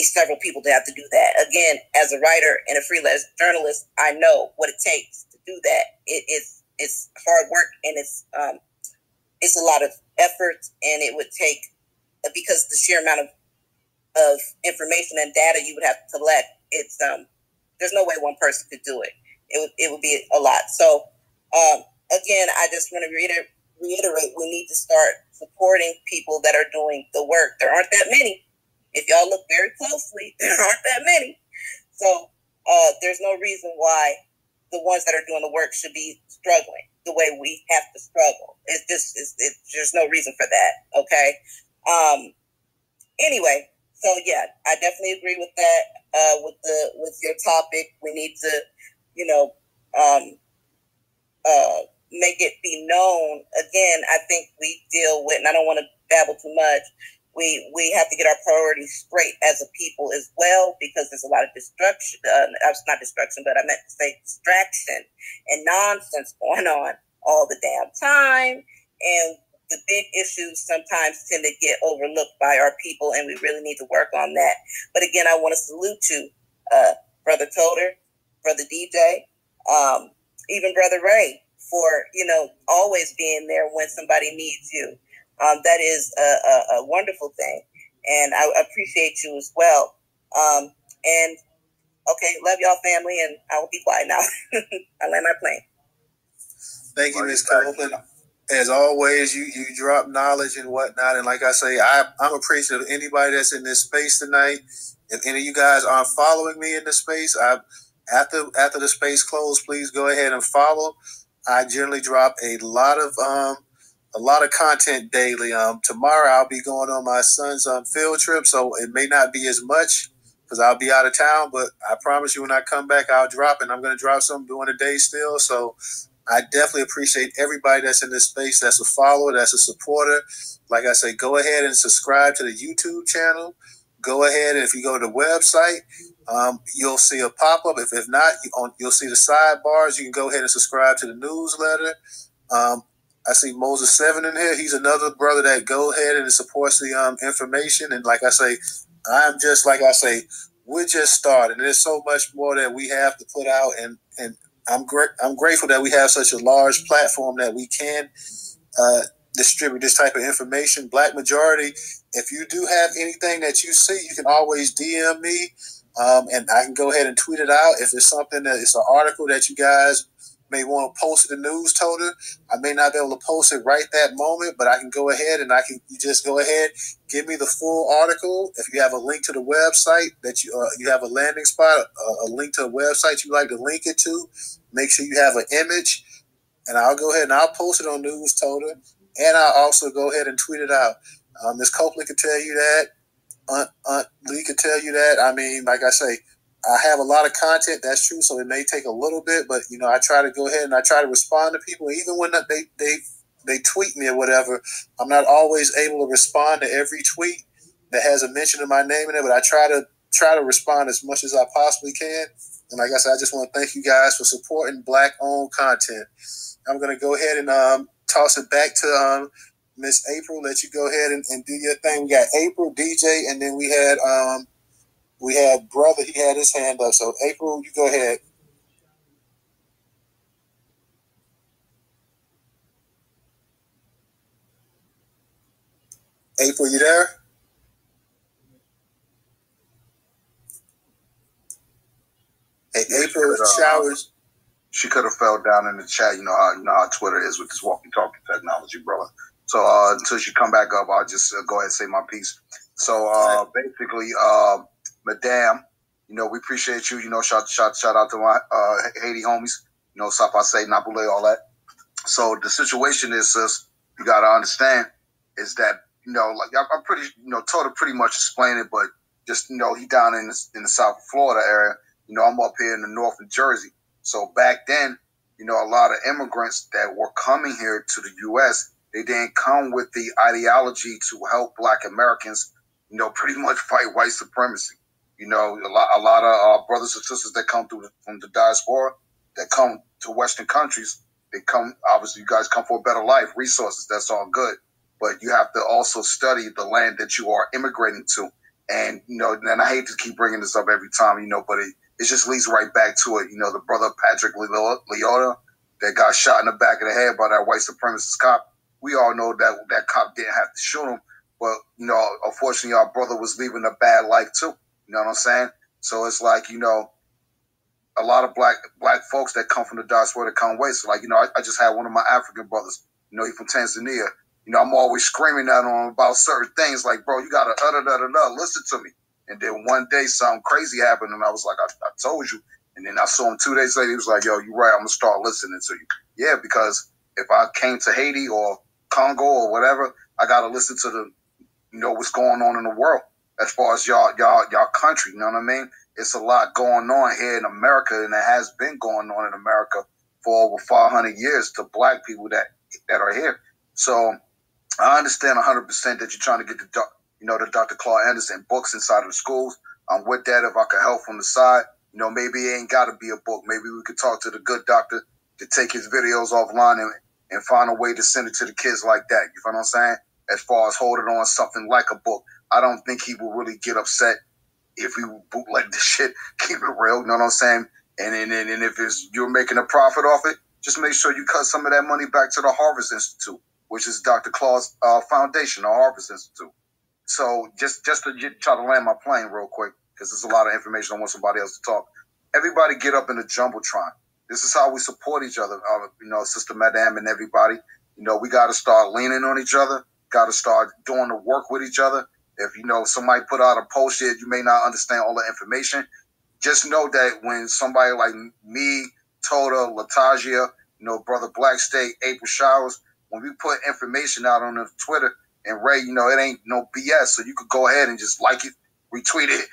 several people to have to do that. Again, as a writer and a freelance journalist, I know what it takes to do that. It's hard work, and it's a lot of effort, and it would take, because the sheer amount of information and data you would have to collect, it's there's no way one person could do it. It would be a lot. So again, I just want to reiterate, we need to start supporting people that are doing the work. There aren't that many. If y'all look very closely, there aren't that many. So there's no reason why the ones that are doing the work should be struggling the way we have to struggle. There's no reason for that. Okay. Anyway, so yeah, I definitely agree with that. With your topic, we need to, make it be known. Again, I think we deal with, and I don't want to babble too much, we have to get our priorities straight as a people as well, because there's a lot of destruction, not destruction, but I meant to say distraction and nonsense going on all the damn time. And the big issues sometimes tend to get overlooked by our people, and we really need to work on that. But again, I want to salute you, Brother Toter, Brother DJ, even Brother Ray, for, always being there when somebody needs you. That is a wonderful thing, and I appreciate you as well. And okay, love y'all, family, and I will be quiet now. I land my plane. Thank you, Ms. Copeland. As always, you drop knowledge and whatnot, and like I say, I'm appreciative of anybody that's in this space tonight. If any of you guys aren't following me in the space, after the space closed, please go ahead and follow. I generally drop a lot of content daily. Tomorrow I'll be going on my son's field trip, so it may not be as much because I'll be out of town, but I promise you when I come back, I'll drop, and I'm going to drop something during the day still. So I definitely appreciate everybody that's in this space, that's a follower, that's a supporter. Like I say, go ahead and subscribe to the YouTube channel. Go ahead, and if you go to the website, you'll see a pop-up. If not, you'll see the sidebars. You can go ahead and subscribe to the newsletter. I see Moses 7 in here. He's another brother that go ahead and supports the information. And like I say, we're just starting. There's so much more that we have to put out, and I'm grateful that we have such a large platform that we can distribute this type of information. Black Majority, if you do have anything that you see, you can always DM me, and I can go ahead and tweet it out. If it's something that it's an article that you guys may want to post to the Newstoter, I may not be able to post it right that moment, but I can go ahead and you just go ahead, give me the full article. If you have a link to the website that you have a landing spot, a link to a website you like to link it to, make sure you have an image, and I'll go ahead and I'll post it on Newstoter, and I'll also go ahead and tweet it out. Ms. Copeland could tell you that. Aunt Lee could tell you that. I mean, like I say, I have a lot of content, that's true, so it may take a little bit, but, I try to go ahead and I try to respond to people. Even when they tweet me or whatever, I'm not always able to respond to every tweet that has a mention of my name in it, but I try to respond as much as I possibly can. And like I said, I just want to thank you guys for supporting Black-owned content. I'm going to go ahead and toss it back to Miss April, let you go ahead and do your thing. We got April, DJ, and then we had We had brother, he had his hand up. So April, you go ahead. April, you there? Hey, April Showers. She could have fell down in the chat. You know how Twitter is with this walkie-talkie technology, brother. So until she come back up, I'll just go ahead and say my piece. So basically, Madame, you know, we appreciate you. You know, shout out to my Haiti homies. You know, Sapase, Napule, all that. So the situation is, sis, you got to understand, is that, you know, like I'm pretty, you know, told to pretty much explain it, but just, you know, he down in the South Florida area. You know, I'm up here in the North New Jersey. So back then, you know, a lot of immigrants that were coming here to the U.S., they didn't come with the ideology to help Black Americans, you know, pretty much fight white supremacy. You know, a lot of brothers and sisters that come from the diaspora, that come to Western countries, they come, obviously, you guys come for a better life, resources, that's all good. But you have to also study the land that you are immigrating to. And, you know, and I hate to keep bringing this up every time, you know, but it just leads right back to it. You know, the brother Patrick Leota that got shot in the back of the head by that white supremacist cop. We all know that cop didn't have to shoot him. But, you know, unfortunately, our brother was leaving a bad life too. You know what I'm saying? So it's like, you know, a lot of black folks that come from the diaspora that come away. So, like, you know, I just had one of my African brothers, you know, he's from Tanzania. You know, I'm always screaming at him about certain things like, bro, you got to listen to me. And then one day something crazy happened, and I was like, I told you. And then I saw him 2 days later. He was like, yo, you're right. I'm going to start listening to you. Yeah, because if I came to Haiti or Congo or whatever, I got to listen to the, you know, what's going on in the world as far as y'all country. You know what I mean? It's a lot going on here in America, and it has been going on in America for over 500 years to Black people that are here. So I understand 100% that you're trying to get the Dr. Claude Anderson books inside of the schools. I'm with that. If I can help from the side, you know, maybe it ain't got to be a book. Maybe we could talk to the good doctor to take his videos offline and find a way to send it to the kids like that. You know what I'm saying? As far as holding on something like a book, I don't think he will really get upset if we bootleg the shit. Keep it real. You know what I'm saying? And if you're making a profit off it, just make sure you cut some of that money back to the Harvest Institute, which is Dr. Claude's foundation, the Harvest Institute. So just to try to land my plane real quick, because there's a lot of information. I want somebody else to talk. Everybody get up in the Jumbotron. This is how we support each other, you know, Sister Madame and everybody. You know, we got to start leaning on each other, got to start doing the work with each other. If, you know, somebody put out a post here, you may not understand all the information. Just know that when somebody like me, Tota, Latagia, you know, Brother Black State, April Showers, when we put information out on the Twitter, and Ray, you know, it ain't no BS, so you could go ahead and just like it, retweet it,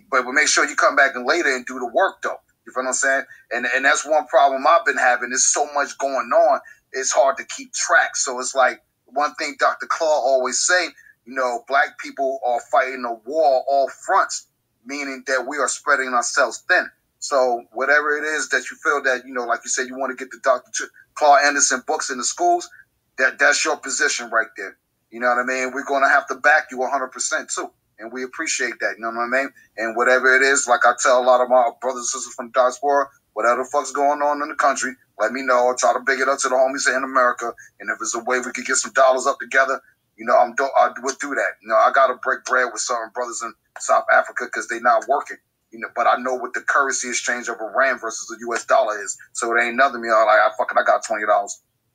but make sure you come back and later and do the work, though. You feel what I'm saying? And that's one problem I've been having. There's so much going on, it's hard to keep track. So it's like one thing Dr. Claude always say, you know, Black people are fighting a war all fronts, meaning that we are spreading ourselves thin. So whatever it is that you feel that, you know, like you said, you want to get the Dr. Claude Anderson books in the schools, that's your position right there. You know what I mean? We're going to have to back you 100% too. And we appreciate that. You know what I mean? And whatever it is, like I tell a lot of my brothers and sisters from diaspora, whatever the fuck's going on in the country, let me know. I'll try to big it up to the homies in America. And if there's a way we could get some dollars up together, you know, I would do that. You know, I got to break bread with certain brothers in South Africa because they're not working. You know, but I know what the currency exchange of a rand versus the U.S. dollar is. So it ain't nothing. You know, like I got $20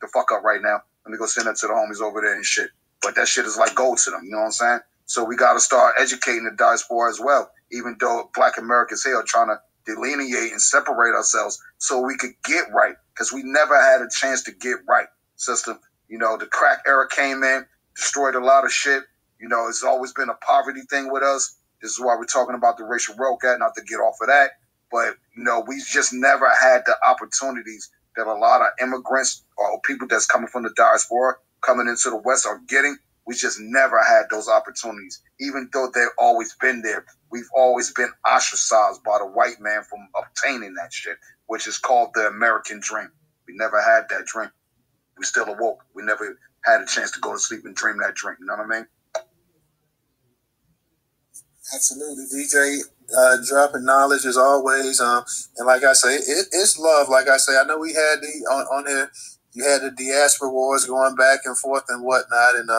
to fuck up right now. Let me go send that to the homies over there and shit. But that shit is like gold to them. You know what I'm saying? So we got to start educating the diaspora as well, even though Black Americans here are trying to delineate and separate ourselves so we could get right, because we never had a chance to get right, sister. You know, the crack era came in, destroyed a lot of shit. You know, it's always been a poverty thing with us. This is why we're talking about the racial wealth gap, not to get off of that. But, you know, we just never had the opportunities that a lot of immigrants or people that's coming from the diaspora coming into the West are getting. We just never had those opportunities. Even though they've always been there, we've always been ostracized by the white man from obtaining that shit, which is called the American dream. We never had that dream. We still awoke. We never had a chance to go to sleep and dream that dream. You know what I mean? Absolutely, DJ. Dropping knowledge as always. And like I say, it's love. Like I say, I know we had on here. You had the diaspora wars going back and forth and whatnot, and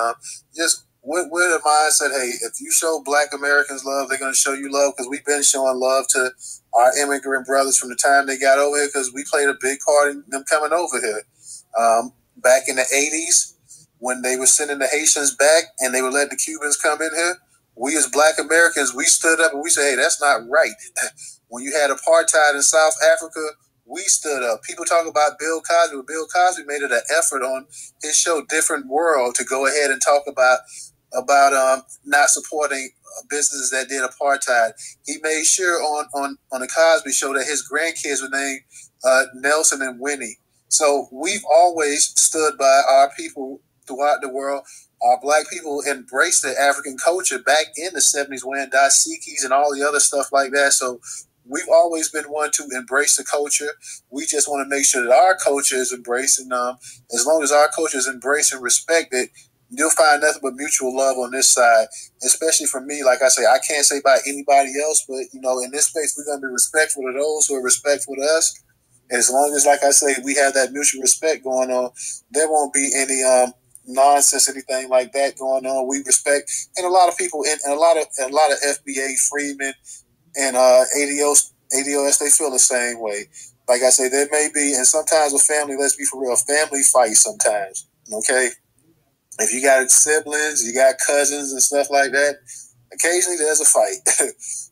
just with a mindset. Hey, if you show Black Americans love, they're going to show you love because we've been showing love to our immigrant brothers from the time they got over here because we played a big part in them coming over here. Back in the 80s, when they were sending the Haitians back and they would let the Cubans come in here, we as Black Americans, we stood up and we said, hey, that's not right. When you had apartheid in South Africa, we stood up. People talk about Bill Cosby. Bill Cosby made it an effort on his show Different World to go ahead and talk about not supporting businesses that did apartheid. He made sure on the Cosby show that his grandkids were named Nelson and Winnie. So we've always stood by our people throughout the world. Our Black people embraced the African culture back in the 70s, wearing dashikis and all the other stuff like that. So we've always been one to embrace the culture. We just want to make sure that our culture is embraced. And as long as our culture is embraced and respected, you'll find nothing but mutual love on this side, especially for me. Like I say, I can't say about anybody else, but, in this space, we're going to be respectful to those who are respectful to us. As long as, like I say, we have that mutual respect going on, there won't be any nonsense, anything like that going on. We respect, and a lot of people, and a lot of FBA freedmen and ADOS, they feel the same way. Like I say, there may be, and sometimes a family, let's be for real, family fights sometimes. Okay, if you got siblings, you got cousins and stuff like that, occasionally there's a fight.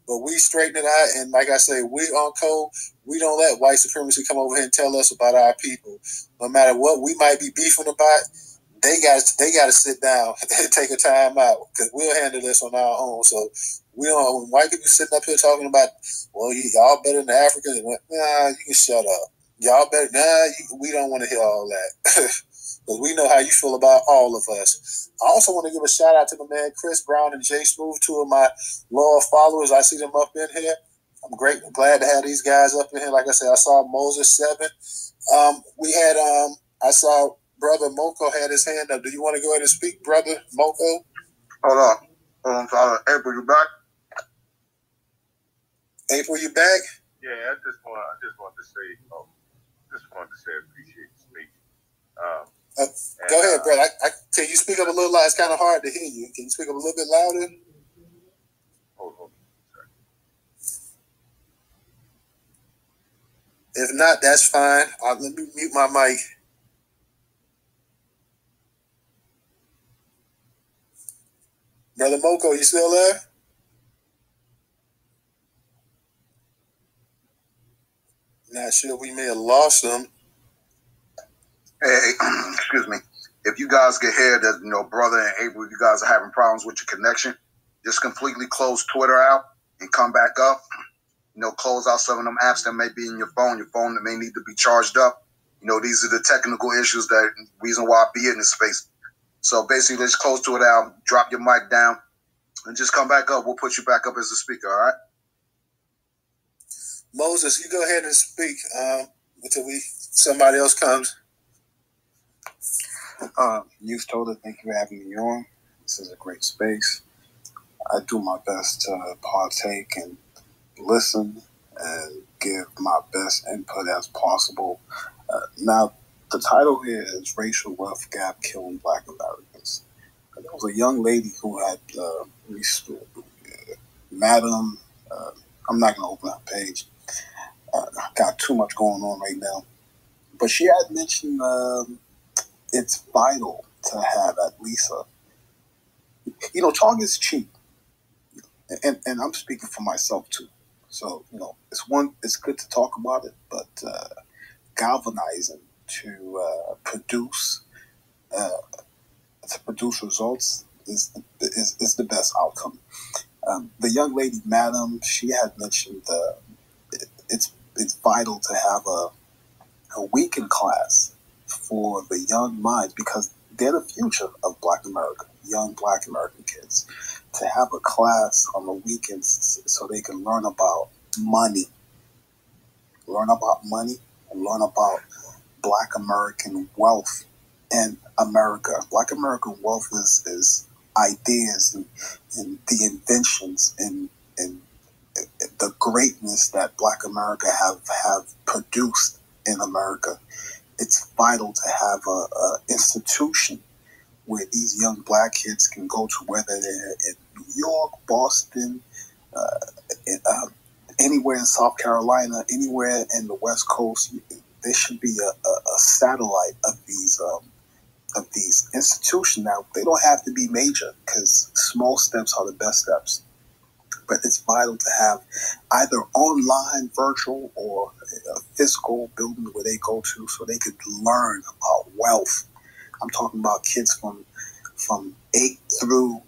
But we straighten it out, and like I say, we on code. We don't let white supremacy come over here and tell us about our people. No matter what we might be beefing about, they got to sit down and take a time out because we'll handle this on our own. So we don't. When white people sitting up here talking about, well, y'all better than the Africans. Nah, you can shut up. Y'all better. Nah, we don't want to hear all that. Because we know how you feel about all of us. I also want to give a shout out to my man Chris Brown and Jay Smooth, two of my loyal followers. I see them up in here. I'm glad to have these guys up in here. Like I said, I saw Moses 7. I saw Brother Moko had his hand up. Do you want to go ahead and speak, Brother Moko? Hold on. April, you back? April, you back? Yeah, I just wanted to say I appreciate you speaking. Go ahead, brother. Can you speak up a little louder? It's kind of hard to hear you. Can you speak up a little bit louder? Hold on. If not, that's fine. Let me mute my mic. Brother Moko, you still there? Not sure. We may have lost him. Hey, excuse me. If you guys get here that, brother and April, you guys are having problems with your connection, just completely close Twitter out and come back up. Close out some of them apps that may be in your phone that may need to be charged up. These are the technical issues reason why I be in this space. So basically, just close Twitter out, drop your mic down, and just come back up. We'll put you back up as a speaker, all right? Moses, you go ahead and speak until somebody else comes. Newstoter, thank you for having me on. This is a great space. I do my best to partake and listen and give my best input as possible. Now, the title here is Racial Wealth Gap Killing Black Americans. There was a young lady who had Madam, I'm not going to open that page. Got too much going on right now. But she had mentioned it's vital to have at least talk is cheap. And I'm speaking for myself too. So, it's good to talk about it, but galvanizing to produce results is the best outcome. The young lady, Madam, she had mentioned it's vital to have a weekend class for the young minds because they're the future of Black America, young Black American kids. To have a class on the weekends so they can learn about money, and learn about Black American wealth in America. Black American wealth is ideas and the inventions and the greatness that Black America have produced in America. It's vital to have a institution where these young Black kids can go to, whether they're in New York, Boston, anywhere in South Carolina, anywhere in the West Coast. There should be a satellite of these institutions. Now, they don't have to be major, because small steps are the best steps. But it's vital to have either online, virtual, or a physical building where they go to so they could learn about wealth. I'm talking about kids from 8 through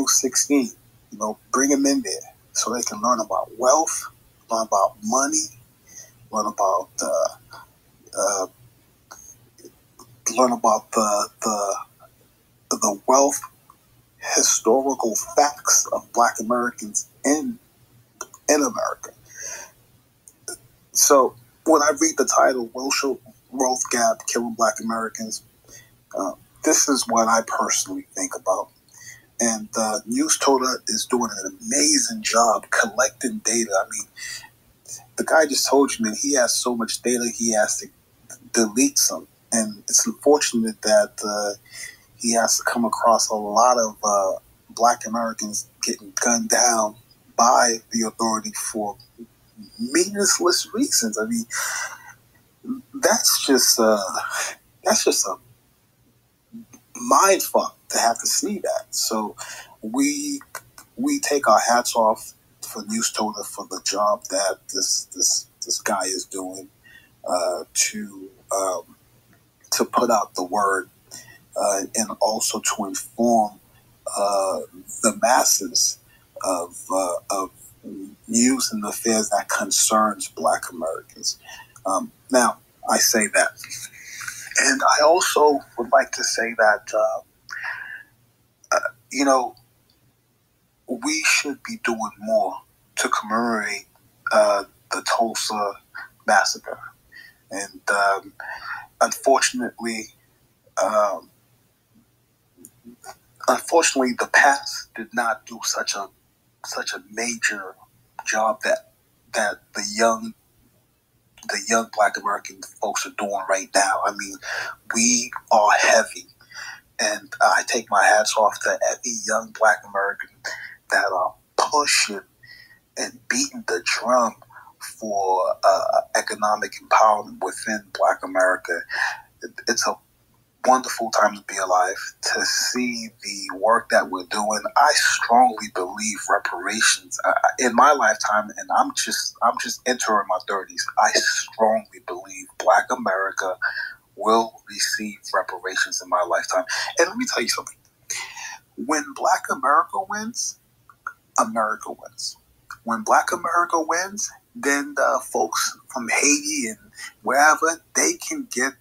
16. You know, bring them in there so they can learn about wealth, learn about money, learn about the wealth, historical facts of Black Americans in America. So when I read the title, Racial Wealth Gap, Killing Black Americans, this is what I personally think about. And Newstoter is doing an amazing job collecting data. I mean, the guy just told you, man, he has so much data he has to delete some. And it's unfortunate that he has to come across a lot of Black Americans getting gunned down by the authority for meaningless reasons. I mean, that's just a mind fuck to have to see that. So we take our hats off for Newstoter for the job that this guy is doing to put out the word and also to inform the masses of news and affairs that concerns Black Americans. Now, I say that. And I also would like to say that, we should be doing more to commemorate the Tulsa massacre. And unfortunately, the past did not do such a major job that the young Black American folks are doing right now. I mean, we are heavy, and I take my hats off to every young Black American that are pushing and beating the drum for economic empowerment within Black America. It's a wonderful time to be alive, to see the work that we're doing. I strongly believe reparations in my lifetime, and I'm just entering my 30s. I strongly believe Black America will receive reparations in my lifetime. And let me tell you something. When Black America wins, America wins. When Black America wins, then the folks from Haiti and wherever, they can get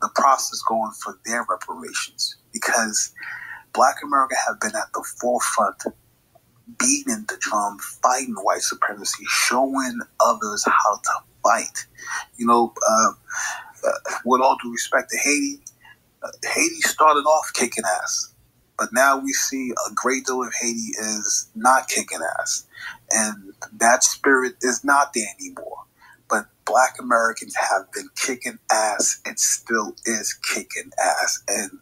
the process going for their reparations, because Black America have been at the forefront, beating the drum, fighting white supremacy, showing others how to fight. You know, with all due respect to Haiti, Haiti started off kicking ass, but now we see a great deal of Haiti is not kicking ass, and that spirit is not there anymore. But Black Americans have been kicking ass and still is kicking ass. And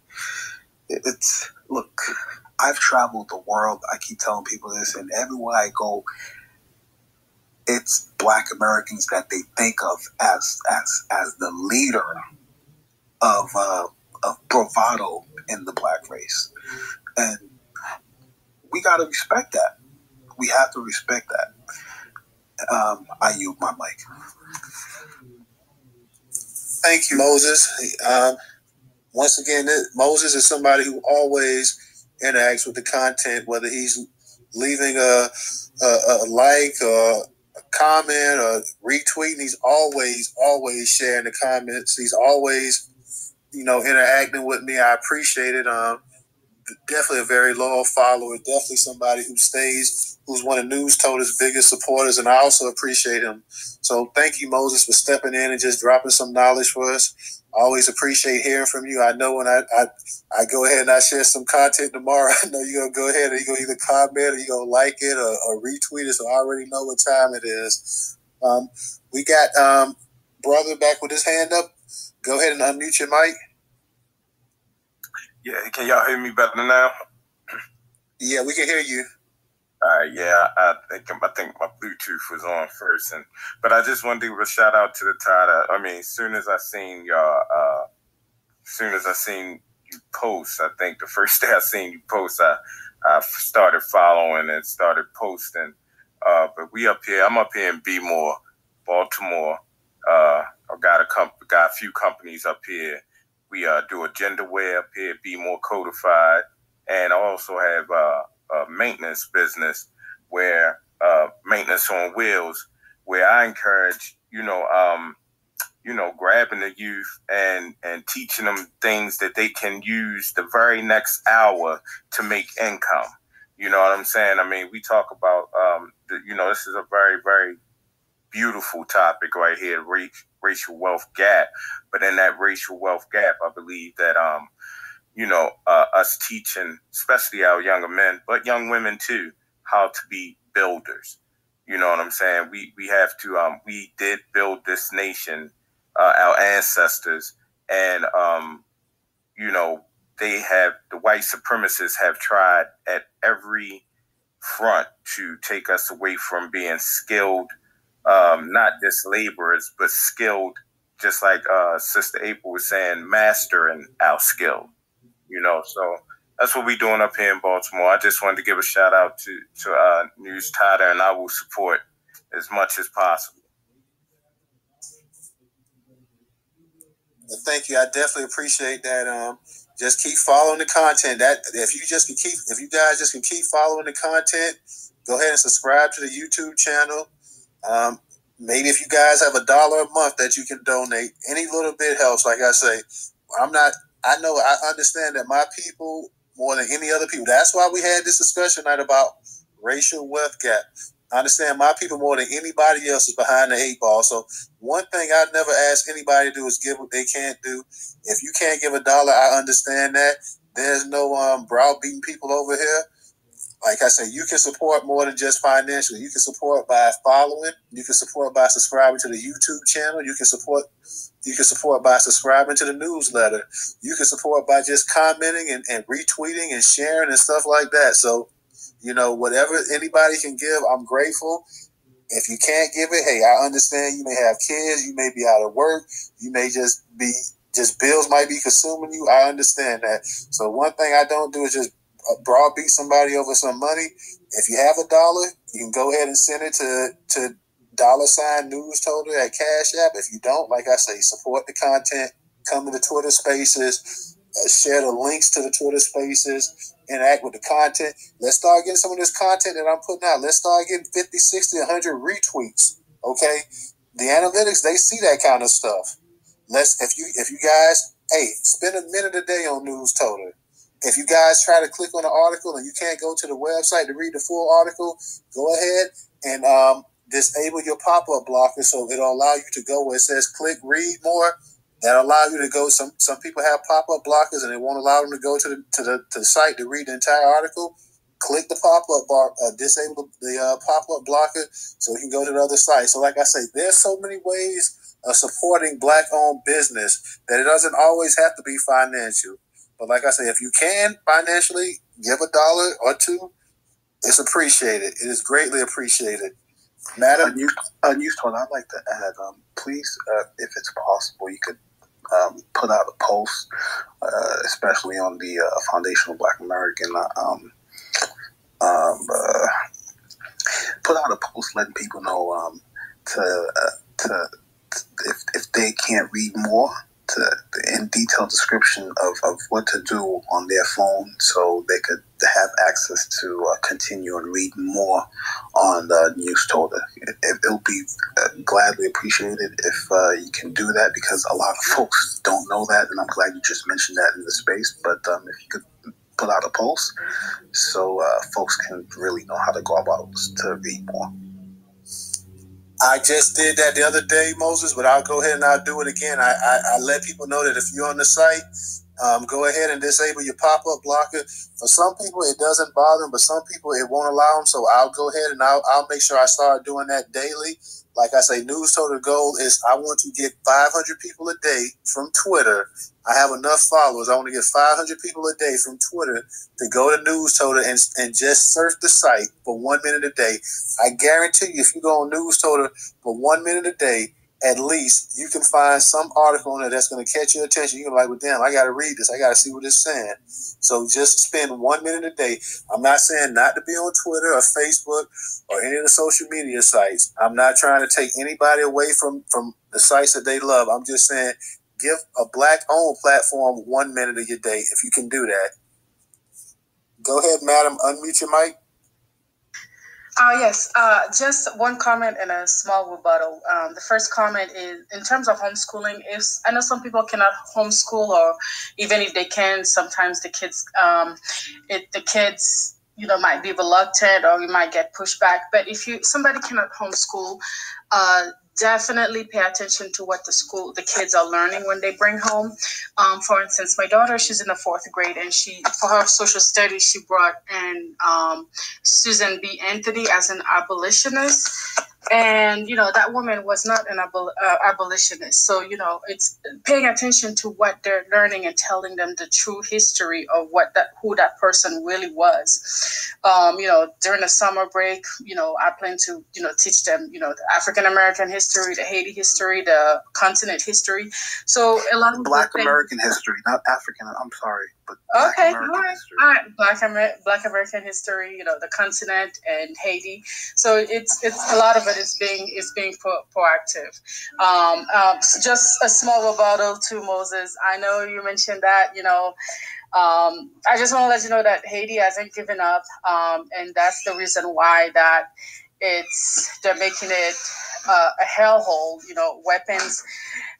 look, I've traveled the world. I keep telling people this, and everywhere I go, it's Black Americans that they think of as the leader of bravado in the Black race. And we got to respect that. We have to respect that. I yield my mic. Thank you, Moses. Once again, Moses is somebody who always interacts with the content, whether he's leaving a like or a comment or retweeting. He's always sharing the comments. He's always, interacting with me. I appreciate it. Definitely a very loyal follower. Definitely somebody who stays, who's one of Newstoter's biggest supporters, and I also appreciate him. So thank you, Moses, for stepping in and just dropping some knowledge for us. Always appreciate hearing from you. I know when I go ahead and I share some content tomorrow, I know you're going to go ahead and you're going to either comment or you're going to like it or retweet it, so I already know what time it is. We got brother back with his hand up. Go ahead and unmute your mic. Yeah, can y'all hear me better now? Yeah, we can hear you. Yeah, I think my Bluetooth was on first, but I just wanted to give a shout out to the title. I mean, as soon as I seen y'all, you post, I think the first day I seen you post, I started following and started posting. But I'm up here in Bmore, Baltimore. I've got a few companies up here. We do agenda wear up here, Bmore Codified, and I also have a maintenance business where maintenance on wheels, where I encourage, grabbing the youth and teaching them things that they can use the very next hour to make income. You know what I'm saying? I mean, we talk about, this is a very, very beautiful topic right here, racial wealth gap. But in that racial wealth gap, I believe that, us teaching, especially our younger men, but young women too, how to be builders. You know what I'm saying? We have to, we did build this nation, our ancestors, and, the white supremacists have tried at every front to take us away from being skilled, not just laborers, but skilled, just like Sister April was saying, mastering our skill. So that's what we're doing up here in Baltimore. I just wanted to give a shout out to Newstoter, and I will support as much as possible. Well, thank you. I definitely appreciate that. Just keep following the content. That if you guys just can keep following the content, go ahead and subscribe to the YouTube channel. Maybe if you guys have $1 a month that you can donate, any little bit helps. Like I say, I understand that my people more than any other people. That's why we had this discussion tonight about racial wealth gap. I understand my people more than anybody else is behind the 8 ball. So one thing I'd never ask anybody to do is give what they can't do. If you can't give $1, I understand that. There's no browbeating people over here. Like I say, you can support more than just financially. You can support by following. You can support by subscribing to the YouTube channel. You can support by subscribing to the newsletter. You can support by just commenting and retweeting and sharing and stuff like that. So, whatever anybody can give, I'm grateful. If you can't give it, hey, I understand you may have kids, you may be out of work, you may just bills might be consuming you. I understand that. So one thing I don't do is just browbeat somebody over some money. If you have $1, you can go ahead and send it to $Newstoter at Cash App. If you don't, like I say, support the content, come to the Twitter Spaces, share the links to the Twitter Spaces, interact with the content. Let's start getting some of this content that I'm putting out. Let's start getting 50, 60, 100 retweets. Okay, the analytics, they see that kind of stuff. If you guys, hey, spend a minute a day on Newstoter. If you guys try to click on an article and you can't go to the website to read the full article, go ahead and disable your pop-up blocker so it'll allow you to go where it says click read more. That'll allow you to go. Some people have pop-up blockers and it won't allow them to go to the site to read the entire article. Click the pop-up bar, disable the pop-up blocker so you can go to the other site. So like I say, there's so many ways of supporting Black-owned business that it doesn't always have to be financial. But like I say, if you can financially give $1 or $2, it's appreciated. It is greatly appreciated. Madam? Newstoter, I'd like to add, please, if it's possible, you could put out a post, especially on the Foundational Black American, put out a post letting people know if they can't read more, in detailed description of what to do on their phone so they could have access to continue and read more on the Newstoter. It'll be gladly appreciated if you can do that, because a lot of folks don't know that, and I'm glad you just mentioned that in the space. But if you could put out a post so folks can really know how to go about to read more. I just did that the other day, Moses, but I'll go ahead and I'll do it again. I let people know that if you're on the site, go ahead and disable your pop-up blocker. For some people, it doesn't bother them, but some people, it won't allow them. So I'll go ahead and I'll make sure I start doing that daily. Like I say, Newstoter goal is I want to get 500 people a day from Twitter. I have enough followers. I want to get 500 people a day from Twitter to go to Newstoter and just surf the site for 1 minute a day. I guarantee you, if you go on Newstoter for 1 minute a day, at least you can find some article on there that's going to catch your attention. You're like, well, damn, I got to read this. I got to see what it's saying. So just spend 1 minute a day. I'm not saying not to be on Twitter or Facebook or any of the social media sites. I'm not trying to take anybody away from the sites that they love. I'm just saying give a Black-owned platform 1 minute of your day if you can do that. Go ahead, madam. Unmute your mic. Yes, just one comment and a small rebuttal. The first comment is in terms of homeschooling. I know some people cannot homeschool, or even if they can, sometimes the kids, might be reluctant, or you might get pushback. But if somebody cannot homeschool, definitely pay attention to what the kids are learning when they bring home. For instance, my daughter, she's in the 4th grade, and for her social studies, she brought in Susan B. Anthony as an abolitionist. And, that woman was not an abolitionist. So, it's paying attention to what they're learning and telling them the true history of who that person really was. During the summer break, I plan to, teach them, the African-American history, the Haiti history, the continent history. So a lot of Black American history, not African. I'm sorry, but okay, all right. Black American history, the continent and Haiti. So it's a lot of it is being proactive. Just a small rebuttal to Moses. I know you mentioned that, I just want to let you know that Haiti hasn't given up, and that's the reason why that they're making it a hellhole. Weapons,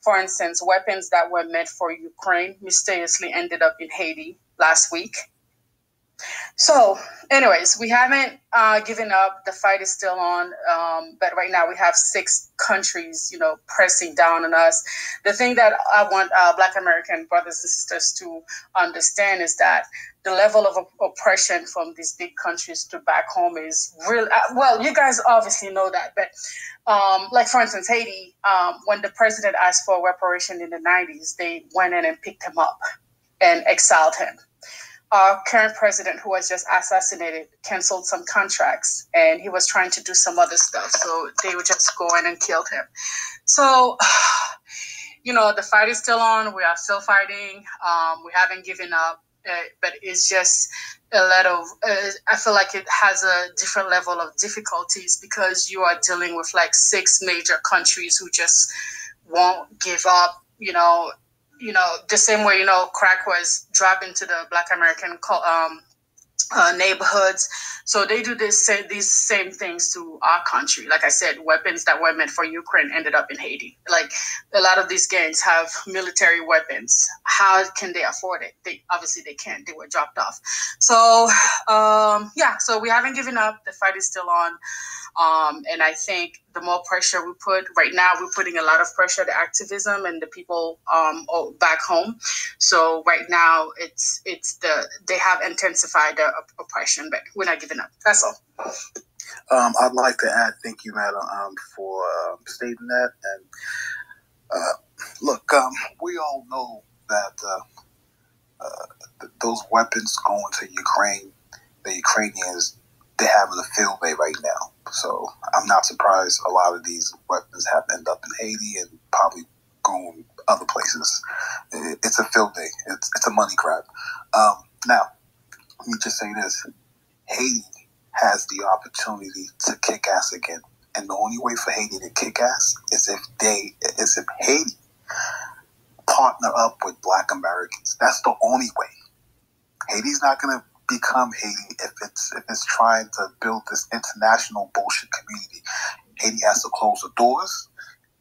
for instance, weapons that were meant for Ukraine mysteriously ended up in Haiti last week. So, anyways, we haven't given up. The fight is still on. But right now we have 6 countries, pressing down on us. The thing that I want Black American brothers and sisters to understand is that the level of oppression from these big countries to back home is real. Well, you guys obviously know that. But like, for instance, Haiti, when the president asked for reparation in the 90s, they went in and picked him up and exiled him. Our current president, who was just assassinated, canceled some contracts, and he was trying to do some other stuff. So they would just go in and kill him. So, the fight is still on. We are still fighting. We haven't given up, but it's just a lot of, I feel like it has a different level of difficulties because you are dealing with like 6 major countries who just won't give up, the same way, crack was dropped into the Black American neighborhoods. So they do these same things to our country. Like I said, weapons that were meant for Ukraine ended up in Haiti. Like, a lot of these gangs have military weapons. How can they afford it? Obviously they can't. They were dropped off. So, so we haven't given up. The fight is still on. And I think the more pressure we put, right now we're putting a lot of pressure to activism and the people back home. So right now they have intensified the oppression, but we're not giving up. That's all. I'd like to add, thank you, madam, for stating that. And look, we all know that those weapons going to Ukraine, the Ukrainians, they're having a field day right now. So I'm not surprised a lot of these weapons have ended up in Haiti and probably going other places. It's a field day. It's a money grab. Now, let me just say this. Haiti has the opportunity to kick ass again. And the only way for Haiti to kick ass is if Haiti partner up with Black Americans. That's the only way. Haiti's not going to become Haiti if it's trying to build this international bullshit community. Haiti has to close the doors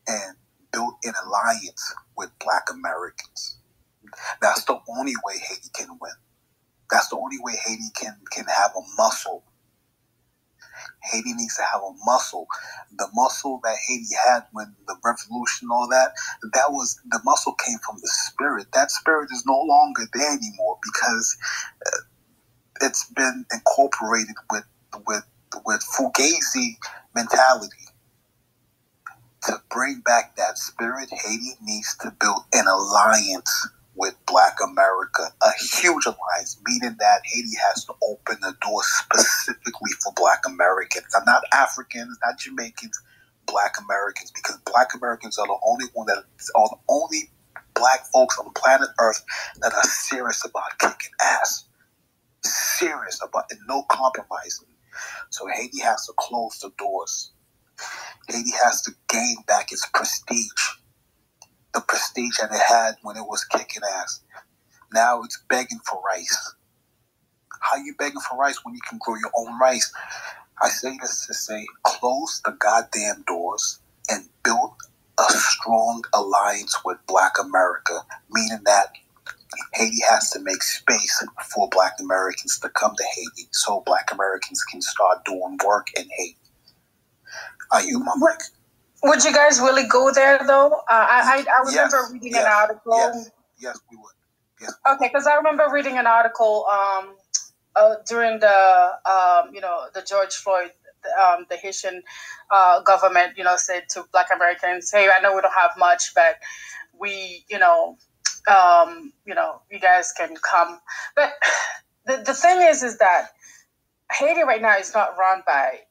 and build an alliance with Black Americans. That's the only way Haiti can win. That's the only way Haiti can have a muscle. Haiti needs to have a muscle. The muscle that Haiti had when the revolution, all that was, the muscle came from the spirit. That spirit is no longer there anymore because it's been incorporated with Fugazi mentality. To bring back that spirit, Haiti needs to build an alliance with Black America, a huge alliance, meaning that Haiti has to open the door specifically for Black Americans. Not Africans, not Jamaicans, Black Americans, because Black Americans are the only Black folks on planet Earth that are serious about kicking ass. Serious about it, no compromising. So Haiti has to close the doors. Haiti has to gain back its prestige. The prestige that it had when it was kicking ass. Now it's begging for rice. How you begging for rice when you can grow your own rice? I say this to say, close the goddamn doors and build a strong alliance with Black America, meaning that Haiti has to make space for Black Americans to come to Haiti so Black Americans can start doing work in Haiti. Are you, my mic? Would you guys really go there, though? I remember reading an article. Yes, we would. Yes. Okay, because I remember reading an article during the the George Floyd, the Haitian government, said to Black Americans, "Hey, I know we don't have much, but we, you guys can come." But the thing is that Haiti right now is not run by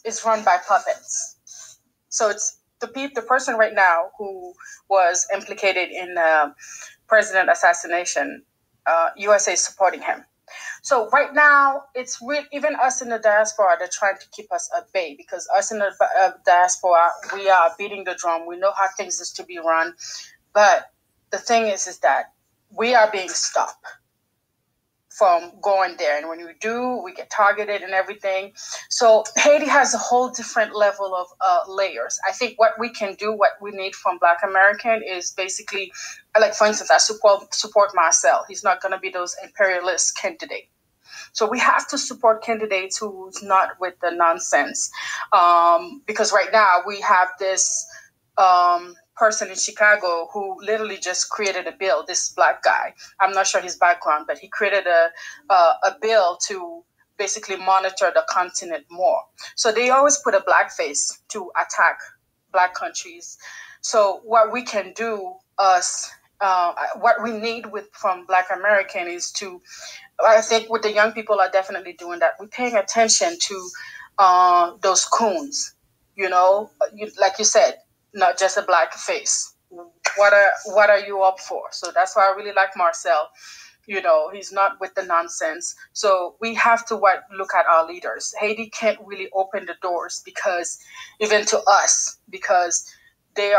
it's run by puppets. So it's the person right now who was implicated in president assassination. USA is supporting him. So right now, it's even us in the diaspora, they're trying to keep us at bay because us in the diaspora, we are beating the drum. We know how things is to be run. But the thing is that we are being stopped from going there. And when we do, we get targeted and everything. So Haiti has a whole different level of layers. I think what we can do, what we need from Black American is basically, like, for instance, I support Marcel. He's not going to be those imperialist candidate. So we have to support candidates who's not with the nonsense. Because right now we have this person in Chicago who literally just created a bill, this Black guy. I'm not sure his background, but he created a bill to basically monitor the continent more. So they always put a Black face to attack Black countries. So what we can do, what we need from Black American is to, I think what the young people are definitely doing that. We're paying attention to those coons, like you said, not just a Black face. What are you up for? So that's why I really like Marcel. He's not with the nonsense. So we have to look at our leaders. Haiti can't really open the doors because even to us, because they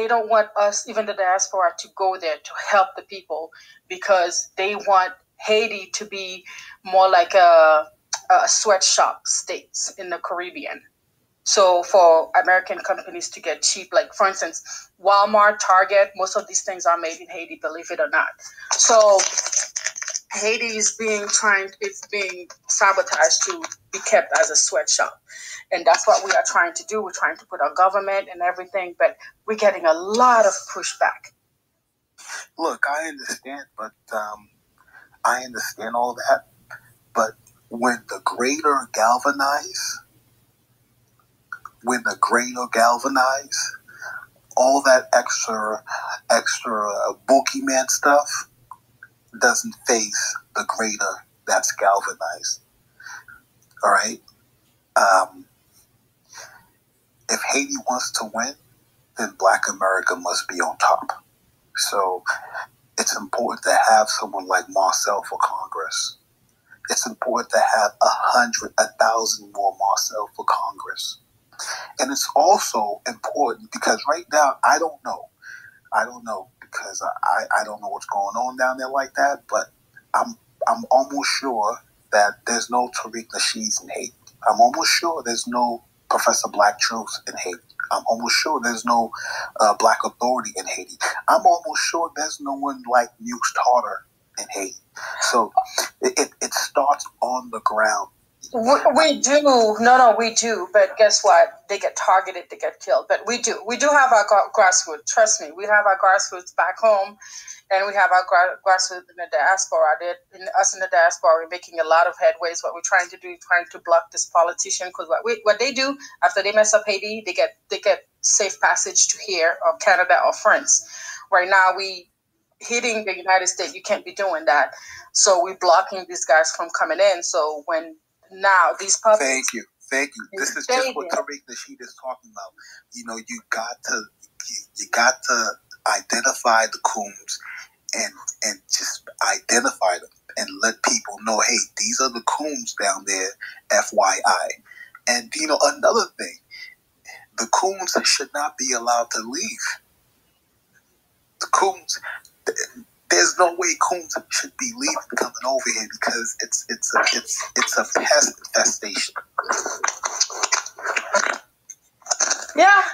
don't want us, even the diaspora, to go there to help the people because they want Haiti to be more like a sweatshop states in the Caribbean. So for American companies to get cheap, like for instance, Walmart, Target, most of these things are made in Haiti, believe it or not. So Haiti is being sabotaged to be kept as a sweatshop. And that's what we are trying to do. We're trying to put our government and everything, but we're getting a lot of pushback. Look, I understand, but I understand all that. But when the greater galvanize, all that extra boogeyman stuff doesn't face the greater that's galvanized. All right? If Haiti wants to win, then Black America must be on top. So it's important to have someone like Marcel for Congress. It's important to have 100, 1,000 more Marcel for Congress. And it's also important because right now, I don't know because I don't know what's going on down there like that, but I'm almost sure that there's no Tariq Nasheed in Haiti. I'm almost sure there's no Professor Black Truth in Haiti. I'm almost sure there's no Black Authority in Haiti. I'm almost sure there's no one like Newstoter in Haiti. So it starts on the ground. We do. No, we do. But guess what? They get targeted, they get killed. But we do. We do have our grassroots. Trust me. We have our grassroots back home, and we have our grassroots in the diaspora. Us in the diaspora, we're making a lot of headways. What we're trying to do is trying to block this politician, because what they do after they mess up Haiti, they get safe passage to here or Canada or France. Right now, we hitting the United States. You can't be doing that. So we're blocking these guys from coming in. So when now these public, Thank you. This is just what Tariq Nasheed is talking about. You know, you got to identify the coons and just identify them and let people know, hey, these are the coons down there, FYI. And you know, another thing, the coons should not be allowed to leave. The coons, there's no way coons should be leaving, coming over here, because it's a pest infestation.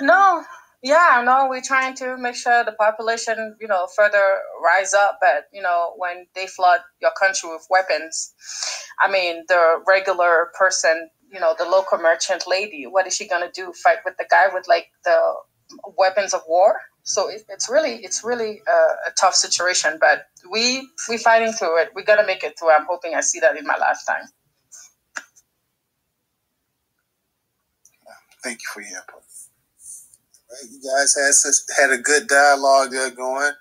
No, we're trying to make sure the population, further rise up. But, when they flood your country with weapons, I mean, the regular person, the local merchant lady, what is she going to do? Fight with the guy with like the weapons of war? So it's really a tough situation, but we fighting through it. We're going to make it through. I'm hoping I see that in my lifetime. Thank you for your input. Right, you guys had a good dialogue there going.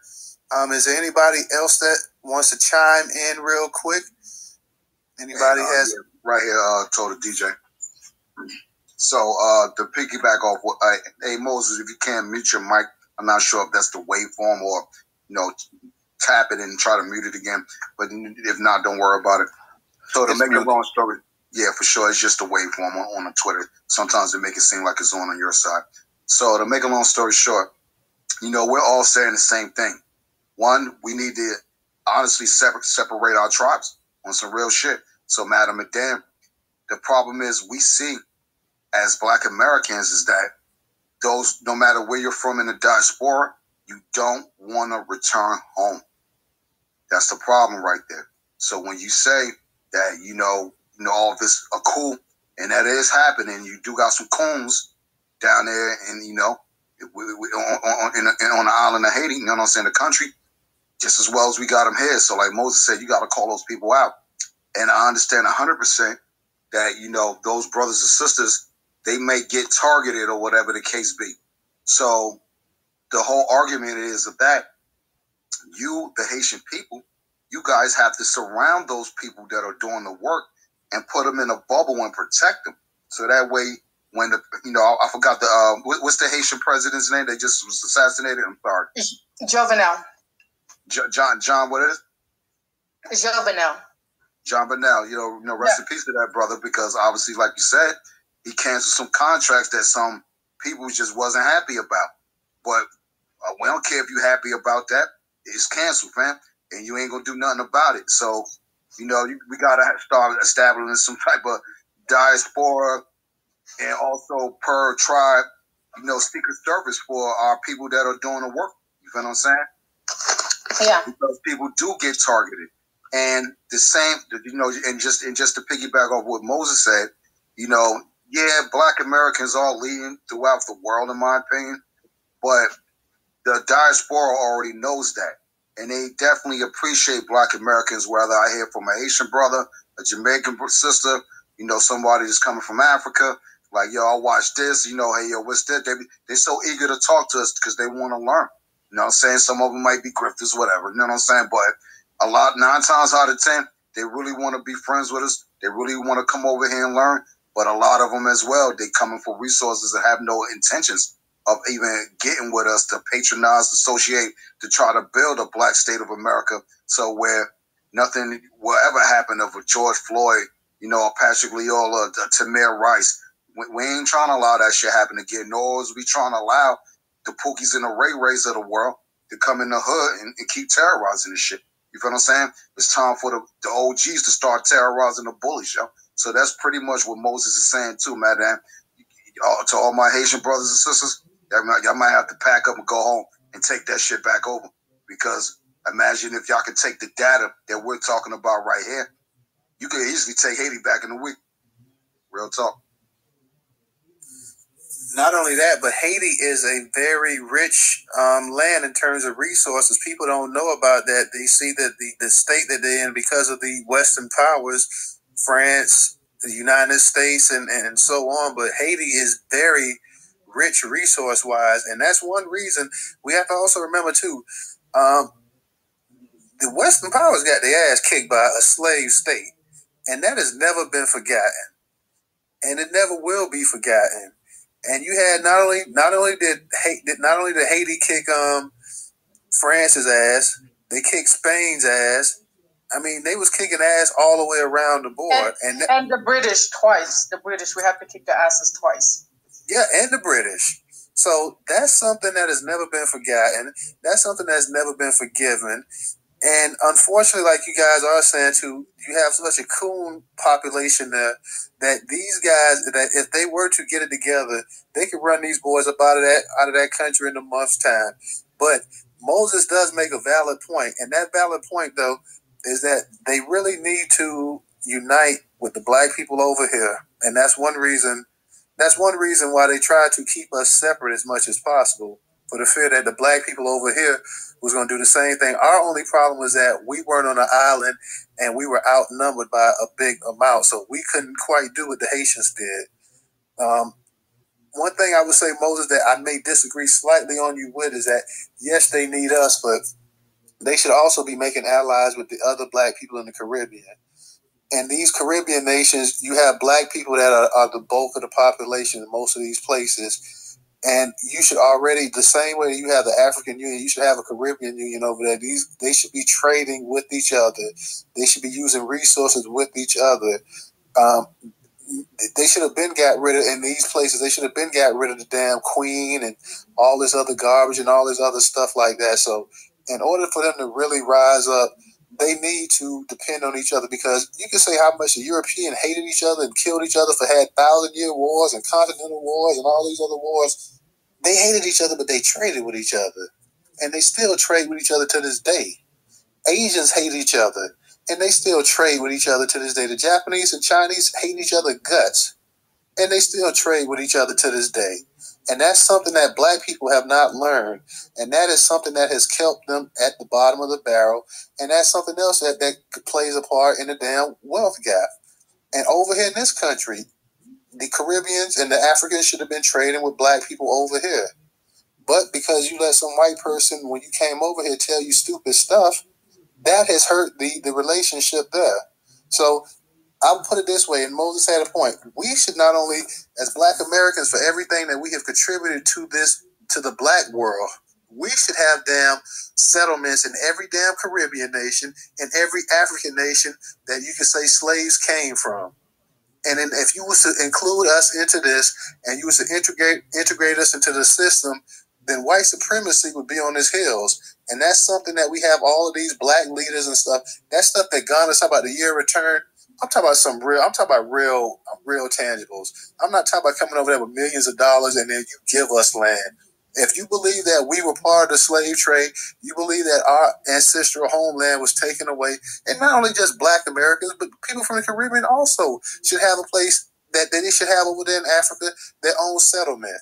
Is there anybody else that wants to chime in real quick? Anybody has right here? Told the DJ. So to piggyback off what, hey Moses, if you can't mute your mic, I'm not sure if that's the waveform or tap it and try to mute it again. But if not, don't worry about it. So to make a long story, yeah, for sure, it's just a waveform on the Twitter. Sometimes they make it seem like it's on your side. So to make a long story short, we're all saying the same thing. One, we need to honestly separate our tribes on some real shit. So, Madam and Dan, the problem is we see as Black Americans is that those, no matter where you're from in the diaspora, you don't want to return home. That's the problem right there. So when you say that, all of this are cool, and that is happening, you do got some coons down there, and on the island of Haiti, you know what I'm saying, the country, just as well as we got them here. So like Moses said, you got to call those people out. And I understand 100% that, those brothers and sisters, they may get targeted or whatever the case be. So the whole argument is that you, the Haitian people, you guys have to surround those people that are doing the work and put them in a bubble and protect them. So that way, when I forgot what's the Haitian president's name? They just was assassinated. I'm sorry. Jovenel. John, what is it? Jovenel. John Bernal, rest in peace to that brother, because obviously, like you said, he canceled some contracts that some people just wasn't happy about. But we don't care if you're happy about that. It's canceled, fam, and you ain't gonna do nothing about it. So, we gotta start establishing some type of diaspora, and also per tribe, secret service for our people that are doing the work. You feel what I'm saying? Yeah. Because people do get targeted. And the same, and just to piggyback off what Moses said, Black Americans are leading throughout the world, in my opinion, but the diaspora already knows that. And they definitely appreciate Black Americans, whether I hear from a Haitian brother, a Jamaican sister, somebody that's coming from Africa, like, yo, I watched this, hey, yo, what's that? They're so eager to talk to us because they want to learn. You know what I'm saying? Some of them might be grifters, whatever, you know what I'm saying? But 9 times out of 10, they really want to be friends with us. They really want to come over here and learn. But a lot of them as well, they coming for resources and have no intentions of even getting with us to patronize, associate, to try to build a Black state of America. So where nothing will ever happen of a George Floyd, a Patrick Leola, a Tamir Rice. We ain't trying to allow that shit happen again, nor is we trying to allow the Pookies and the Ray Rays of the world to come in the hood and keep terrorizing this shit. You feel what I'm saying? It's time for the OGs to start terrorizing the bullies, yo. So that's pretty much what Moses is saying too, madam. To all my Haitian brothers and sisters, y'all might have to pack up and go home and take that shit back over. Because imagine if y'all could take the data that we're talking about right here, you could easily take Haiti back in a week. Real talk. Not only that, but Haiti is a very rich land in terms of resources. People don't know about that. They see that the state that they're in, because of the Western powers, France, the United States, and so on. But Haiti is very rich resource-wise, and that's one reason we have to also remember, too, the Western powers got their ass kicked by a slave state, and that has never been forgotten, and it never will be forgotten. And you had not only did Haiti kick France's ass, they kicked Spain's ass. I mean, they was kicking ass all the way around the board, and the British twice. The British, we have to kick the asses twice. Yeah, and the British. So that's something that has never been forgotten. That's something that's never been forgiven. And unfortunately, like you guys are saying too, you have such a coon population there that these guys, that if they were to get it together, they could run these boys up out of that country in a month's time. But Moses does make a valid point, and that valid point though is that they really need to unite with the black people over here, and that's one reason. That's one reason why they try to keep us separate as much as possible, for the fear that the black people over here was going to do the same thing. Our only problem was that we weren't on an island and we were outnumbered by a big amount, so we couldn't quite do what the Haitians did. One thing I would say, Moses, that I may disagree slightly on you with is that, yes, they need us, but they should also be making allies with the other black people in the Caribbean. And these Caribbean nations, you have black people that are the bulk of the population in most of these places. And you should already, the same way you have the African Union, you should have a Caribbean Union over there. They should be trading with each other. They should be using resources with each other. They should have been got rid of, in these places, they should have been got rid of the damn Queen and all this other garbage and all this other stuff like that. So in order for them to really rise up, they need to depend on each other, because you can say how much the European hated each other and killed each other, had 1,000-year wars and continental wars and all these other wars. They hated each other, but they traded with each other. And they still trade with each other to this day. Asians hate each other, and they still trade with each other to this day. The Japanese and Chinese hate each other guts, and they still trade with each other to this day. And that's something that black people have not learned. And that is something that has kept them at the bottom of the barrel. And that's something else that plays a part in the damn wealth gap. And over here in this country, the Caribbeans and the Africans should have been trading with black people over here. But because you let some white person, when you came over here, tell you stupid stuff, that has hurt the relationship there. So I'll put it this way, and Moses had a point. We should not only, as black Americans, for everything that we have contributed to the black world, we should have damn settlements in every damn Caribbean nation and every African nation that you can say slaves came from. And then if you was to include us into this, and you was to integrate us into the system, then white supremacy would be on its heels. And that's something that we have all of these black leaders and stuff. That stuff that Ghana's talking about, the year return. I'm talking about real tangibles. I'm not talking about coming over there with millions of dollars and then you give us land. If you believe that we were part of the slave trade, you believe that our ancestral homeland was taken away, and not only just black Americans, but people from the Caribbean also should have a place that they should have over there in Africa, their own settlement.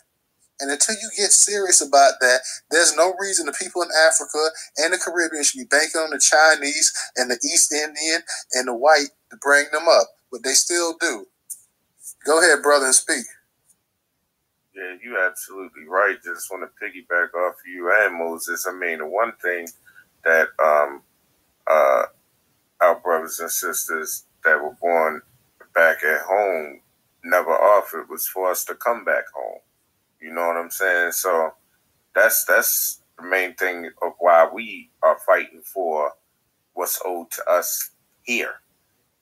And until you get serious about that, there's no reason the people in Africa and the Caribbean should be banking on the Chinese and the East Indian and the white to bring them up. But they still do. Go ahead, brother, and speak. Yeah, you're absolutely right. Just want to piggyback off of you and Moses. I mean, the one thing that our brothers and sisters that were born back at home never offered was for us to come back home. You know what I'm saying? So that's the main thing of why we are fighting for what's owed to us here.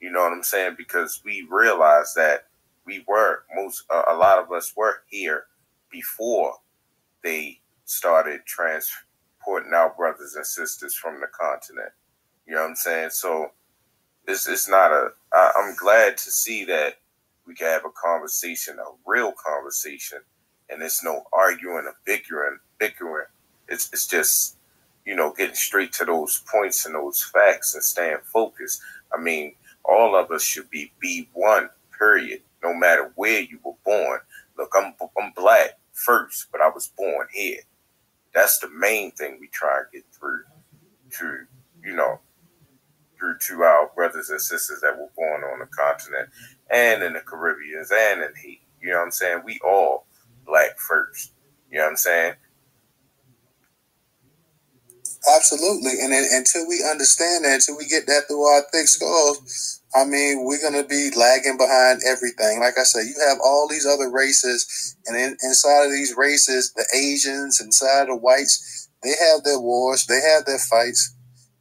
You know what I'm saying? Because we realize that a lot of us were here before they started transporting our brothers and sisters from the continent. You know what I'm saying? So it's not I'm glad to see that we can have a conversation, a real conversation. And there's no arguing or bickering. It's just, getting straight to those points and those facts and staying focused. I mean, all of us should be B1, period. no matter where you were born. Look, I'm black first, but I was born here. That's the main thing we try and get through to, through to our brothers and sisters that were born on the continent and in the Caribbean and in Haiti. You know what I'm saying? We all black first. You know what I'm saying? Absolutely. And then, until we understand that, until we get that through our thick skulls, I mean, we're going to be lagging behind everything. Like I said, you have all these other races, and inside of these races, the Asians, inside the whites, they have their wars, they have their fights,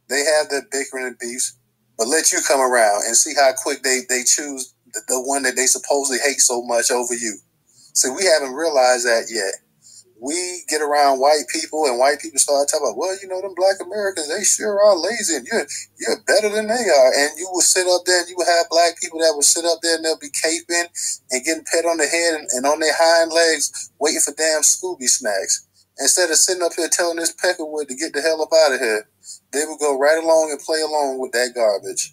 they have their bickering and beefs. But let you come around and see how quick they choose the one that they supposedly hate so much over you. So we haven't realized that yet. We get around white people, and white people start talking about, well, them black Americans, they sure are lazy, and you're better than they are. And you will sit up there, and you will have black people that will sit up there, and they'll be caping and getting pet on the head and on their hind legs, waiting for damn Scooby snacks. Instead of sitting up here telling this peckerwood to get the hell up out of here, they will go right along and play along with that garbage.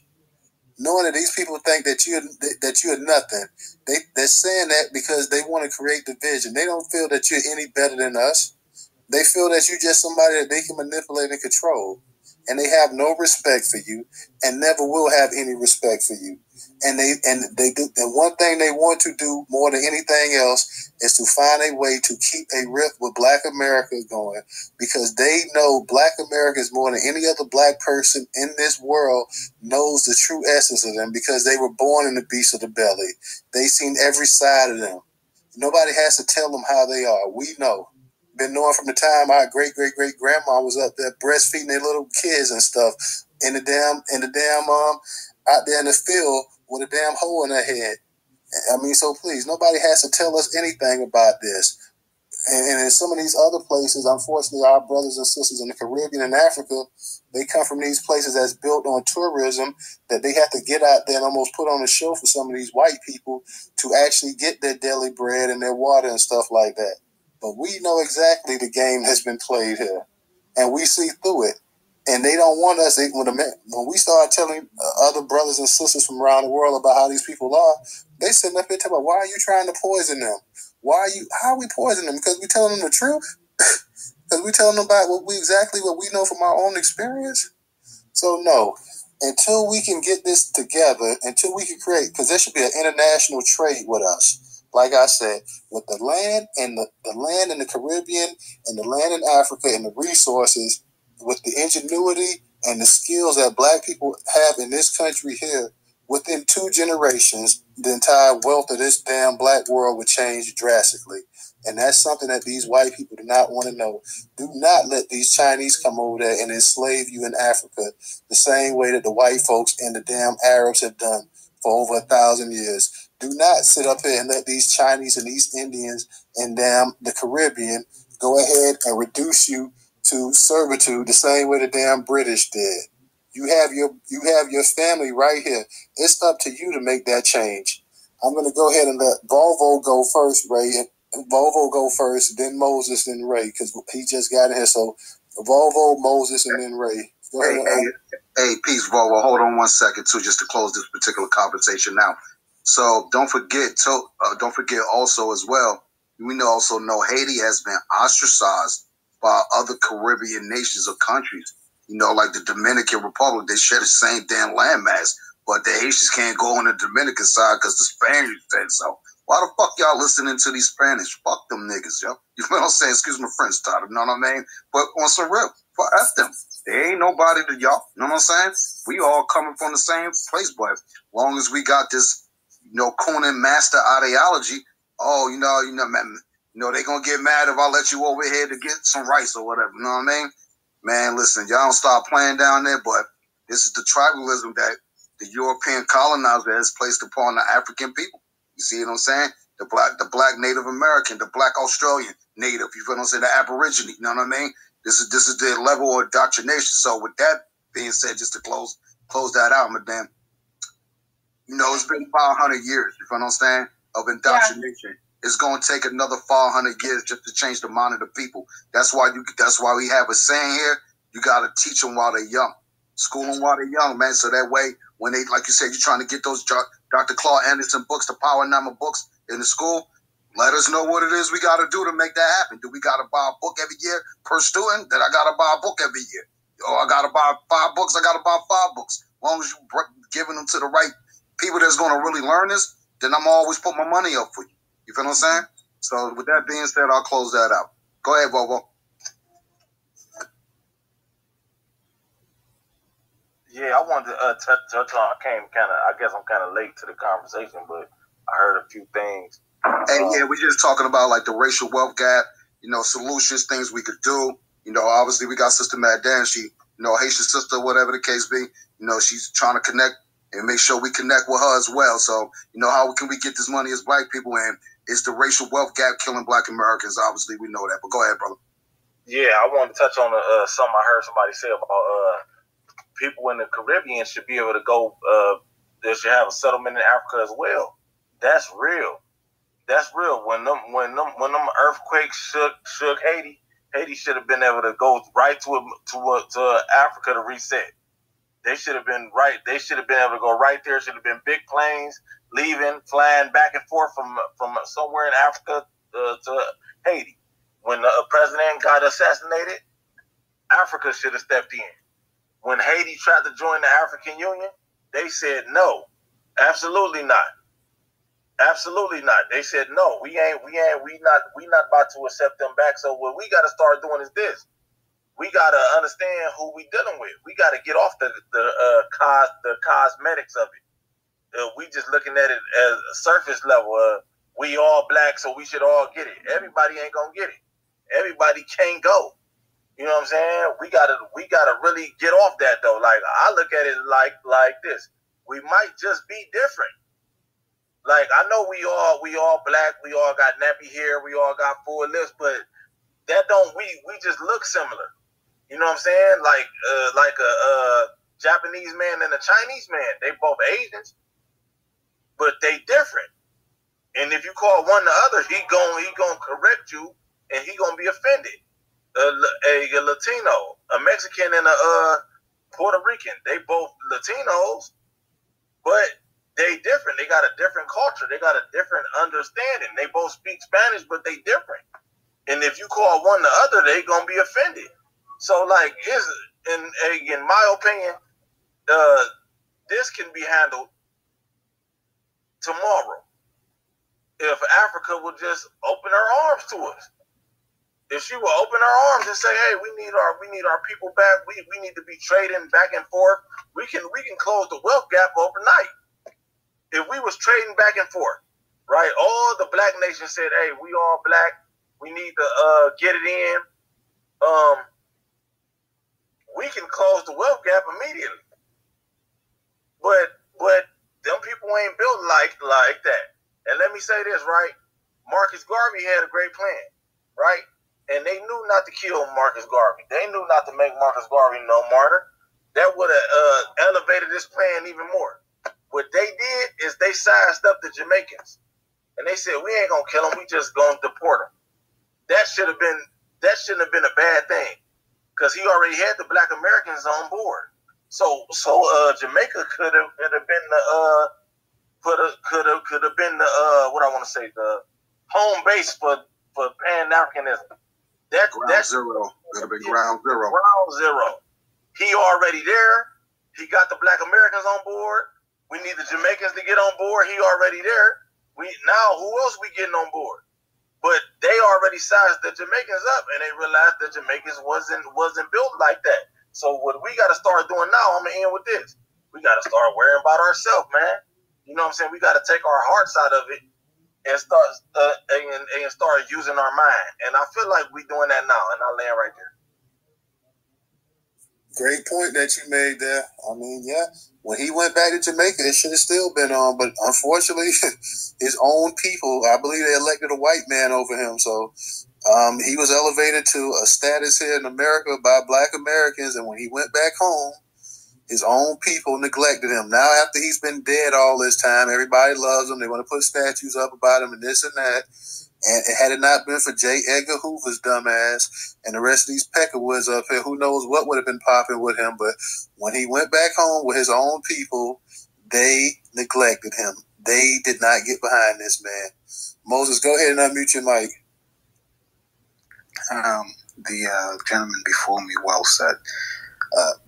Knowing that these people think that you're nothing. They're saying that because they want to create division. They don't feel that you're any better than us. They feel that you're just somebody that they can manipulate and control. And they have no respect for you and never will have any respect for you. And they do. And one thing they want to do more than anything else is to find a way to keep a rift with Black America going, because they know Black America is more than any other black person in this world knows the true essence of them, because they were born in the beast of the belly. They've seen every side of them. Nobody has to tell them how they are. We know. Been knowing from the time our great-great-great-grandma was up there breastfeeding their little kids and stuff in the damn out there in the field with a damn hole in her head. I mean, so please, nobody has to tell us anything about this. And in some of these other places, unfortunately, our brothers and sisters in the Caribbean and Africa, they come from these places that's built on tourism, that they have to get out there and almost put on a show for some of these white people to actually get their daily bread and their water and stuff like that. But we know exactly the game has been played here, and we see through it. And they don't want us, when we start telling other brothers and sisters from around the world about how these people are, they sitting up here talking about, why are you trying to poison them? How are we poisoning them? Because we telling them the truth? Because we telling them about what we know from our own experience? So no, until we can get this together, until we can create, because there should be an international trade with us. Like I said, with the land and the land in the Caribbean and the land in Africa and the resources, with the ingenuity and the skills that black people have in this country here, within 2 generations, the entire wealth of this damn black world would change drastically. And that's something that these white people do not want to know. Do not let these Chinese come over there and enslave you in Africa the same way that the white folks and the damn Arabs have done for over 1,000 years. Do not sit up here and let these Chinese and East Indians and damn the Caribbean go ahead and reduce you to servitude the same way the damn British did. You have your family right here. It's up to you to make that change. I'm going to go ahead and let Volvo go first, Ray. Volvo go first, then Moses, then Ray, because he just got in here. So Volvo, Moses, and then Ray. Go ahead. Hey, peace, Volvo. Hold on 1 second, too, just to close this particular conversation now. So don't forget also as well, we also know Haiti has been ostracized by other Caribbean nations or countries. Like the Dominican Republic, they share the same damn landmass, but the Haitians can't go on the Dominican side because the Spaniards said so. Why the fuck y'all listening to these Spanish? Fuck them niggas, yo. You know what I'm saying? Excuse my French, Todd. You know what I mean? But on some real, F them. They ain't nobody to y'all. You know what I'm saying? We all coming from the same place, but as long as we got this, Conan master ideology, they gonna get mad if I let you over here to get some rice or whatever. You know what I mean? Man, listen, y'all don't start playing down there, but this is the tribalism that the European colonizer has placed upon the African people. You see what I'm saying? The black Native American, the black Australian Native, you feel what I'm saying? The Aborigine, you know what I mean? This is the level of indoctrination. So with that being said, just to close that out, madam, it's been 500 years, you feel what I'm saying, of indoctrination. Yeah. It's going to take another 500 years just to change the mind of the people. That's why we have a saying here, you got to teach them while they're young. School them while they're young, man, so that way, when they, like you said, you're trying to get those Dr. Claude Anderson books, the Power Number books in the school. Let us know what it is we got to do to make that happen. Do we got to buy a book every year per student? Then I got to buy a book every year. Or I got to buy 5 books. I got to buy 5 books. As long as you giving them to the right people that's going to really learn this, then I'm always put my money up for you. You feel what I'm saying? So with that being said, I'll close that out. Go ahead, Bobo. Yeah, I wanted to touch on. I guess I'm kind of late to the conversation, but I heard a few things. And yeah, we're just talking about like the racial wealth gap, solutions, things we could do. Obviously we got Sister Mad Dan, she, Haitian sister, whatever the case be, she's trying to connect and make sure we connect with her as well. So, how can we get this money as black people? And it's the racial wealth gap killing black Americans. Obviously we know that, but go ahead, brother. Yeah, I wanted to touch on something I heard somebody say about people in the Caribbean should be able to go, they should have a settlement in Africa as well. That's real. That's real. When them earthquakes shook Haiti, Haiti should have been able to go right to Africa to reset. They should have been right. They should have been able to go right there. Should have been big planes flying back and forth from somewhere in Africa to Haiti. When the president got assassinated, Africa should have stepped in. When Haiti tried to join the African Union, they said no, absolutely not. Absolutely not. They said no. We not about to accept them back. So what we got to start doing is this: we got to understand who we dealing with. We got to get off the cosmetics of it. We just looking at it as a surface level. We all black, so we should all get it. Everybody ain't gonna get it. Everybody can't go. You know what I'm saying? We gotta really get off that though. Like I look at it like this: we might just be different. Like I know we all black, we all got nappy hair, we all got full lips, but that don't we just look similar. You know what I'm saying? Like a Japanese man and a Chinese man, they both Asians, but they different. And if you call one the other, he gonna correct you, and he gonna be offended. A Latino, a Mexican, and a Puerto Rican, they both Latinos, but they different. They got a different culture. They got a different understanding. They both speak Spanish, but they different. And if you call one the other, they gonna be offended. So, like, in my opinion, this can be handled tomorrow if Africa would just open her arms to us. If she will open her arms and say, "Hey, we need our people back. We need to be trading back and forth. We can close the wealth gap overnight." If we was trading back and forth, right? All the black nations said, "Hey, we all black. We need to get it in." We can close the wealth gap immediately. But them people ain't built like that. And let me say this, right? Marcus Garvey had a great plan, right? And they knew not to kill Marcus Garvey. They knew not to make Marcus Garvey no martyr. That would have elevated this plan even more. What they did is they sidestepped the Jamaicans, and they said, "We ain't gonna kill them. We just gonna deport them." That shouldn't have been a bad thing, because he already had the Black Americans on board. So Jamaica could have been the home base for Pan-Africanism. That's zero. That'll be ground zero. Ground zero. He already there. He got the Black Americans on board. We need the Jamaicans to get on board. He already there. Now who else we getting on board? But they already sized the Jamaicans up, and they realized the Jamaicans wasn't built like that. So what we got to start doing now, I'm gonna end with this: we got to start worrying about ourselves, man. You know what I'm saying? We got to take our hearts out of it and start using our mind. And I feel like we doing that now. And I'll land right there. Great point that you made there. I mean, yeah, when he went back to Jamaica, it should have still been on. But unfortunately, his own people, I believe they elected a white man over him. So he was elevated to a status here in America by Black Americans. And when he went back home, his own people neglected him. Now, after he's been dead all this time, everybody loves him. They want to put statues up about him and this and that. And had it not been for J. Edgar Hoover's dumbass and the rest of these peckerwoods up here, who knows what would have been popping with him. But when he went back home with his own people, They neglected him. They did not get behind this man. Moses, go ahead and unmute your mic. The gentleman before me well said.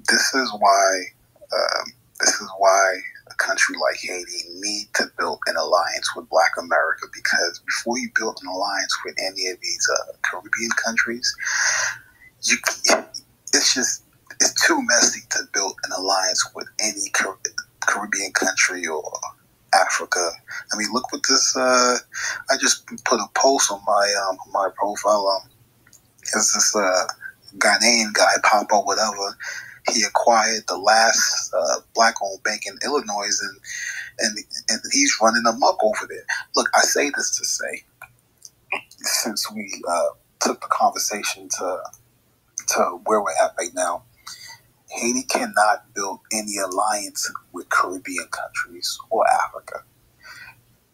This is why a country like Haiti need to build an alliance with Black America, because before you build an alliance with any of these Caribbean countries, it's too messy to build an alliance with any Caribbean country or Africa. I mean, look what this. I just put a post on my profile. It's this Ghanaian guy, Papa, whatever. He acquired the last black-owned bank in Illinois, and he's running amok over there. Look, I say this to say, since we took the conversation to where we're at right now, Haiti cannot build any alliance with Caribbean countries or Africa.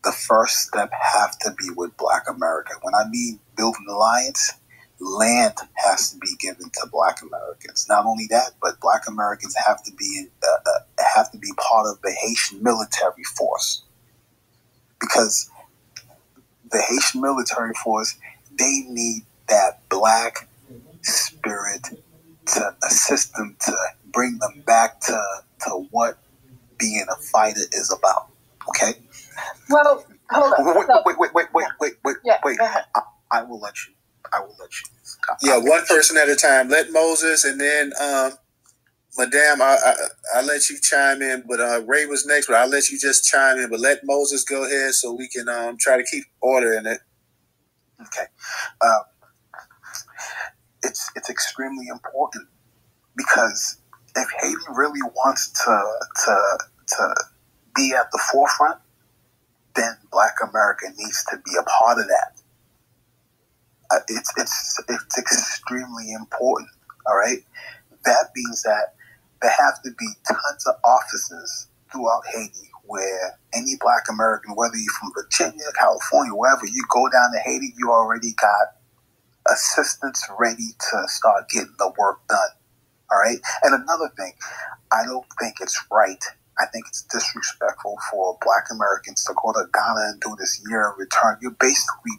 The first step have to be with Black America. When I mean build an alliance, land has to be given to Black Americans. Not only that, but Black Americans have to be part of the Haitian military force, because the Haitian military force, they need that Black spirit to assist them, to bring them back to what being a fighter is about. Okay. Well, hold on. Wait. Yeah, wait. go ahead. I will let you. Yeah, one person at a time. Let Moses, and then Madame, I'll let you chime in. But Ray was next, but I'll let you just chime in. But let Moses go ahead so we can try to keep order in it. Okay. It's extremely important, because if Haiti really wants to be at the forefront, then Black America needs to be a part of that. It's extremely important. All right. That means that there have to be tons of offices throughout Haiti where any Black American, whether you're from Virginia, California, wherever, you go down to Haiti, you already got assistants ready to start getting the work done. All right. And another thing, I don't think it's right. I think it's disrespectful for Black Americans to go to Ghana and do this year and return. You're basically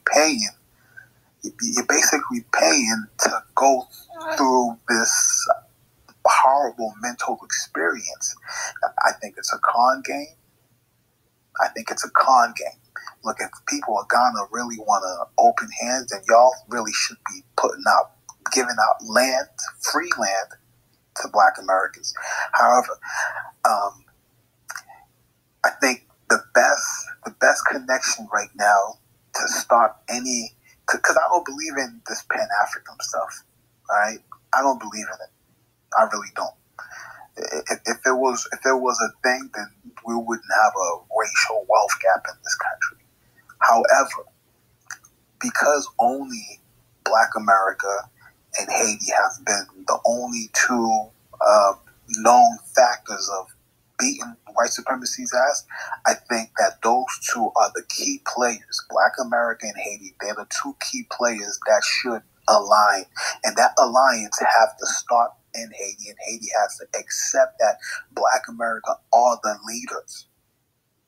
paying to go through this horrible mental experience. I think it's a con game. Look, if people of Ghana really want to open hands, then y'all really should be giving out land, free land, to Black Americans. However, I think the best connection right now to start any, because I don't believe in this Pan-African stuff. All right, I don't believe in it. I really don't. If it was a thing, then we wouldn't have a racial wealth gap in this country. However, because only Black America and Haiti have been the only two known factors of beating white supremacy's ass, I think that those two are the key players. Black America and Haiti, they're the two key players that should align. And that alliance have to start in Haiti, and Haiti has to accept that Black America are the leaders.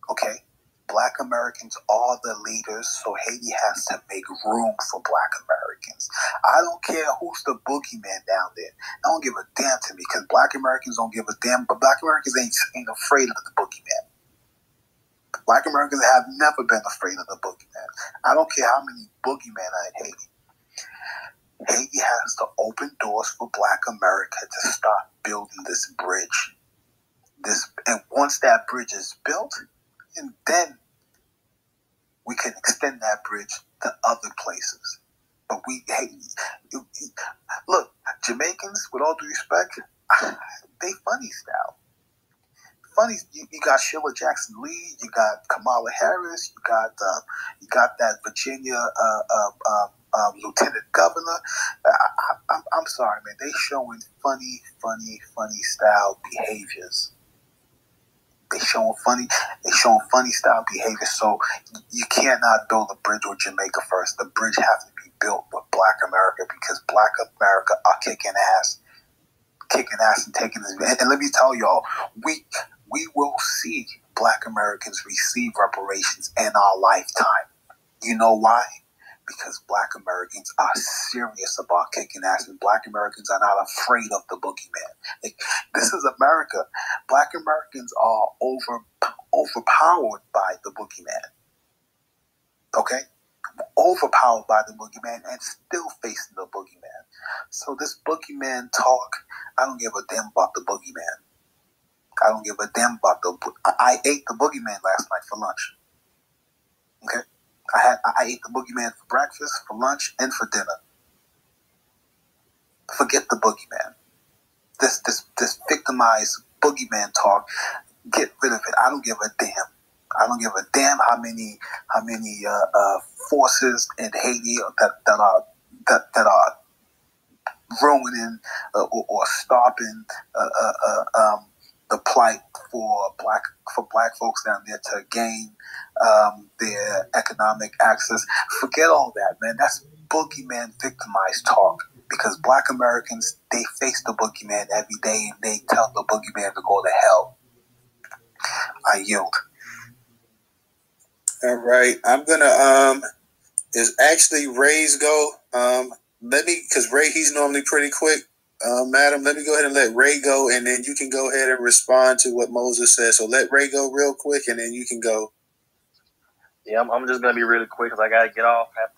Okay? Black Americans are the leaders, so Haiti has to make room for Black Americans. I don't care who's the boogeyman down there. I don't give a damn to me, because Black Americans don't give a damn, but Black Americans ain't afraid of the boogeyman. Black Americans have never been afraid of the boogeyman. I don't care how many boogeymen are in Haiti. Haiti has to open doors for Black America to start building this bridge. And once that bridge is built, and then we can extend that bridge to other places. But look, Jamaicans, with all due respect, they funny style. Funny, you got Sheila Jackson Lee, you got Kamala Harris, you got that Virginia lieutenant governor. I'm sorry, man. They showing funny style behaviors. They showing funny style behavior. So you cannot build a bridge with Jamaica first. The bridge has to be built with Black America, because Black America are kicking ass and taking this. And let me tell y'all, we will see Black Americans receive reparations in our lifetime. You know why? Because Black Americans are serious about kicking ass, and Black Americans are not afraid of the boogeyman. Like, this is America. Black Americans are overpowered by the boogeyman. Okay? Overpowered by the boogeyman and still facing the boogeyman. So this boogeyman talk, I don't give a damn about the boogeyman. I don't give a damn about I ate the boogeyman last night for lunch. Okay? I ate the boogeyman for breakfast, for lunch, and for dinner. Forget the boogeyman. This victimized boogeyman talk, get rid of it. I don't give a damn. I don't give a damn how many forces in Haiti that are ruining or stopping the plight for black folks down there to gain their economic access. Forget all that, man. That's boogeyman victimized talk. Because Black Americans, they face the boogeyman every day, and they tell the boogeyman to go to hell. I yield. All right, I'm gonna is actually Ray's go. Let me, because Ray, he's normally pretty quick. Madam, let me go ahead and let Ray go, and then you can go ahead and respond to what Moses says. So let Ray go real quick, and then you can go. Yeah, I'm just gonna be really quick because I gotta get off. I have to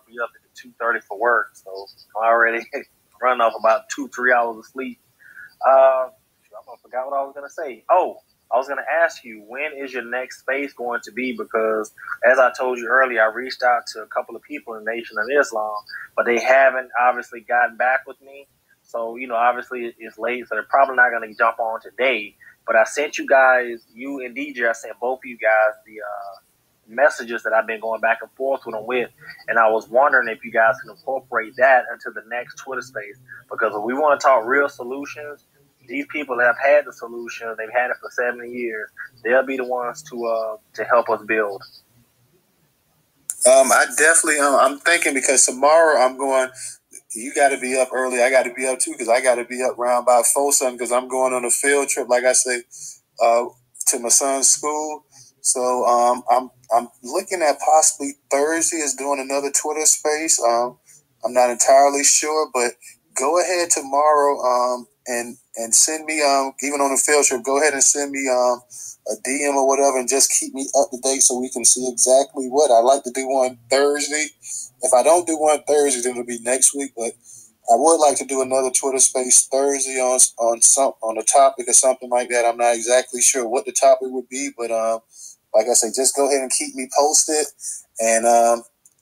be up at 2:30 for work, so I'm already running off about 2-3 hours of sleep. I forgot what I was gonna say. Oh, I was gonna ask you, when is your next space going to be? Because as I told you earlier, I reached out to a couple of people in the Nation of Islam, but they haven't obviously gotten back with me. So, obviously it's late, so they're probably not going to jump on today. But I sent you guys, you and DJ, I sent both of you guys the messages that I've been going back and forth with them with. And I was wondering if you guys can incorporate that into the next Twitter space. Because if we want to talk real solutions, these people have had the solution. They've had it for 70 years. They'll be the ones to help us build. I definitely, I'm thinking because tomorrow I'm going, you got to be up early. I got to be up too because I got to be up around about 4 something because I'm going on a field trip, like I say, to my son's school. So I'm looking at possibly Thursday is doing another Twitter space. I'm not entirely sure, but go ahead tomorrow and send me even on a field trip. Go ahead and send me a DM or whatever, and just keep me up to date so we can see exactly what I like to do on Thursday. If I don't do one Thursday, then it'll be next week. But I would like to do another Twitter space Thursday on a topic or something like that. I'm not exactly sure what the topic would be, but like I say, just go ahead and keep me posted. And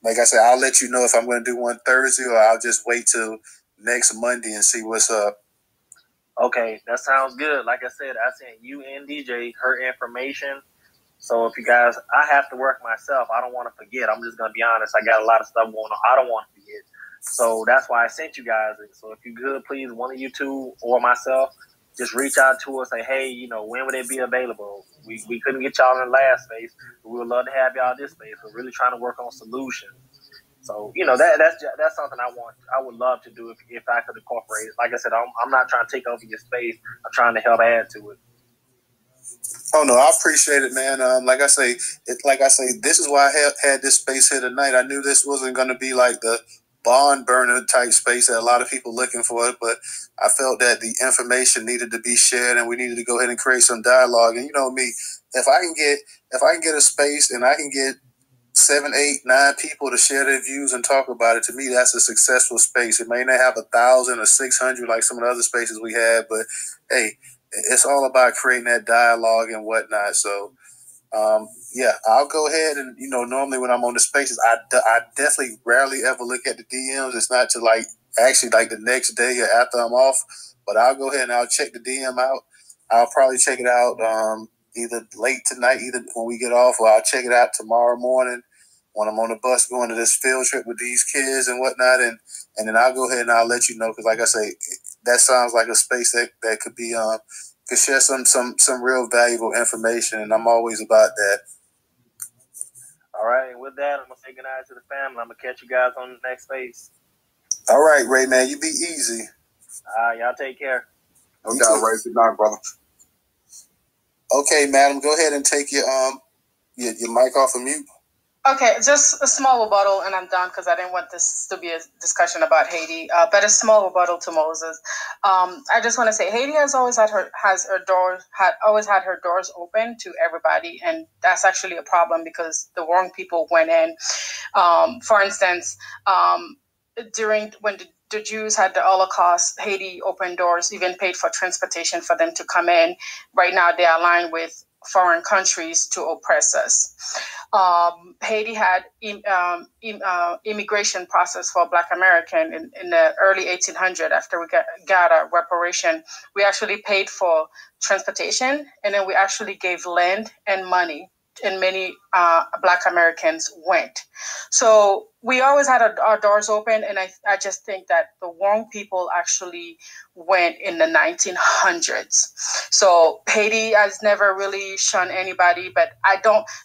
like I said, I'll let you know if I'm going to do one Thursday or I'll just wait till next Monday and see what's up. Okay, that sounds good. Like I said, I sent you and DJ her information. So if you guys, I have to work myself. I don't want to forget. I'm just going to be honest. I got a lot of stuff going on. I don't want to forget. So that's why I sent you guys it. So if you could, please, one of you two or myself, just reach out to us. Say, hey, when would it be available? We couldn't get y'all in the last space, but we would love to have y'all this space. We're really trying to work on solutions. So, that's something I would love to do if I could incorporate it. Like I said, I'm not trying to take over your space. I'm trying to help add to it. Oh no, I appreciate it, man. Like I say, this is why I had this space here tonight. I knew this wasn't going to be like the barn burner type space that a lot of people looking for it, but I felt that the information needed to be shared, and we needed to go ahead and create some dialogue. And you know me, if I can get a space and I can get 7, 8, 9 people to share their views and talk about it, to me, that's a successful space. It may not have 1,000 or 600 like some of the other spaces we had, but hey, it's all about creating that dialogue and whatnot. So, yeah, I'll go ahead and, normally when I'm on the spaces, I definitely rarely ever look at the DMs. It's not to actually the next day or after I'm off, but I'll go ahead and I'll check the DM out. I'll probably check it out either late tonight, either when we get off, or I'll check it out tomorrow morning when I'm on the bus going to this field trip with these kids and whatnot. And then I'll go ahead and I'll let you know, because like I say, that sounds like a space that could be could share some real valuable information, and I'm always about that. All right, and with that, I'm gonna say goodnight to the family. I'm gonna catch you guys on the next space. All right, Ray, man, you be easy. Y'all take care. No doubt, Ray. Good night, brother. Okay, madam, go ahead and take your mic off of mute. Okay, just a small rebuttal, and I'm done because I didn't want this to be a discussion about Haiti. But a small rebuttal to Moses. I just want to say Haiti has always had her doors open to everybody, and that's actually a problem because the wrong people went in. For instance, during when the Jews had the Holocaust, Haiti opened doors, even paid for transportation for them to come in. Right now, they are aligned with foreign countries to oppress us. Haiti had immigration process for Black American in the early 1800s. After we got a reparation, we actually paid for transportation, and then we actually gave land and money, and many Black Americans went. So we always had our doors open, and I just think that the wrong people actually went in the 1900s. So Haiti has never really shunned anybody, but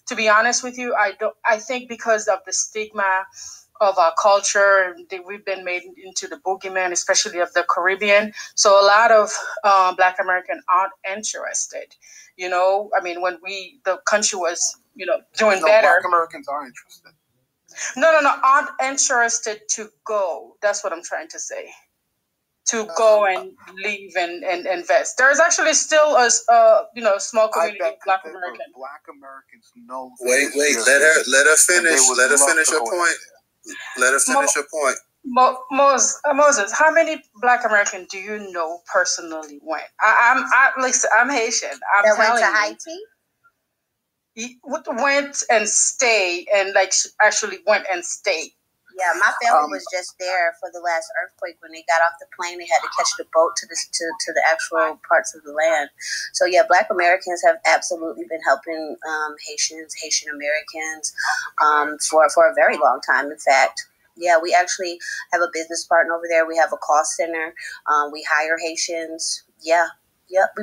to be honest with you, I think because of the stigma of our culture, we've been made into the boogeyman, especially of the Caribbean. So a lot of Black Americans aren't interested. I mean, when the country was, doing better. Black Americans are interested. No, aren't interested to go. That's what I'm trying to say. To go and leave and invest. There's actually still a small community of Black Americans. Black Americans know. Wait. Let her finish. Let her finish her point. Let her finish her point. Moses, how many Black Americans do you know personally went? I'm Haitian. That went to Haiti? Went and stayed, and actually went and stayed. Yeah, my family was just there for the last earthquake. When they got off the plane, they had to catch the boat to the actual parts of the land. So yeah, Black Americans have absolutely been helping Haitian Americans for a very long time. In fact, yeah, we actually have a business partner over there. We have a call center. We hire Haitians. Yeah. Yep.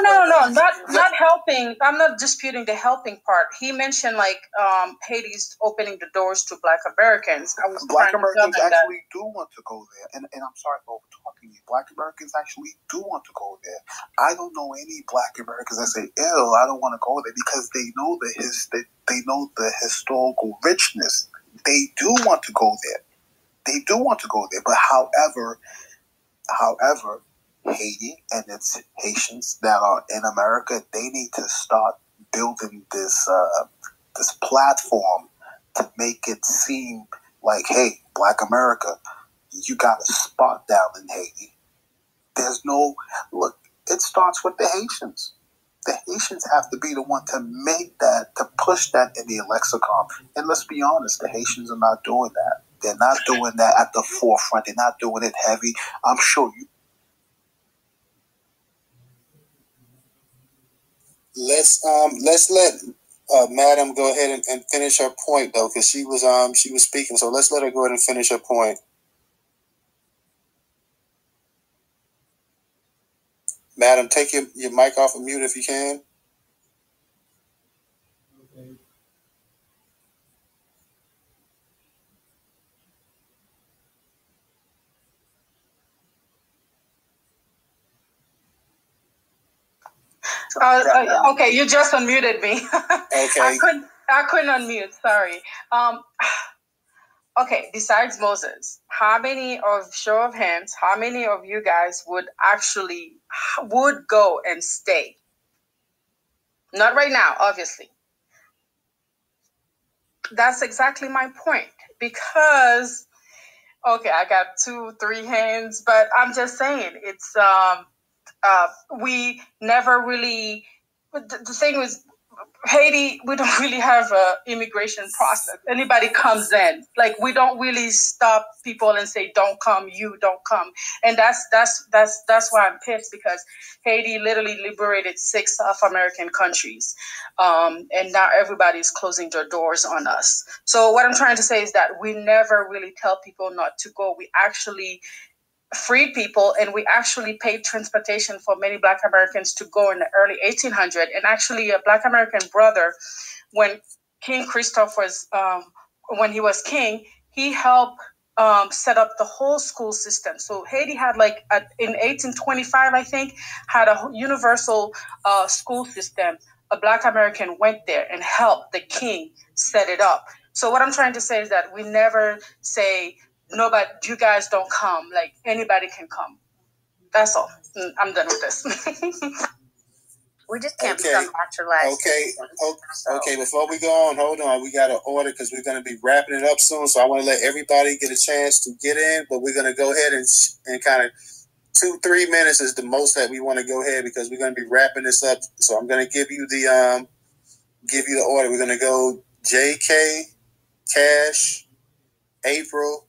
No, not helping. I'm not disputing the helping part. He mentioned Haiti's opening the doors to Black Americans. Black Americans actually do want to go there, and I'm sorry for over talking you. Black Americans actually do want to go there. I don't know any Black Americans that say, "Ew, I don't want to go there," because they know the historical richness. They do want to go there. But however. Haiti and its Haitians that are in America, they need to start building this platform to make it seem like, hey, Black America, you got a spot down in Haiti. It starts with the Haitians. The Haitians have to be the one to make that, to push that in the lexicon. And let's be honest, the Haitians are not doing that. They're not doing that at the forefront. They're not doing it heavy. I'm sure you. Let's let Madam go ahead and finish her point though, because she was speaking. So let's let her go ahead and finish her point. Madam, take your mic off of mute if you can. Okay, you just unmuted me. Okay. I couldn't unmute. Sorry. Okay. Besides Moses, show of hands, how many of you guys would go and stay? Not right now, obviously. That's exactly my point. Because, okay, I got 2-3 hands, but I'm just saying it's. We never really. The thing was, Haiti, we don't really have a immigration process. Anybody comes in, we don't really stop people and say, "Don't come, you don't come." And that's why I'm pissed, because Haiti literally liberated 6 South American countries, and now everybody's closing their doors on us. So what I'm trying to say is that we never really tell people not to go. We actually freed people, and we actually paid transportation for many Black Americans to go in the early 1800s. And actually, a Black American brother, when King Christophe was, when he was king, he helped set up the whole school system. So Haiti had in 1825, I think, had a universal school system. A Black American went there and helped the king set it up. So what I'm trying to say is that we never say, nobody, you guys don't come. Like, anybody can come. That's all. I'm done with this. We just can't become naturalized. Okay, before we go on, hold on. We got to order because we're going to be wrapping it up soon. So I want to let everybody get a chance to get in, but we're going to go ahead and kind of 2-3 minutes is the most that we want to go ahead because we're going to be wrapping this up. So I'm going to give you the order. We're going to go JK, Cash, April,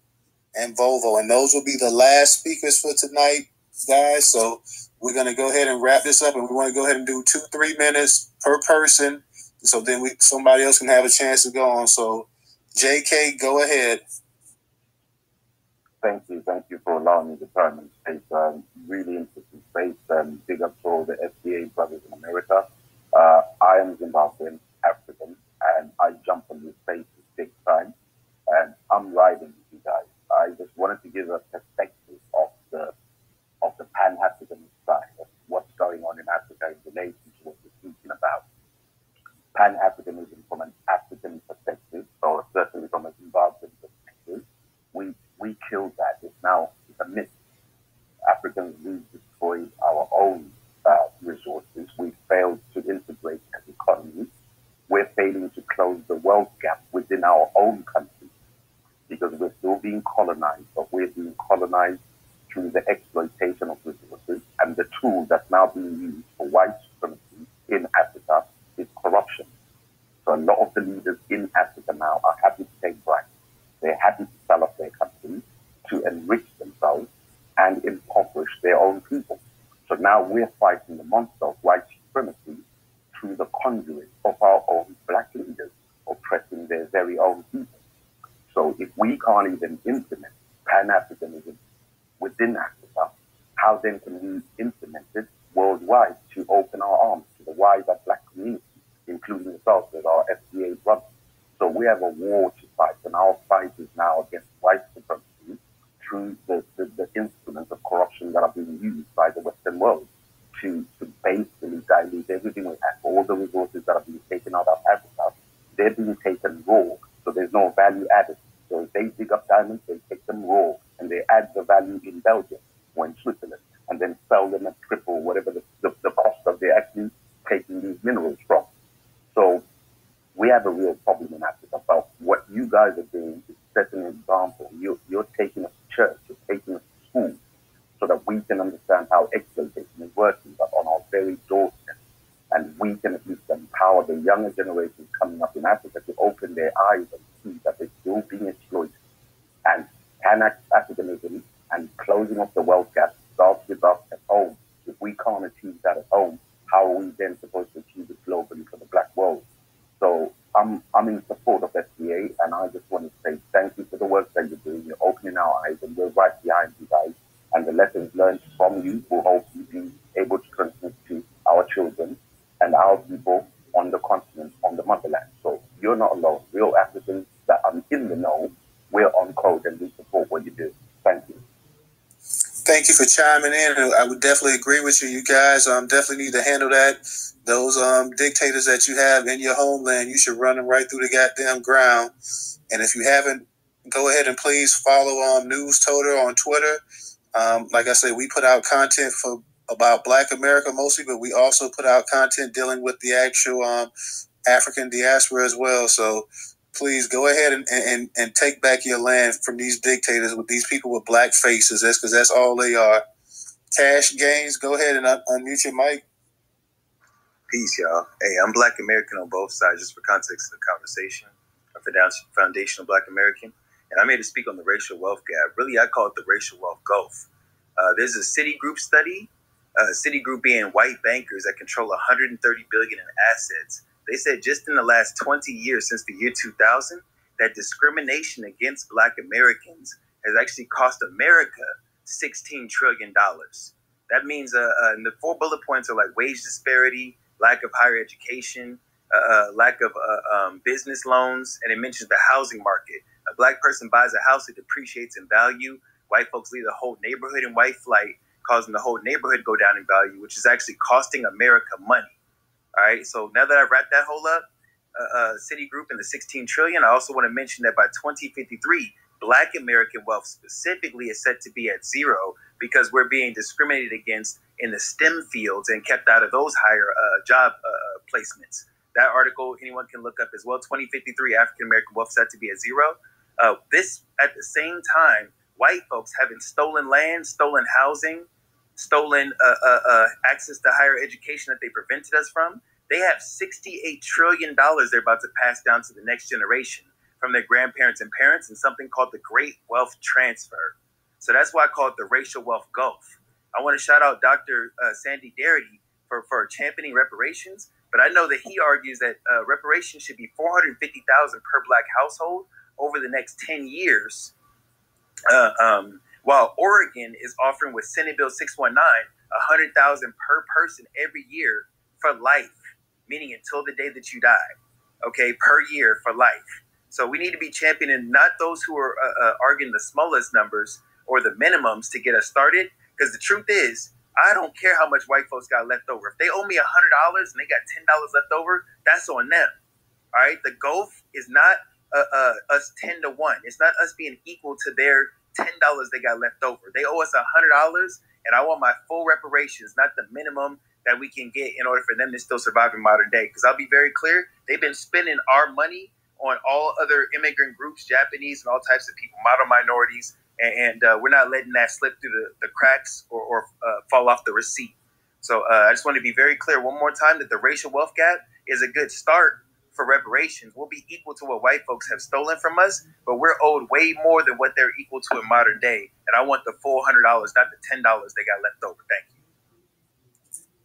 and Volvo, and those will be the last speakers for tonight, guys. So we're going to go ahead and wrap this up, and we want to go ahead and do 2-3 minutes per person, so then somebody else can have a chance to go on. So, JK, go ahead. Thank you for allowing me the time and space. Really interesting space. Big up to all the FBA brothers in America. I am Zimbabwean, African, and I jump on this space big time, and I'm riding with you guys. I just wanted to give a perspective of the Pan-African side of what's going on in Africa in relation to what we're speaking about. Pan-Africanism from an African perspective, or certainly from a Zimbabwean perspective, we killed that. It's a myth. Africans, we've destroyed our own resources. We failed to integrate as economies. We're failing to close the wealth gap within our own country because we're still being colonized, but we're being colonized through the exploitation of resources, and the tool that's now being used for white supremacy in Africa is corruption. So a lot of the leaders in Africa now are happy to take bribes. They're happy to sell off their country to enrich themselves and impoverish their own people. So now we're fighting the monster of white supremacy through the conduit of our own black leaders oppressing their very own people. So if we can't even implement Pan-Africanism within Africa, how then can we implement it worldwide to open our arms to the wider black community, including yourselves as our FBA brothers? So we have a war to fight, and our fight is now against white supremacy through the instruments of corruption that are being used by the Western world to basically dilute everything we have. All the resources that are being taken out of Africa, they're being taken raw, so there's no value added. So if they dig up diamonds, they take them raw, and they add the value in Belgium or in Switzerland, and then sell them at triple whatever the cost of they're actually taking these minerals from. So we have a real problem in Africa. But what you guys are doing is setting an example. You're taking us to church, you're taking us to school, so that we can understand how exploitation is working, but on our very doorstep. And we can at least empower the younger generations coming up in Africa to open their eyes and see that they're still being exploited. And Pan-Africanism and closing off the wealth gap starts with us at home. If we can't achieve that at home, how are we then supposed to achieve it globally for the black world? So I'm in support of FBA, and I just want to say thank you for the work that you're doing. You're opening our eyes, and we're right behind you guys. And the lessons learned from you will hopefully be able to transmit to our children and our people on the continent, on the motherland. So you're not alone. Real Africans that are in the know, we're on code, and we support what you do. Thank you. Thank you for chiming in. I would definitely agree with you. You guys definitely need to handle that. Those dictators that you have in your homeland, you should run them right through the goddamn ground. And if you haven't, go ahead and please follow Newstoter on Twitter. Like I said, we put out content about Black America mostly, but we also put out content dealing with the actual African diaspora as well. So please go ahead and take back your land from these dictators, with these people with black faces. That's because that's all they are. Cash Gaines, go ahead and unmute your mic. Peace, y'all. Hey, I'm Black American on both sides, just for context of the conversation. I'm foundational Black American, and I'm here to speak on the racial wealth gap. Really, I call it the racial wealth gulf. There's a Citigroup study, Citigroup being white bankers that control $130 billion in assets. They said just in the last 20 years, since the year 2000, that discrimination against Black Americans has actually cost America $16 trillion. That means and the 4 bullet points are like wage disparity, lack of higher education, lack of business loans, and it mentions the housing market. A Black person buys a house, it depreciates appreciates in value. White folks leave the whole neighborhood in white flight, causing the whole neighborhood go down in value, which is actually costing America money. All right. So now that I've wrapped that whole up, Citigroup and the 16 trillion, I also want to mention that by 2053, Black American wealth specifically is set to be at zero because we're being discriminated against in the STEM fields and kept out of those higher job placements. That article, anyone can look up as well. 2053, African American wealth set to be at zero. This, at the same time, white folks having stolen land, stolen housing, stolen access to higher education that they prevented us from. They have $68 trillion they're about to pass down to the next generation from their grandparents and parents in something called the Great Wealth Transfer. So that's why I call it the racial wealth gulf. I want to shout out Dr. Sandy Darity for championing reparations, but I know that he argues that reparations should be $450,000 per Black household over the next 10 years, while Oregon is offering with Senate Bill 619 $100,000 per person every year for life, meaning until the day that you die, okay, per year for life. So we need to be championing not those who are arguing the smallest numbers or the minimums to get us started, because the truth is, I don't care how much white folks got left over. If they owe me $100 and they got $10 left over, that's on them. All right, the gulf is not us 10 to 1. It's not us being equal to their $10 they got left over. They owe us $100, and I want my full reparations, not the minimum that we can get in order for them to still survive in modern day. Because I'll be very clear, they've been spending our money on all other immigrant groups, Japanese and all types of people, model minorities, and we're not letting that slip through the cracks or fall off the receipt. So I just want to be very clear one more time that the racial wealth gap is a good start for reparations. We'll be equal to what white folks have stolen from us, but we're owed way more than what they're equal to in modern day. And I want the full $100, not the $10 they got left over. Thank you.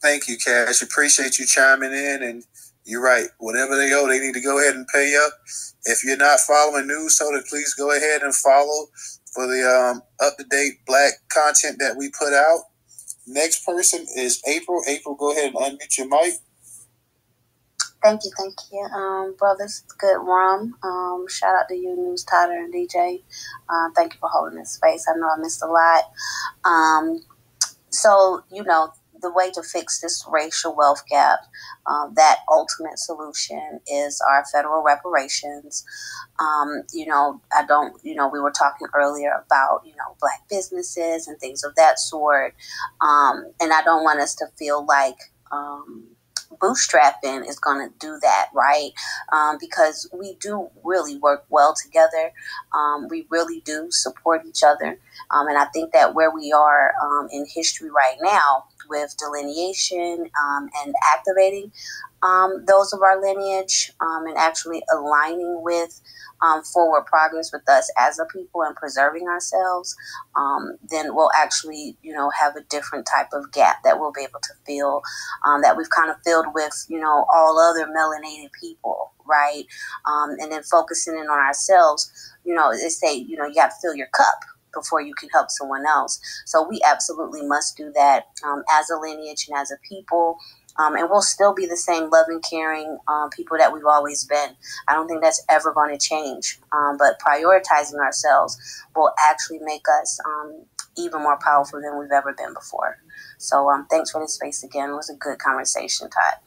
Thank you, Cash. Appreciate you chiming in. And you're right. Whatever they owe, they need to go ahead and pay up. If you're not following Newstoter, please go ahead and follow for the up-to-date Black content that we put out. Next person is April. April, go ahead and unmute your mic. Thank you, brothers. Good rum. Shout out to you, Newstoter and DJ. Thank you for holding this space. I know I missed a lot. So, the way to fix this racial wealth gap, that ultimate solution is our federal reparations. We were talking earlier about, Black businesses and things of that sort. And I don't want us to feel like, bootstrapping is going to do that, right? Because we do really work well together. We really do support each other. And I think that where we are in history right now with delineation and activating those of our lineage and actually aligning with forward progress with us as a people and preserving ourselves, then we'll actually, have a different type of gap that we'll be able to fill, that we've kind of filled with, all other melanated people, right? And then focusing in on ourselves, they say, you got to fill your cup before you can help someone else. So we absolutely must do that as a lineage and as a people. And we'll still be the same loving, caring people that we've always been. I don't think that's ever going to change. But prioritizing ourselves will actually make us even more powerful than we've ever been before. So thanks for this space again. It was a good conversation, Todd.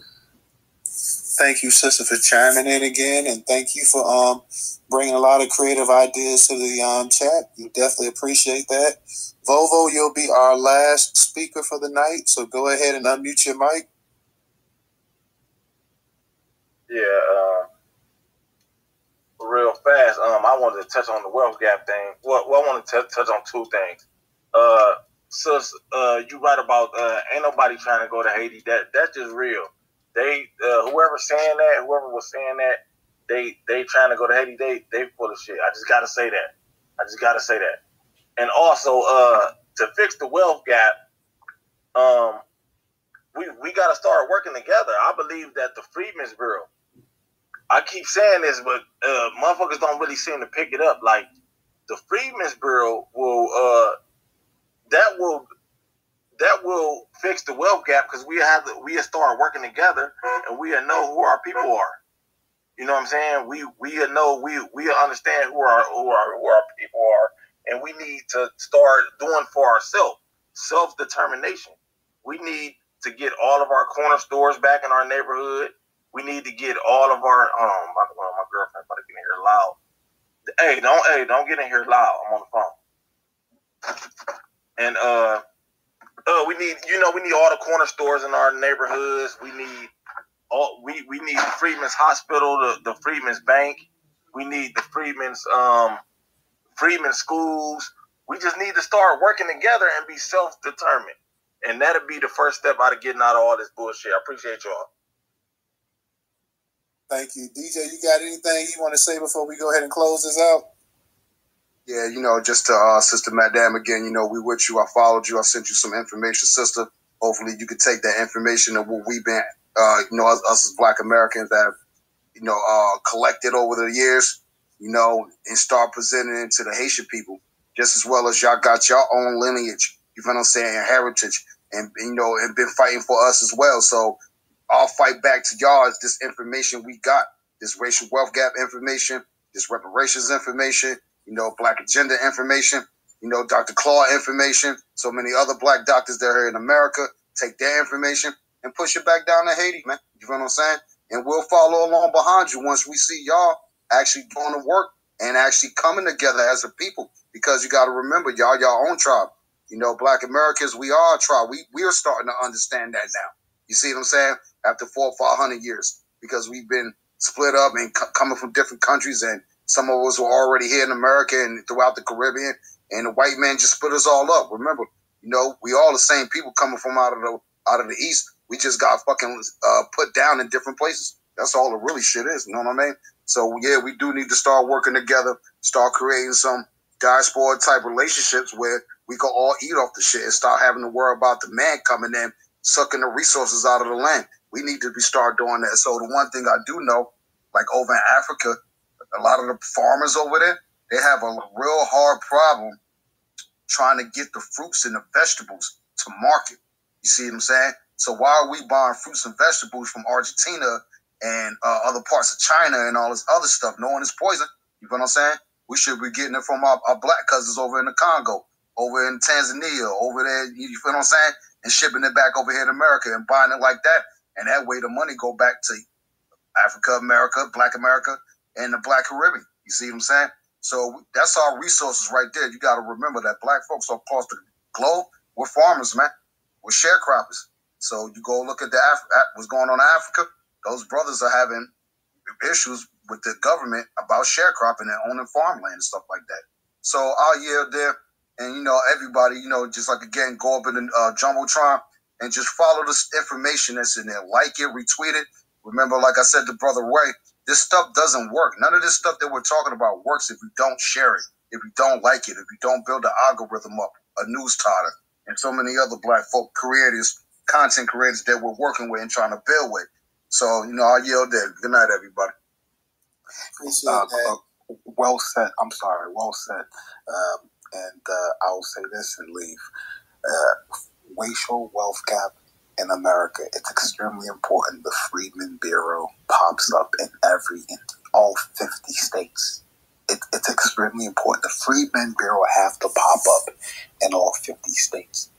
Thank you, sister, for chiming in again. And thank you for bringing a lot of creative ideas to the chat. We definitely appreciate that. Volvo, you'll be our last speaker for the night. So go ahead and unmute your mic. Yeah, real fast. I wanted to touch on the wealth gap thing. Well, I want to touch on two things. Sis, you right about ain't nobody trying to go to Haiti. That's just real. They whoever was saying that, they trying to go to Haiti. They full of shit. I just gotta say that. And also, to fix the wealth gap, we gotta start working together. I believe that the Freedmen's Bureau. I keep saying this, but motherfuckers don't really seem to pick it up. Like the Freedmen's Bureau will fix the wealth gap because we start working together and we know who our people are. You know what I'm saying? We know we understand who our people are, and we need to start doing for ourselves, self-determination. We need to get all of our corner stores back in our neighborhood. We need to get all of our my girlfriend about to get in here loud. Hey, don't get in here loud. I'm on the phone. And we need all the corner stores in our neighborhoods. We need the Freedmen's Hospital, the Freedmen's Bank. We need the Freedmen's schools. We just need to start working together and be self-determined. And that'll be the first step out of getting out of all this bullshit. I appreciate y'all. Thank you. DJ, you got anything you want to say before we go ahead and close this out? Yeah, just to Sister Madame again, we with you. I followed you. I sent you some information, sister. Hopefully you can take that information and what we've been, us as Black Americans have, collected over the years, and start presenting it to the Haitian people, just as well as y'all got your own lineage, you know what I'm saying, and heritage, and been fighting for us as well. So I'll fight back to y'all is this information we got, this racial wealth gap information, this reparations information, Black agenda information, Dr. Claw information, so many other Black doctors that are here in America, take their information and push it back down to Haiti, man. You know what I'm saying? And we'll follow along behind you once we see y'all actually doing the work and actually coming together as a people. Because you got to remember, y'all own tribe. Black Americans, we are a tribe. We are starting to understand that now. You see what I'm saying? After 400 or 500 years, because we've been split up and coming from different countries, and some of us were already here in America and throughout the Caribbean, and the white man just split us all up. Remember, we all the same people coming from out of the East. We just got fucking put down in different places. That's all the really shit is. You know what I mean? So yeah, we do need to start working together, start creating some diaspora type relationships where we can all eat off the shit and start having to worry about the man coming in, sucking the resources out of the land. We need to start doing that. So the one thing I do know, like over in Africa, a lot of the farmers over there, they have a real hard problem trying to get the fruits and the vegetables to market. You see what I'm saying? So why are we buying fruits and vegetables from Argentina and other parts of China and all this other stuff, knowing it's poison? You know what I'm saying? We should be getting it from our Black cousins over in the Congo, over in Tanzania, over there, you feel what I'm saying? And shipping it back over here to America and buying it like that. And that way the money go back to Africa, America, Black America, and the Black Caribbean. You see what I'm saying? So that's our resources right there. You got to remember that Black folks across the globe, we're farmers, man. We're sharecroppers. So you go look at what's going on in Africa. Those brothers are having issues with the government about sharecropping and owning farmland and stuff like that. So I'll yield there. And, everybody, just like, again, go up in the Jumbotron and just follow this information that's in there. Like it, retweet it. Remember, like I said to Brother Ray, this stuff doesn't work. None of this stuff that we're talking about works if you don't share it, if you don't like it, if you don't build an algorithm up, a Newstoter, and so many other Black folk creators, content creators that we're working with and trying to build with. So, I'll yield there. Good night, everybody. Well said. I'm sorry. Well said. And I will say this and leave. Racial wealth gap in America. It's extremely important. The Freedmen Bureau pops up in all 50 states. It's extremely important. The Freedmen Bureau have to pop up in all 50 states.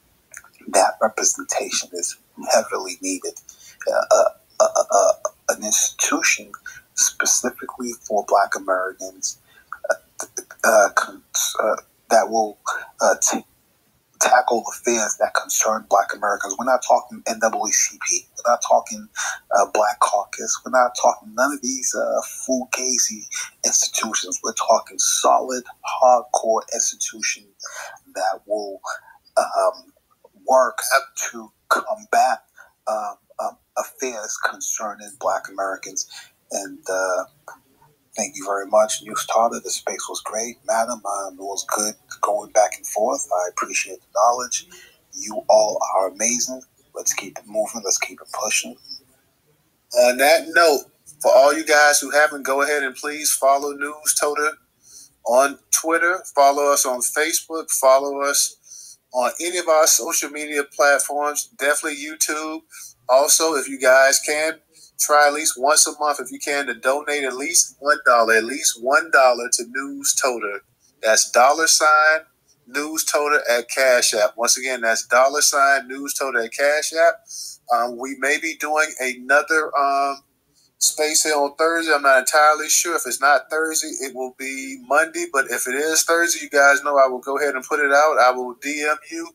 That representation is heavily needed. An institution specifically for Black Americans that will tackle affairs that concern Black Americans. We're not talking NAACP. We're not talking Black Caucus. We're not talking none of these fugazi institutions. We're talking solid, hardcore institutions that will work to combat affairs concerning Black Americans. And thank you very much, Newstoter. The space was great. Madam, it was good going back and forth. I appreciate the knowledge. You all are amazing. Let's keep it moving. Let's keep it pushing. On that note, for all you guys who haven't, go ahead and please follow Newstoter on Twitter. Follow us on Facebook. Follow us on any of our social media platforms. Definitely YouTube. Also, if you guys can, try at least once a month, if you can, to donate at least $1 to Newstoter. That's $Newstoter at Cash App. Once again, that's $Newstoter at Cash App. We may be doing another space here on Thursday. I'm not entirely sure. If it's not Thursday, it will be Monday. But if it is Thursday, you guys know I will go ahead and put it out. I will DM you,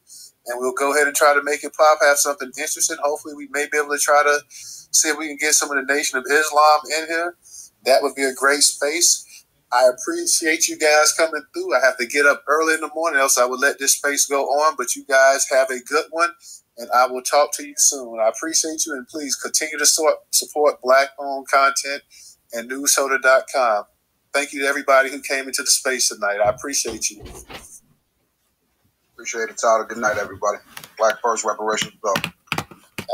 and we'll go ahead and try to make it pop, have something interesting. Hopefully, we may be able to try to see if we can get some of the Nation of Islam in here. That would be a great space. I appreciate you guys coming through. I have to get up early in the morning, else I would let this space go on. But you guys have a good one, and I will talk to you soon. I appreciate you, and please continue to support Black-owned content and Newstoter.com. Thank you to everybody who came into the space tonight. I appreciate you. Appreciate it, Tyler. Good night, everybody. Black First Reparations Go.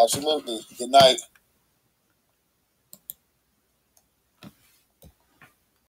Absolutely. Good night.